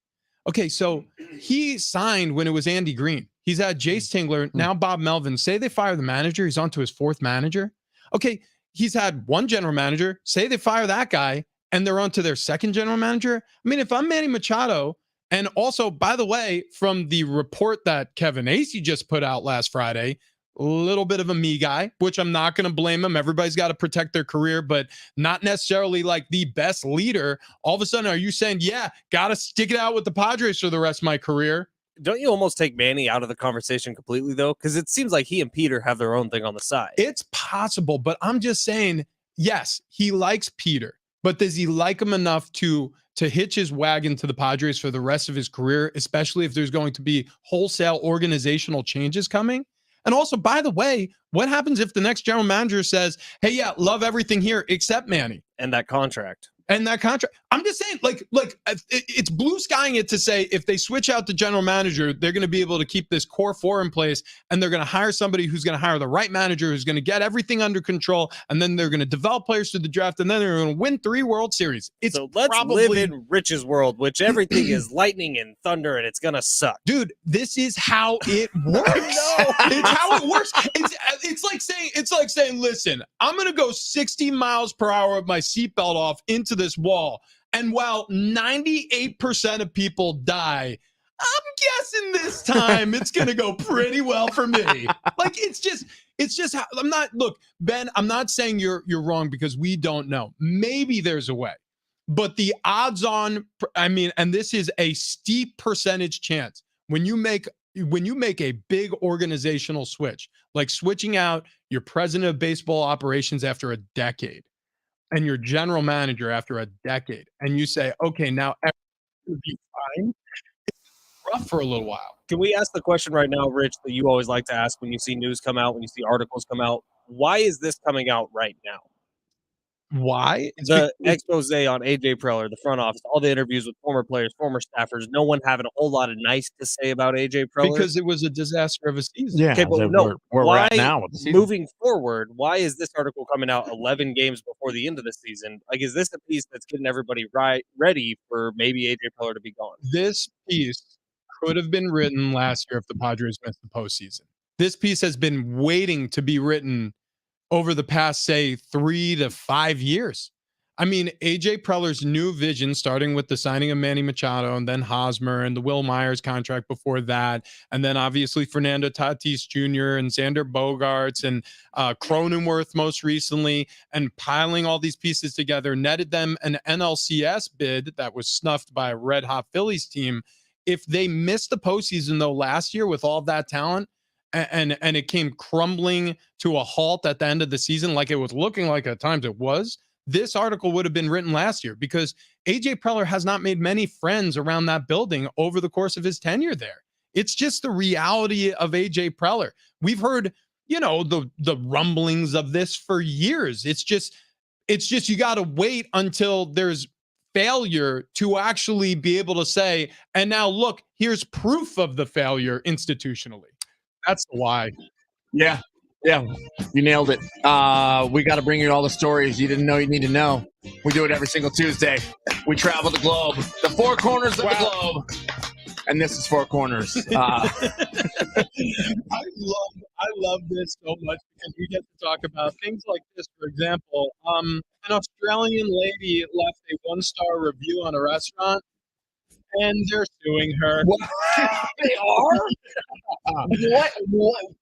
okay, so he signed when it was Andy Green. He's had Jace Tingler, now Bob Melvin. Say they fire the manager, he's on to his fourth manager. Okay, he's had one general manager. Say they fire that guy, and they're on to their second general manager. I mean, if I'm Manny Machado, and also, by the way, from the report that Kevin Acee just put out last Friday, a little bit of a me guy, which I'm not going to blame him. Everybody's got to protect their career, but not necessarily like the best leader. All of a sudden, are you saying, yeah, got to stick it out with the Padres for the rest of my career? Don't you almost take Manny out of the conversation completely, though? Because it seems like he and Peter have their own thing on the side. It's possible, but I'm just saying, yes, he likes Peter, but does he like him enough to hitch his wagon to the Padres for the rest of his career, especially if there's going to be wholesale organizational changes coming? And also, by the way, what happens if the next general manager says, hey, yeah, love everything here except Manny? And that contract. And that contract. I'm just saying, like, it's blue skying it to say if they switch out the general manager, they're going to be able to keep this core four in place, and they're going to hire somebody who's going to hire the right manager, who's going to get everything under control, and then they're going to develop players through the draft, and then they're going to win 3 World Series. It's so let's live in Rich's world, which everything is lightning and thunder, and it's going to suck. Dude, this is how it works. It's how it works. It's like saying, listen, I'm going to go 60 miles per hour with my seatbelt off into this wall. And while 98% of people die, guessing this time it's gonna go pretty well for me. Like it's just how I'm not. Look, Ben, I'm not saying you're wrong because we don't know. Maybe there's a way, but the odds on, I mean, and this is a steep percentage chance when you make a big organizational switch, like switching out your president of baseball operations after a decade and your general manager after a decade, and you say, okay, now everything will be fine. Rough for a little while. Can we ask the question right now, Rich, that you always like to ask when you see news come out, when you see articles come out? Why is this coming out right now? Why? The expose on AJ Preller, the front office, all the interviews with former players, former staffers, no one having a whole lot of nice to say about AJ Preller. Because it was a disaster of a season. Yeah, okay, but where we're at now with the season. Moving forward, why is this article coming out 11 games before the end of the season? Like, is this a piece that's getting everybody ready for maybe AJ Preller to be gone? This piece could have been written last year if the Padres missed the postseason. This piece has been waiting to be written over the past, say, 3 to 5 years. I mean, AJ Preller's new vision, starting with the signing of Manny Machado and then Hosmer and the Will Myers contract before that, and then obviously Fernando Tatis Jr. and Xander Bogaerts and Cronenworth most recently, and piling all these pieces together, netted them an NLCS bid that was snuffed by a red-hot Phillies team. If they missed the postseason, though, last year with all that talent, and it came crumbling to a halt at the end of the season like it was looking like at times it was, this article would have been written last year because AJ Preller has not made many friends around that building over the course of his tenure there. It's just the reality of AJ Preller. We've heard, the rumblings of this for years. It's just you got to wait until there's failure to actually be able to say, and now look, here's proof of the failure institutionally. That's the why. Yeah, you nailed it. We got to bring you all the stories you didn't know you need to know. We do it every single Tuesday. We travel the globe, the four corners of the globe, and this is Four Corners. I love this so much because we get to talk about things like this. For example, an Australian lady left a 1-star review on a restaurant, and they're suing her. What? They are? What?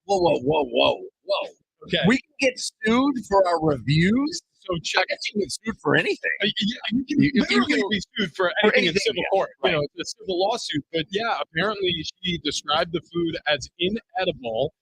Whoa. Okay. We can get sued for our reviews? So check. I guess you can get sued for anything. You can literally be sued for anything in civil court. Right. It's a civil lawsuit. But yeah, apparently she described the food as inedible,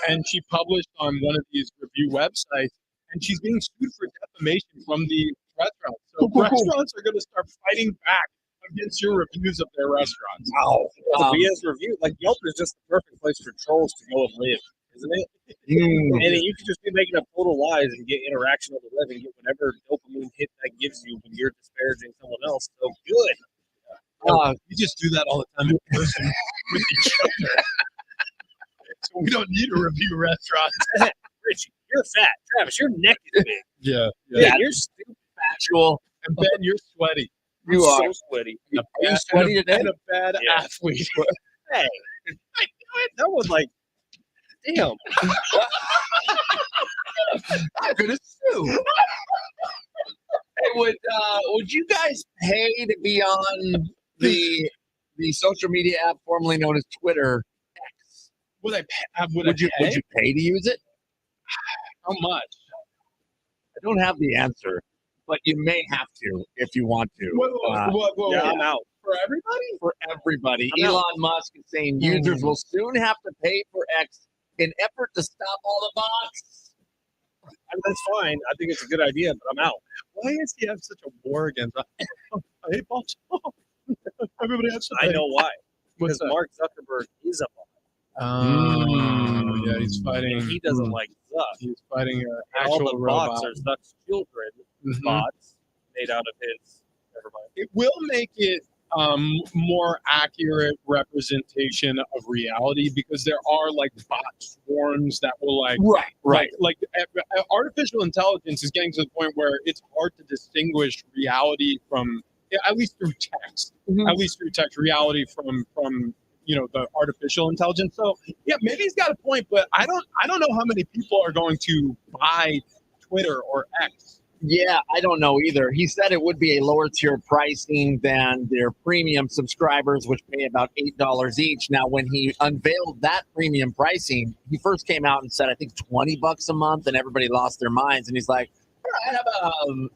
and she published on one of these review websites, and she's being sued for defamation from the restaurant. So restaurants are going to start fighting back against your reviews of their restaurants. Wow. BS review, like Yelp is just the perfect place for trolls to go and live, isn't it? And you could just be making up total lies and get interaction on the web and get whatever dopamine hit that gives you when you're disparaging someone else. So good. We just do that all the time in person with each other. So we don't need to review restaurants. Richie, you're fat. Travis, your neck is big. Yeah, you're stupid. Factual. And Ben, you're sweaty. You are so sweaty. Are you sweaty today? And a bad athlete. Hey, that was like, damn. I'm gonna sue. Hey, would you guys pay to be on the social media app formerly known as Twitter X? Would you pay to use it? How much? I don't have the answer, but you may have to if you want to. Whoa, I'm out. For everybody? For everybody. I'm Elon out. Musk is saying users will soon have to pay for X in effort to stop all the bots. I mean, that's fine. I think it's a good idea, but I'm out. Why does he have such a war against us? I hate bots. Everybody has to pay. I know why. What's Because that? Mark Zuckerberg is a bot. Yeah, he's fighting. And he doesn't like Zuck. He's fighting an And all actual the robot. bots are Zuck's children, Mhm. bots made out of his. Never mind. It will make it more accurate representation of reality because there are like bot swarms that will Right. like artificial intelligence is getting to the point where it's hard to distinguish reality from, at least through text, reality from the artificial intelligence. So yeah, maybe he's got a point, but I don't know how many people are going to buy Twitter or X. Yeah, I don't know either. He said it would be a lower tier pricing than their premium subscribers, which pay about $8 each. Now, when he unveiled that premium pricing, he first came out and said, I think $20 a month, and everybody lost their minds. And he's like, I have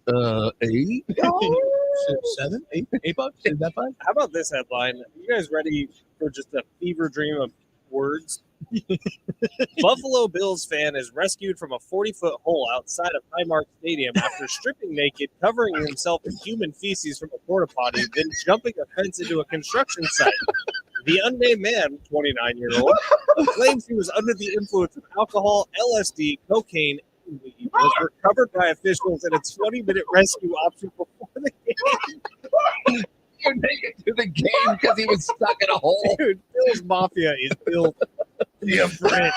$8. $7, $8 is that fine? How about this headline? You guys ready for just a fever dream of words? Buffalo Bills fan is rescued from a 40-foot hole outside of Highmark Stadium after stripping naked, covering himself in human feces from a porta potty, then jumping a fence into a construction site. The unnamed man, 29-year-old, claims he was under the influence of alcohol, LSD, cocaine, and weed, was recovered by officials in a 20-minute rescue option before the game. You make it to the game because he was stuck in a hole. Dude, Bill's Mafia is built different.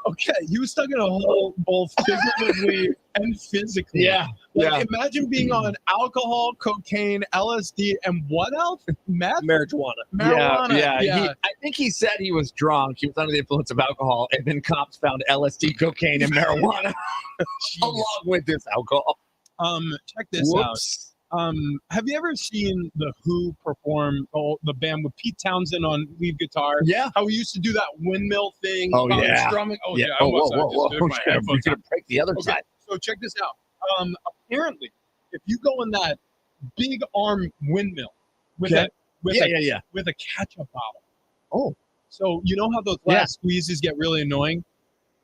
Okay, he was stuck in a hole both figuratively and physically. Yeah. Imagine being on alcohol, cocaine, LSD, and what else? Meth? Marijuana. Marijuana. Yeah. I think he said he was drunk. He was under the influence of alcohol, and then cops found LSD, cocaine, and marijuana along with this alcohol. Check this out. Whoops. Have you ever seen the Who perform the band with Pete Townsend on lead guitar? Yeah. How we used to do that windmill thing? Oh, yeah. Strumming. Oh Yeah. yeah. Oh, I was, whoa. I just took my You're headphones going out. to break the other Okay, side. so check this out. Apparently, if you go in that big arm windmill with Okay. with a ketchup bottle. Oh. So you know how those last squeezes get really annoying?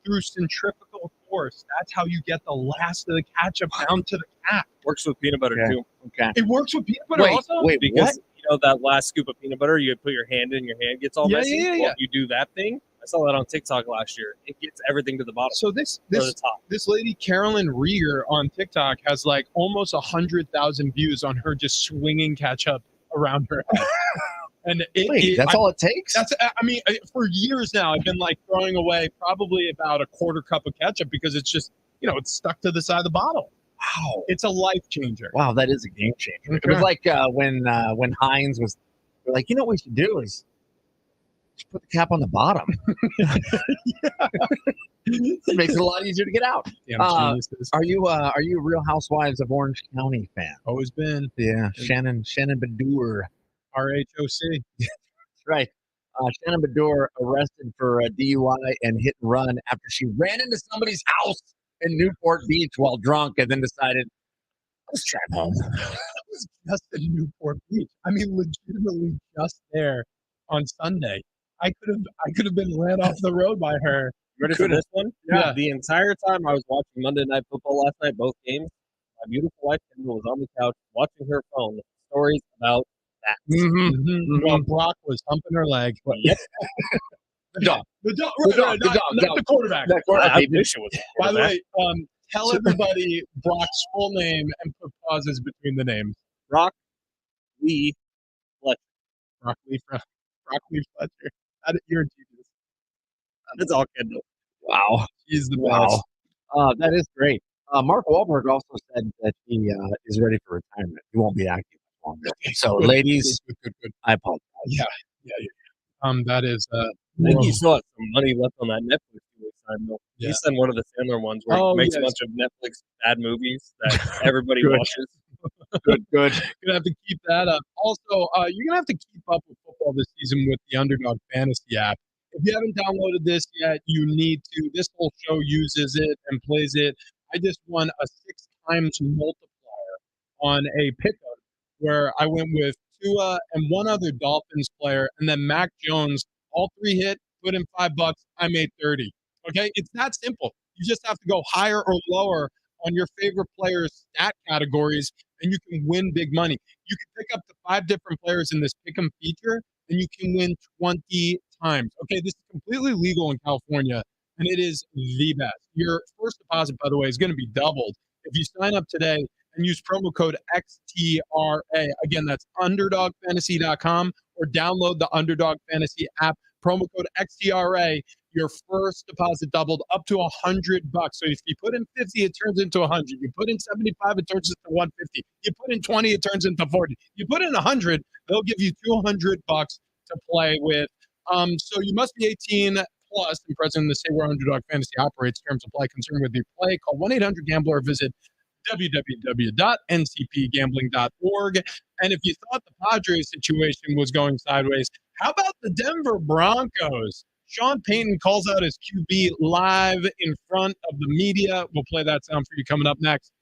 Through centrifugal force, that's how you get the last of the ketchup down to the cap. Works with peanut butter Okay. too. Okay. It works with peanut butter also? Wait, Because what? you know that last scoop of peanut butter, you put your hand in, your hand gets all Yeah, messy. yeah. Well, you do that thing. I saw that on TikTok last year. It gets everything to the bottom. So this or the top. this lady Carolyn Rieger on TikTok has like almost 100,000 views on her just swinging ketchup around her head. And That's all it takes? For years now, I've been like throwing away probably about a quarter cup of ketchup because it's just, it's stuck to the side of the bottle. Wow. It's a life changer. Wow, that is a game changer. Okay. It was like when Heinz was like, what we should do is just put the cap on the bottom. It makes it a lot easier to get out. Damn geniuses. Are you Real Housewives of Orange County fan? Always been. Yeah, Shannon Bedour. RHOC. That's right. Shannon Bedour arrested for a DUI and hit and run after she ran into somebody's house in Newport Beach while drunk and then decided, let's drive home. That was just in Newport Beach. I mean, legitimately just there on Sunday. I could have been ran off the road by her. Ready for this one? Yeah. The entire time I was watching Monday Night Football last night, both games, my beautiful wife Kendall was on the couch watching her phone stories about that. Mm-hmm. While Brock was humping her leg. Yep. The dog. The dog. Not the quarterback. I wish it was. By the way, tell everybody Brock's full name and put pauses between the names. Brock Lee Fletcher. Brock Lee Fletcher. You're a genius. That's all Kendall. Wow. He's the Wow. best. That is great. Mark Wahlberg also said that he is ready for retirement. He won't be active longer. So, ladies, Good. I apologize. Yeah. That is. I think he still has some money left on that Netflix deal he signed, though. Yeah. He's done one of the Sandler ones where he makes a bunch of Netflix bad movies that everybody Good. watches. Good. Gonna have to keep that up. Also, you're gonna have to keep up with football this season with the Underdog Fantasy app. If you haven't downloaded this yet, you need to. This whole show uses it and plays it. I just won a 6 times multiplier on a pickup where I went with Tua and one other Dolphins player, and then Mac Jones. All 3 hit. Put in $5. I made 30. Okay, it's that simple. You just have to go higher or lower on your favorite players' stat categories, and you can win big money. You can pick up to 5 different players in this pick'em feature, and you can win 20 times. Okay, this is completely legal in California, and it is the best. Your first deposit, by the way, is going to be doubled if you sign up today and use promo code XTRA. Again, that's UnderdogFantasy.com or download the Underdog Fantasy app. Promo code XTRA. Your first deposit doubled up to $100. So if you put in 50, it turns into 100. You put in 75, it turns into 150. You put in 20, it turns into 40. You put in 100, they'll give you $200 to play with. So you must be 18 plus and present in the state where Underdog Fantasy operates. Terms apply. Concerned with your play, call 1-800-GAMBLER or visit www.ncpgambling.org. And if you thought the Padres situation was going sideways, how about the Denver Broncos? Sean Payton calls out his QB live in front of the media. We'll play that sound for you coming up next.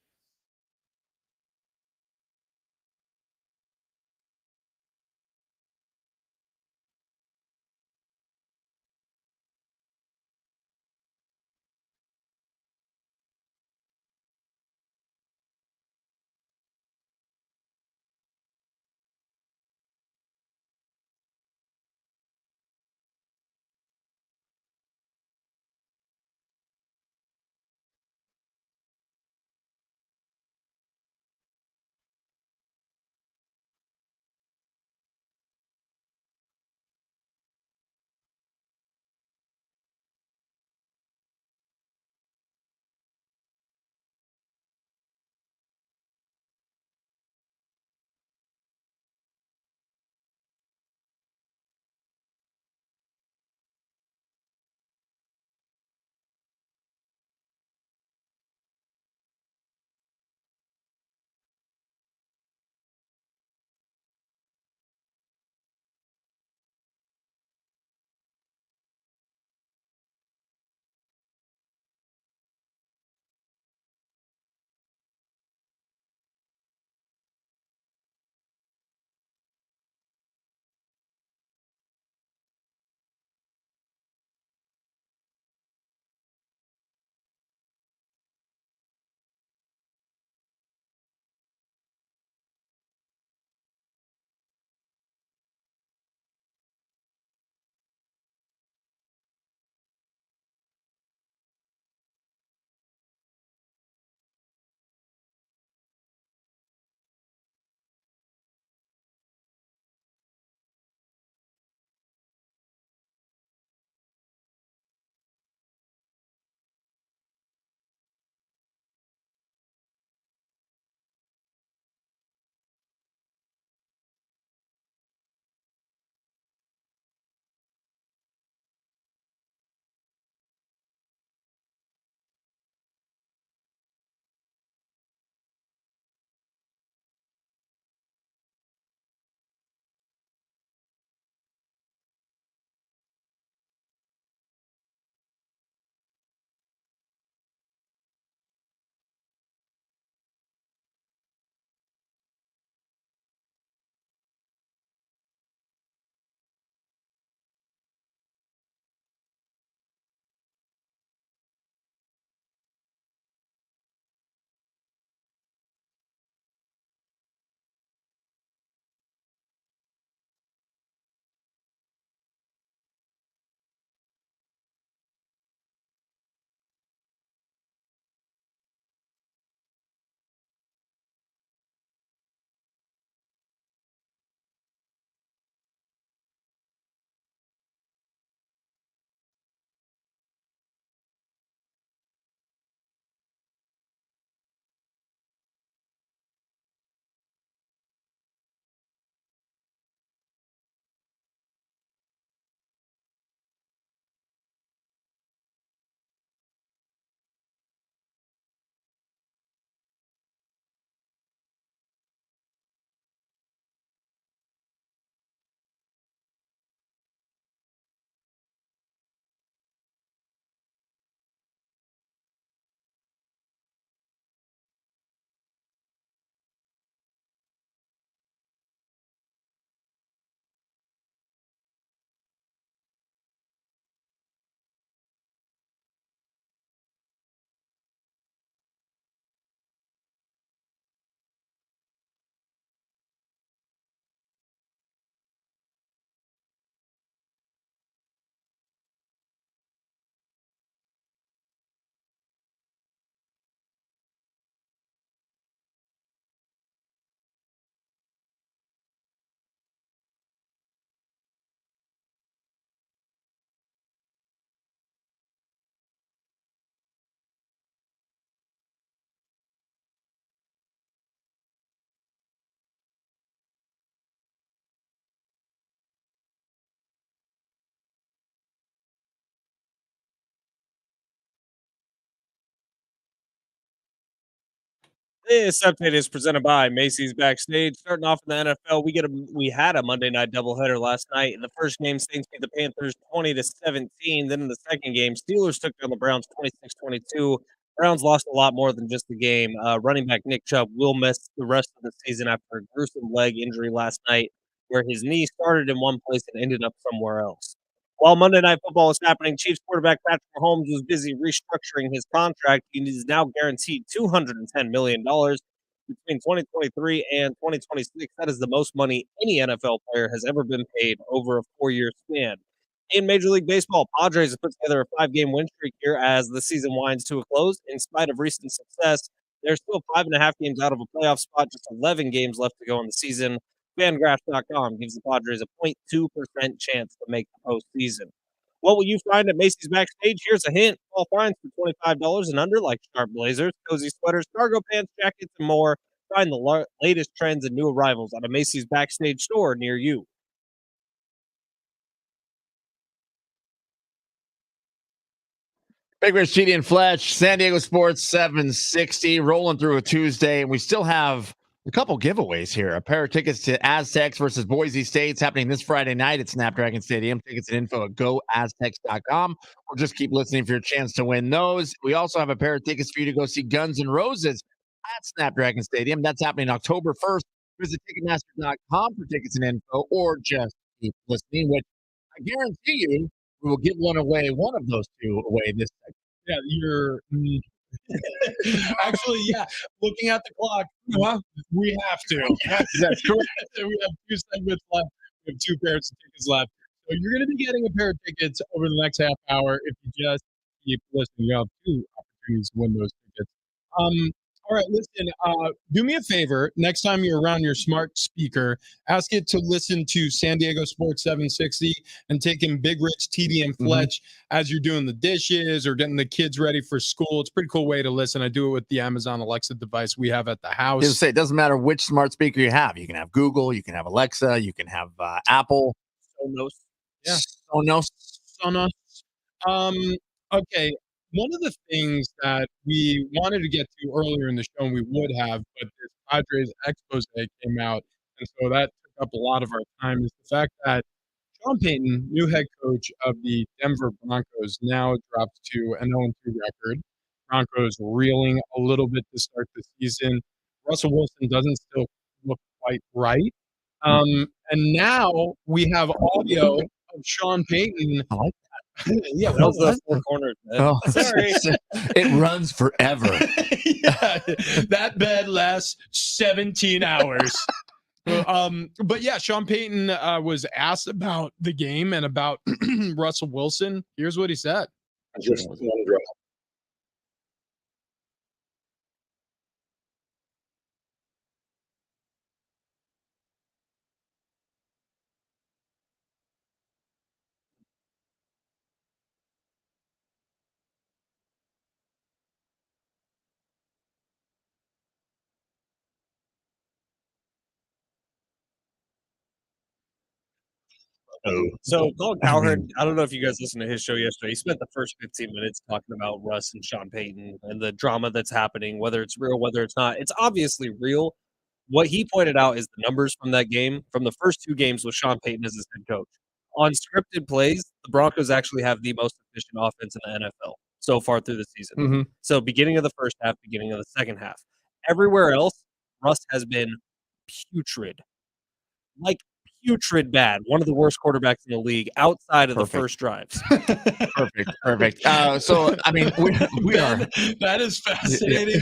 This update is presented by Macy's Backstage. Starting off in the NFL, we had a Monday night doubleheader last night. In the first game, Saints beat the Panthers 20-17. Then in the second game, Steelers took down the Browns 26-22. Browns lost a lot more than just the game. Running back Nick Chubb will miss the rest of the season after a gruesome leg injury last night, where his knee started in one place and ended up somewhere else. While Monday Night Football was happening, Chiefs quarterback Patrick Mahomes was busy restructuring his contract. He is now guaranteed $210 million between 2023 and 2026. That is the most money any NFL player has ever been paid over a 4-year span. In Major League Baseball, Padres have put together a 5-game win streak here as the season winds to a close. In spite of recent success, they're still 5.5 games out of a playoff spot, just 11 games left to go in the season. Fangraphs.com gives the Padres a 0.2% chance to make the postseason. What will you find at Macy's Backstage? Here's a hint. All finds for $25 and under, like sharp blazers, cozy sweaters, cargo pants, jackets, and more. Find the latest trends and new arrivals at a Macy's Backstage store near you. Big Rich, GD and Fletch, San Diego Sports 760, rolling through a Tuesday, and we still have a couple giveaways here. A pair of tickets to Aztecs versus Boise State's happening this Friday night at Snapdragon Stadium. Tickets and info at goaztecs.com, or just keep listening for your chance to win those. We also have a pair of tickets for you to go see Guns N' Roses at Snapdragon Stadium. That's happening October 1st. Visit Ticketmaster.com for tickets and info, or just keep listening, which I guarantee you we will give one of those two away this segment. Yeah, you're actually, yeah. Looking at the clock, we have to. That's correct. We have 2 segments left. We have 2 pairs of tickets left. So you're going to be getting a pair of tickets over the next half hour if you just keep listening. You have 2 opportunities to win those tickets. All right, listen, do me a favor. Next time you're around your smart speaker, ask it to listen to San Diego Sports 760 and take in Big Rich, TD, and Fletch as you're doing the dishes or getting the kids ready for school. It's a pretty cool way to listen. I do it with the Amazon Alexa device we have at the house. Just say it doesn't matter which smart speaker you have. You can have Google, you can have Alexa, you can have Apple. Sonos. Yeah. Sonos. Okay. One of the things that we wanted to get to earlier in the show, and we would have, but this Padres expose came out, and so that took up a lot of our time, is the fact that Sean Payton, new head coach of the Denver Broncos, now drops to an 0-2 record. Broncos reeling a little bit to start the season. Russell Wilson doesn't still look quite right. And now we have audio of Sean Payton. I like Yeah, that was the 4 corners, man. Oh, Sorry. It runs forever. Yeah, that bed lasts 17 hours. But yeah, Sean Payton was asked about the game and about Russell Wilson. Here's what he said. Just one drop. So Colin Cowherd, I don't know if you guys listened to his show yesterday. He spent the first 15 minutes talking about Russ and Sean Payton and the drama that's happening, whether it's real, whether it's not. It's obviously real. What he pointed out is the numbers from that game, from the first 2 games with Sean Payton as his head coach. On scripted plays, the Broncos actually have the most efficient offense in the NFL so far through the season. So beginning of the first half, beginning of the second half. Everywhere else, Russ has been putrid. Like putrid bad. One of the worst quarterbacks in the league outside of the first drives. Perfect. So, I mean, we are. That is fascinating.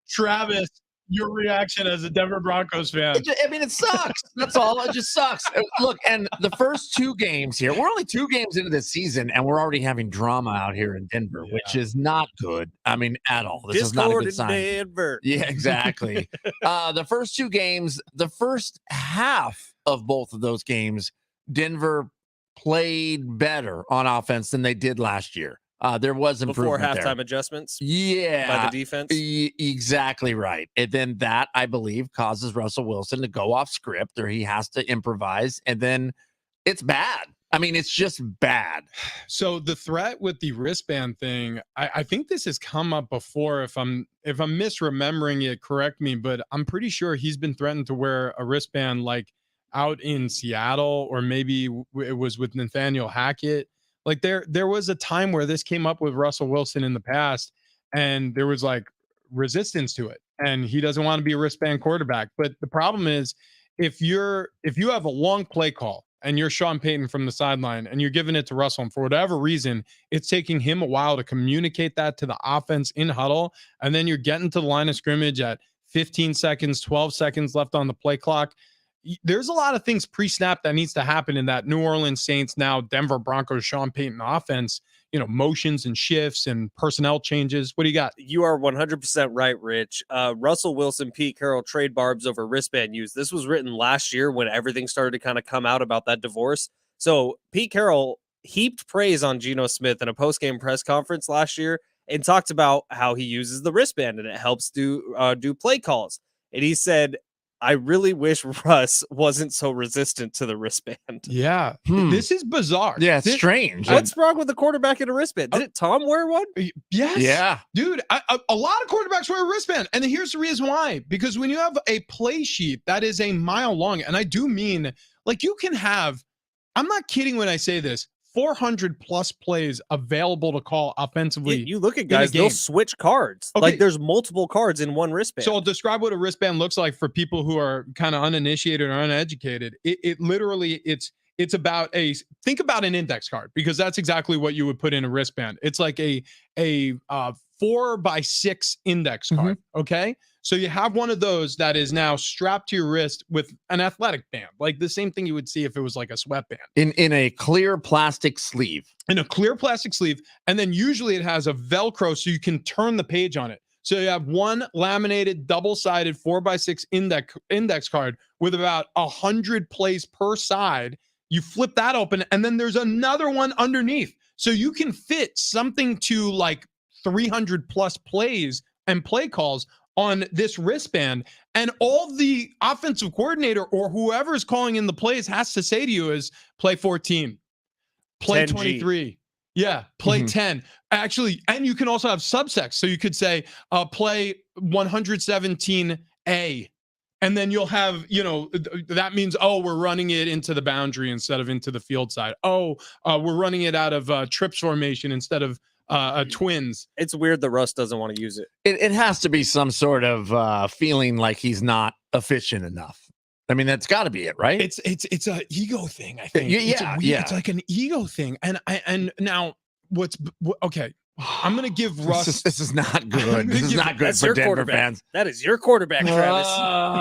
Travis, your reaction as a Denver Broncos fan. It sucks. That's all. It just sucks. Look, and the first 2 games here, we're only 2 games into this season, and we're already having drama out here in Denver, which is not good. I mean, at all. This is not a good sign. Denver. Yeah, exactly. The first 2 games, the first half of both of those games, Denver played better on offense than they did last year. There was improvement before halftime there. Adjustments. Yeah, by the defense. Exactly right. And then that, I believe, causes Russell Wilson to go off script, or he has to improvise, and then it's bad. I mean, it's just bad. So the threat with the wristband thing, I think this has come up before. If I'm misremembering it, correct me, but I'm pretty sure he's been threatened to wear a wristband like out in Seattle, or maybe it was with Nathaniel Hackett. Like there was a time where this came up with Russell Wilson in the past, and there was like resistance to it, and he doesn't want to be a wristband quarterback. But the problem is, if you have a long play call and you're Sean Payton from the sideline and you're giving it to Russell, and for whatever reason, it's taking him a while to communicate that to the offense in huddle, and then you're getting to the line of scrimmage at 15 seconds, 12 seconds left on the play clock. There's a lot of things pre-snap that needs to happen in that New Orleans Saints, now Denver Broncos, Sean Payton offense, motions and shifts and personnel changes. What do you got? You are 100% right, Rich. Russell Wilson, Pete Carroll trade barbs over wristband use. This was written last year when everything started to kind of come out about that divorce. So Pete Carroll heaped praise on Geno Smith in a post-game press conference last year and talked about how he uses the wristband and it helps do play calls. And he said, I really wish Russ wasn't so resistant to the wristband. Yeah. This is bizarre. Yeah, it's strange. What's wrong with the quarterback in a wristband? Didn't Tom wear one? Yes. Yeah. Dude, a lot of quarterbacks wear a wristband. And here's the reason why. Because when you have a play sheet that is a mile long, and I do mean, like, you can have, I'm not kidding when I say this, 400 plus plays available to call offensively. You look at guys, they'll switch cards. Okay. Like there's multiple cards in one wristband. So I'll describe what a wristband looks like for people who are kind of uninitiated or uneducated. It literally, it's about think about an index card, because that's exactly what you would put in a wristband. It's like a 4x6 index card. Mm-hmm. Okay. So you have one of those that is now strapped to your wrist with an athletic band, like the same thing you would see if it was like a sweatband. In a clear plastic sleeve. In a clear plastic sleeve. And then usually it has a Velcro so you can turn the page on it. So you have one laminated, double-sided 4x6 index card with about 100 plays per side. You flip that open, and then there's another one underneath. So you can fit something to like 300 plus plays and play calls on this wristband, and all the offensive coordinator or whoever is calling in the plays has to say to you is play 14, play 10G. 23. Yeah, play 10. Actually, and you can also have subsects. So you could say play 117A. And then you'll have, that means, we're running it into the boundary instead of into the field side. We're running it out of trips formation instead of twins. It's weird that Russ doesn't want to use it. It has to be some sort of feeling like he's not efficient enough. I mean, that's got to be it, right? It's a ego thing, I think. Yeah, it's like an ego thing. And now okay. I'm going to give Russ. This is not good. This is not good for Denver fans. That is your quarterback, Travis.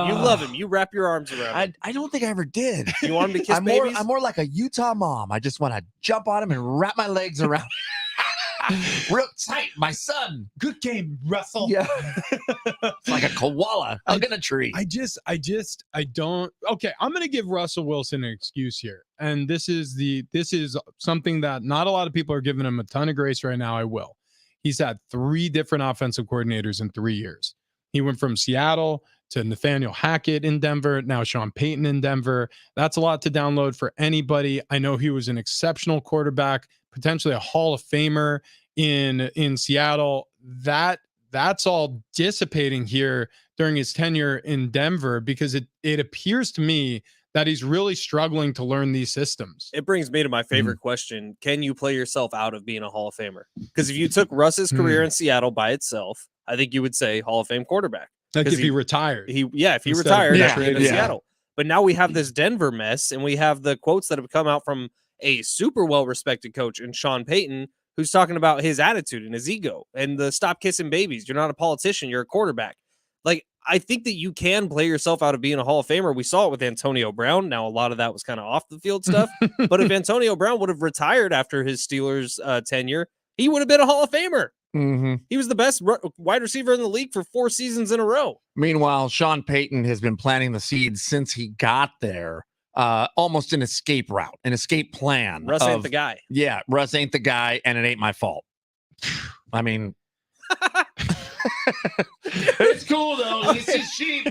You love him. You wrap your arms around him. I don't think I ever did. You want him to kiss babies? I'm more like a Utah mom. I just want to jump on him and wrap my legs around him. Real tight, my son. Good game, Russell. Yeah. It's like a koala hugging a tree. I don't. Okay, I'm going to give Russell Wilson an excuse here. And this is something that not a lot of people are giving him a ton of grace right now. I will. He's had 3 different offensive coordinators in 3 years. He went from Seattle to Nathaniel Hackett in Denver, now Sean Payton in Denver. That's a lot to download for anybody. I know he was an exceptional quarterback, potentially a Hall of Famer in Seattle. That's all dissipating here during his tenure in Denver, because it appears to me that he's really struggling to learn these systems. It brings me to my favorite question. Can you play yourself out of being a Hall of Famer? Because if you took Russ's career in Seattle by itself, I think you would say Hall of Fame quarterback. Like if he retired. If he retired in Seattle. But now we have this Denver mess, and we have the quotes that have come out from a super well-respected coach in Sean Payton, who's talking about his attitude and his ego and the stop kissing babies. You're not a politician. You're a quarterback. Like, I think that you can play yourself out of being a Hall of Famer. We saw it with Antonio Brown. Now, a lot of that was kind of off the field stuff. But if Antonio Brown would have retired after his Steelers tenure, he would have been a Hall of Famer. Mm-hmm. He was the best wide receiver in the league for 4 seasons in a row. Meanwhile, Sean Payton has been planting the seeds since he got there. Almost an escape route, an escape plan. Russ ain't the guy. Yeah, Russ ain't the guy, and it ain't my fault. I mean, it's cool though. This is cheap.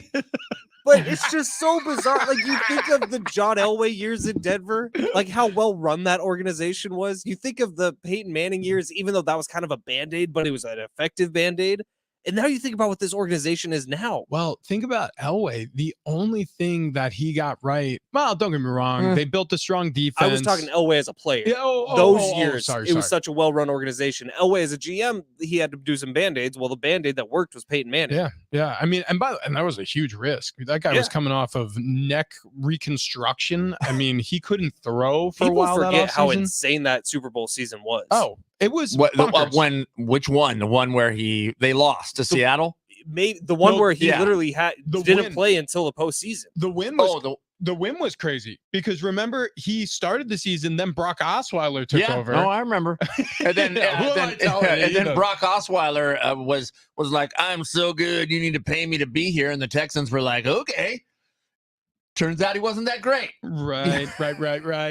But it's just so bizarre. Like, you think of the John Elway years in Denver, like how well run that organization was. You think of the Peyton Manning years, even though that was kind of a Band-Aid, but it was an effective Band-Aid. And now you think about what this organization is now. Well, think about Elway. The only thing that he got right, well, don't get me wrong, they built a strong defense. I was talking Elway as a player. Yeah, Those years, sorry. it was such a well-run organization. Elway as a GM, he had to do some Band-Aids. Well, the Band-Aid that worked was Peyton Manning. Yeah. I mean, and that was a huge risk. That guy was coming off of neck reconstruction. I mean, he couldn't throw for People a while. forget that how offseason. insane that Super Bowl season was. Oh, it was when which one? The one where they lost to Seattle? Maybe the one where he literally didn't play until the postseason. The win was the win was crazy because remember he started the season, then Brock Osweiler took over. No, I remember. And then then Brock Osweiler was like, "I'm so good, you need to pay me to be here," and the Texans were like, "Okay." Turns out he wasn't that great. Right.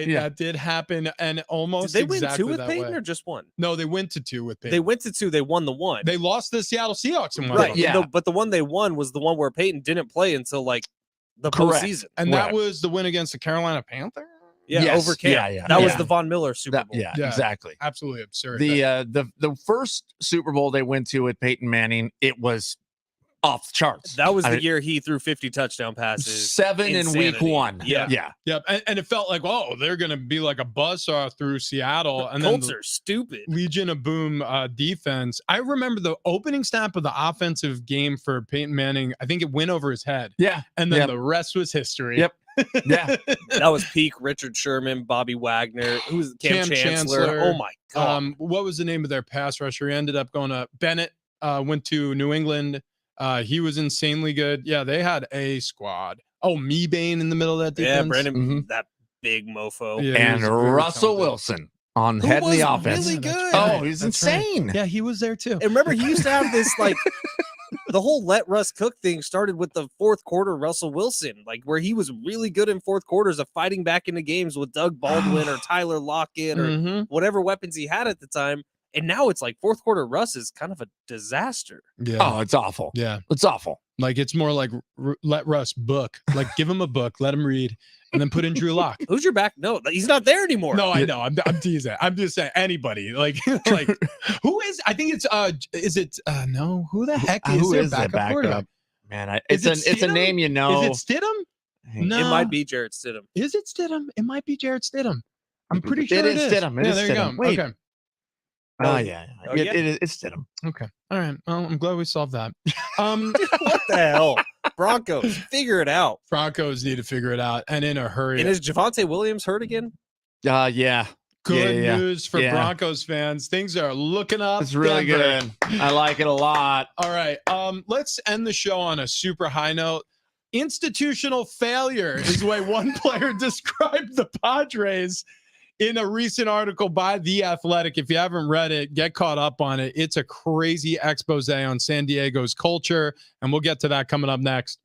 Yeah. That did happen, and almost. Did they win exactly 2 with that Peyton way. or just 1? No, they went to 2 with Peyton. They went to 2. They won the 1. They lost to the Seattle Seahawks in one. Right. Of them. Yeah. But the one they won was the one where Peyton didn't play until like the postseason, and that was the win against the Carolina Panthers. Yeah, over Cam. Yeah. That was the Von Miller Super Bowl. Yeah, exactly. Absolutely absurd. The first Super Bowl they went to with Peyton Manning, it was off the charts. That was the year he threw 50 touchdown passes. 7 in week 1. Yeah. And it felt like, oh, they're going to be like a buzzsaw through Seattle. And Colts then are stupid. Legion of Boom defense. I remember the opening snap of the offensive game for Peyton Manning. I think it went over his head. Yeah. And then the rest was history. Yep. Yeah. That was peak Richard Sherman, Bobby Wagner, who's Cam Chancellor. Oh my God. What was the name of their pass rusher? He ended up going to Bennett, went to New England. He was insanely good. Yeah, they had a squad. Oh, Meebane in the middle of that defense. Yeah, Brandon, that big mofo. Yeah, and Russell Wilson on head of the offense. Really good. Oh, he's insane. Right. Yeah, he was there too. And remember, he used to have this like the whole let Russ cook thing started with the fourth quarter Russell Wilson, like where he was really good in fourth quarters of fighting back into games with Doug Baldwin or Tyler Lockett or whatever weapons he had at the time. And now it's like fourth quarter Russ is kind of a disaster. Yeah. Oh, it's awful. Yeah. It's awful. Like it's more like let Russ book. Like give him a book, let him read, and then put in Drew Lock. Who's your back? No, he's not there anymore. No, I know. I'm teasing. I'm just saying anybody. Like who is? I think it's is it no? Who the heck is their backup quarterback? Man, it's a name you know. Is it Stidham? No, it might be Jarrett Stidham. Is it Stidham? It might be Jarrett Stidham. I'm pretty sure it is. Stidham. Yeah, there you go. Wait. Okay. Oh yeah, it's Stidham. Okay, all right. Well, I'm glad we solved that. What the hell, Broncos? Figure it out. Broncos need to figure it out, and in a hurry. And is Javonte Williams hurt again? Yeah. Good news for Broncos fans. Things are looking up. It's really good. I like it a lot. All right. Let's end the show on a super high note. Institutional failure is the way one player described the Padres in a recent article by The Athletic. If you haven't read it, get caught up on it. It's a crazy expose on San Diego's culture, and we'll get to that coming up next.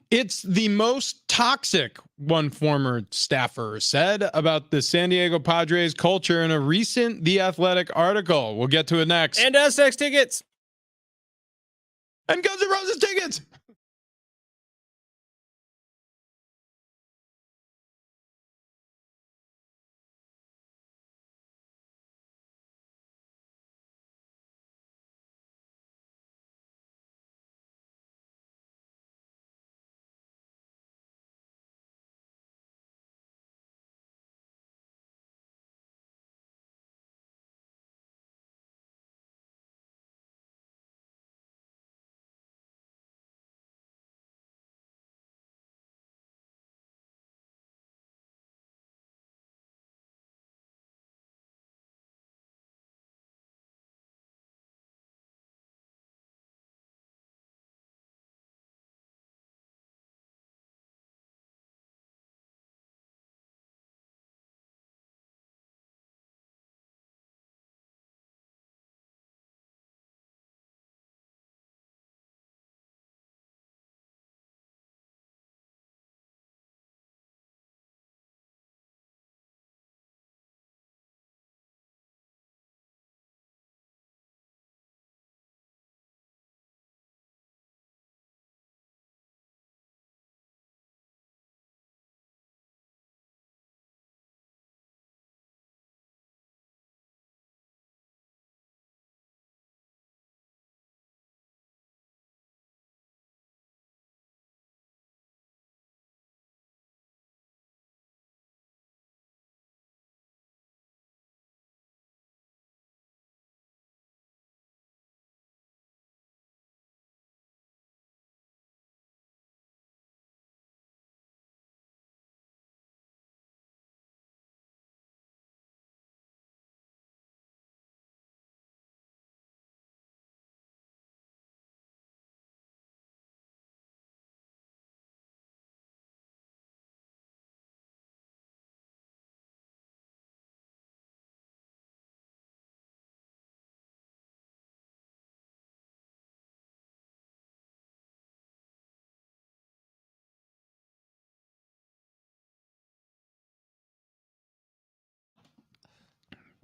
It's the most toxic, one former staffer said about the San Diego Padres culture in a recent The Athletic article. We'll get to it next. And Aztecs tickets. And Guns N' Roses tickets.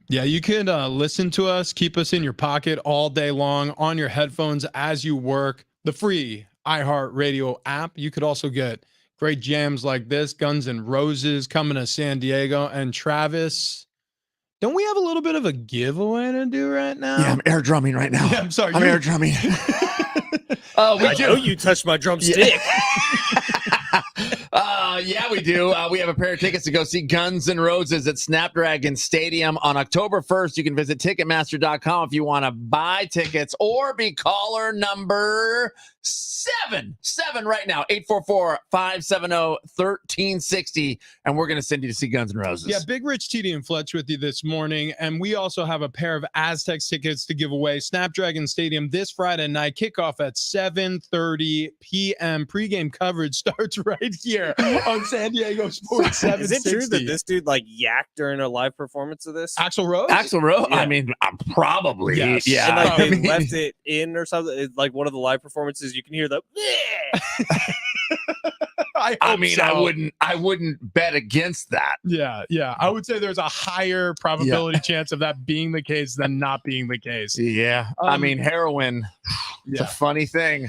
Yeah, you can listen to us, keep us in your pocket all day long on your headphones as you work. The free iHeartRadio app. You could also get great jams like this, Guns N' Roses coming to San Diego. And Travis, don't we have a little bit of a giveaway to do right now? Yeah, I'm air drumming right now. Yeah, I'm sorry. I'm air drumming. I know you touched my drumstick. Yeah, we do. We have a pair of tickets to go see Guns N' Roses at Snapdragon Stadium on October 1st. You can visit Ticketmaster.com if you want to buy tickets or be caller number 7 right now, 844-570-1360, and we're going to send you to see Guns N' Roses. Yeah, Big Rich, TD, and Fletch with you this morning, and we also have a pair of Aztecs tickets to give away. Snapdragon Stadium this Friday night, kickoff at 7:30 p.m. Pregame coverage starts right here on San Diego Sports 760. Is it true that this dude like yacked during a live performance of this? Axl Rose? Axl Rose? Yeah. I mean, probably. Yes. Yeah. And like I they mean- left it in or something. It's like one of the live performances, you can hear the. I I hope mean, so. I wouldn't bet against that. Yeah. I would say there's a higher probability chance of that being the case than not being the case. Yeah. I mean, heroin, it's a Yeah. funny thing.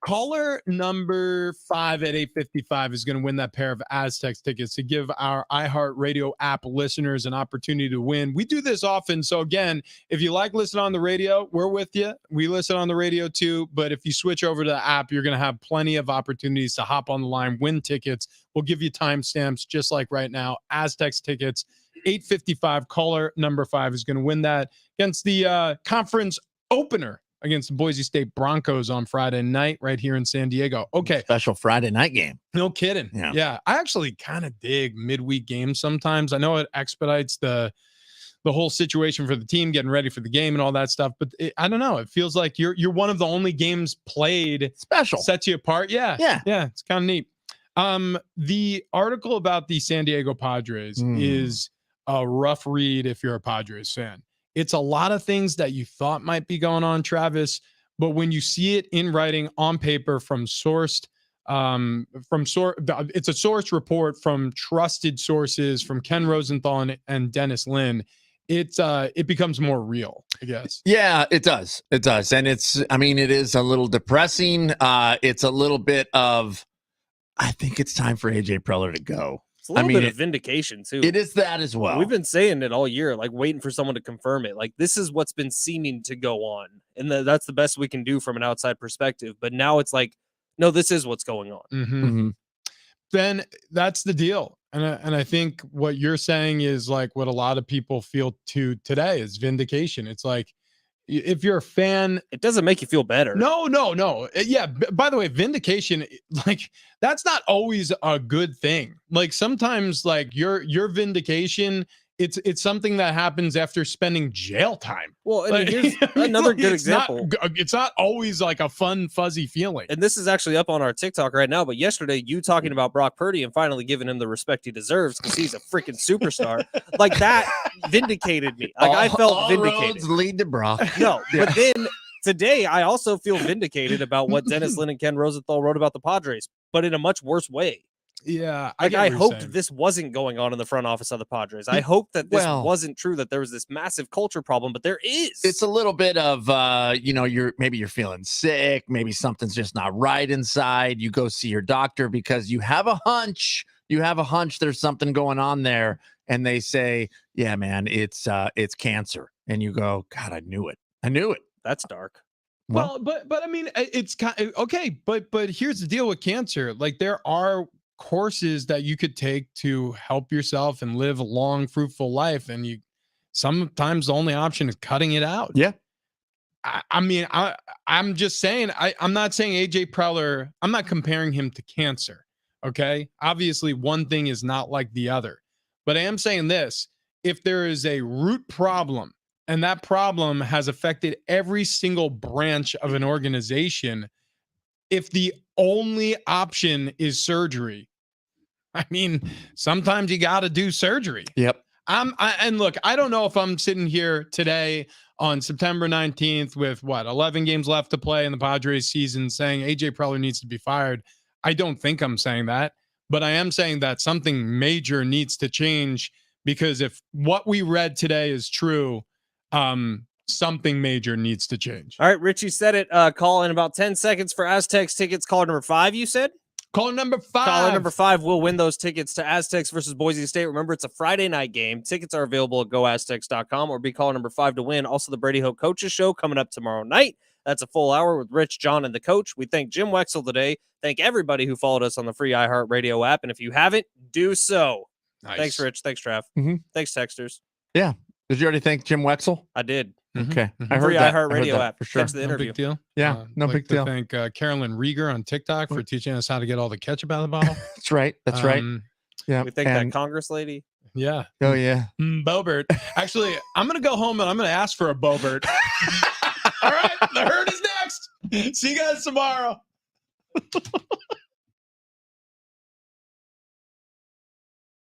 Caller number 5 at 8:55 is going to win that pair of Aztecs tickets to give our iHeartRadio app listeners an opportunity to win. We do this often. So again, if you like listening on the radio, we're with you. We listen on the radio too. But if you switch over to the app, you're going to have plenty of opportunities to hop on the line, win tickets. We'll give you timestamps just like right now. Aztecs tickets, 8:55. Caller number 5 is going to win that against the conference opener against the Boise State Broncos on Friday night right here in San Diego. Okay. Special Friday night game. No kidding. Yeah. Yeah. I actually kind of dig midweek games sometimes. I know it expedites the whole situation for the team getting ready for the game and all that stuff, but I don't know. It feels like you're one of the only games played Special. sets you apart. Yeah. Yeah. It's kind of neat. The article about the San Diego Padres is a rough read if you're a Padres fan. It's a lot of things that you thought might be going on, Travis, but when you see it in writing on paper from sourced it's a source report from trusted sources from Ken Rosenthal and Dennis Lin. It becomes more real, I guess. Yeah, it does. It does. And it is a little depressing. It's a little bit of, I think it's time for AJ Preller to go. It's a little bit of vindication too. It is that as well. We've been saying it all year, like waiting for someone to confirm it. Like this is what's been seeming to go on. And that's the best we can do from an outside perspective. But now it's like, no, this is what's going on. Mm-hmm. Then that's the deal. And I think what you're saying is like what a lot of people feel today is vindication. It's like, if you're a fan, it doesn't make you feel better. No. Yeah. By the way, vindication, like that's not always a good thing. Like sometimes like your vindication, it's something that happens after spending jail time. Well, and here's another good example. It's not always like a fun, fuzzy feeling. And this is actually up on our TikTok right now. But yesterday, you talking about Brock Purdy and finally giving him the respect he deserves because he's a freaking superstar. Like that vindicated me. Like I felt vindicated. Roads lead to Brock. No, but then today I also feel vindicated about what Dennis Lin and Ken Rosenthal wrote about the Padres, but in a much worse way. Yeah, I hoped this wasn't going on in the front office of the Padres. I hoped that this wasn't true, that there was this massive culture problem, but there is. It's a little bit of you're feeling sick, maybe something's just not right inside. You go see your doctor because you have a hunch. There's something going on there, and they say, "Yeah, man, it's cancer." And you go, "God, I knew it. That's dark." Well, but I mean, it's kind of, okay, but here's the deal with cancer. Like there are courses that you could take to help yourself and live a long, fruitful life, and you sometimes the only option is cutting it out. Yeah. I'm just saying, I'm not saying AJ Preller, I'm not comparing him to cancer. Okay. Obviously, one thing is not like the other. But I am saying this: if there is a root problem and that problem has affected every single branch of an organization, if the only option is surgery, I mean, sometimes you got to do surgery. Yep. And look, I don't know if I'm sitting here today on September 19th with 11 games left to play in the Padres season saying AJ Preller needs to be fired. I don't think I'm saying that, but I am saying that something major needs to change, because if what we read today is true, something major needs to change. All right, Richie said it. Call in about 10 seconds for Aztecs tickets. Caller number 5, you said? Caller number 5. Caller number 5 will win those tickets to Aztecs versus Boise State. Remember, it's a Friday night game. Tickets are available at goaztecs.com, or be caller number 5 to win. Also, the Brady Hoke Coaches Show coming up tomorrow night. That's a full hour with Rich, John, and the coach. We thank Jim Wexell today. Thank everybody who followed us on the free iHeartRadio app. And if you haven't, do so. Nice. Thanks, Rich. Thanks, Trav. Mm-hmm. Thanks, Texters. Yeah. Did you already thank Jim Wexell? I did. Okay. Mm-hmm. I heard free that. iHeartRadio app for sure. Catch the interview. No big deal. Yeah, no big deal. Thank Carolyn Rieger on TikTok for teaching us how to get all the ketchup out of the bottle. That's right. That's right. Yeah. We thank that Congress lady. Yeah. Oh, yeah. Bobert. Actually, I'm going to go home and I'm going to ask for a Bobert. All right. The herd is next. See you guys tomorrow.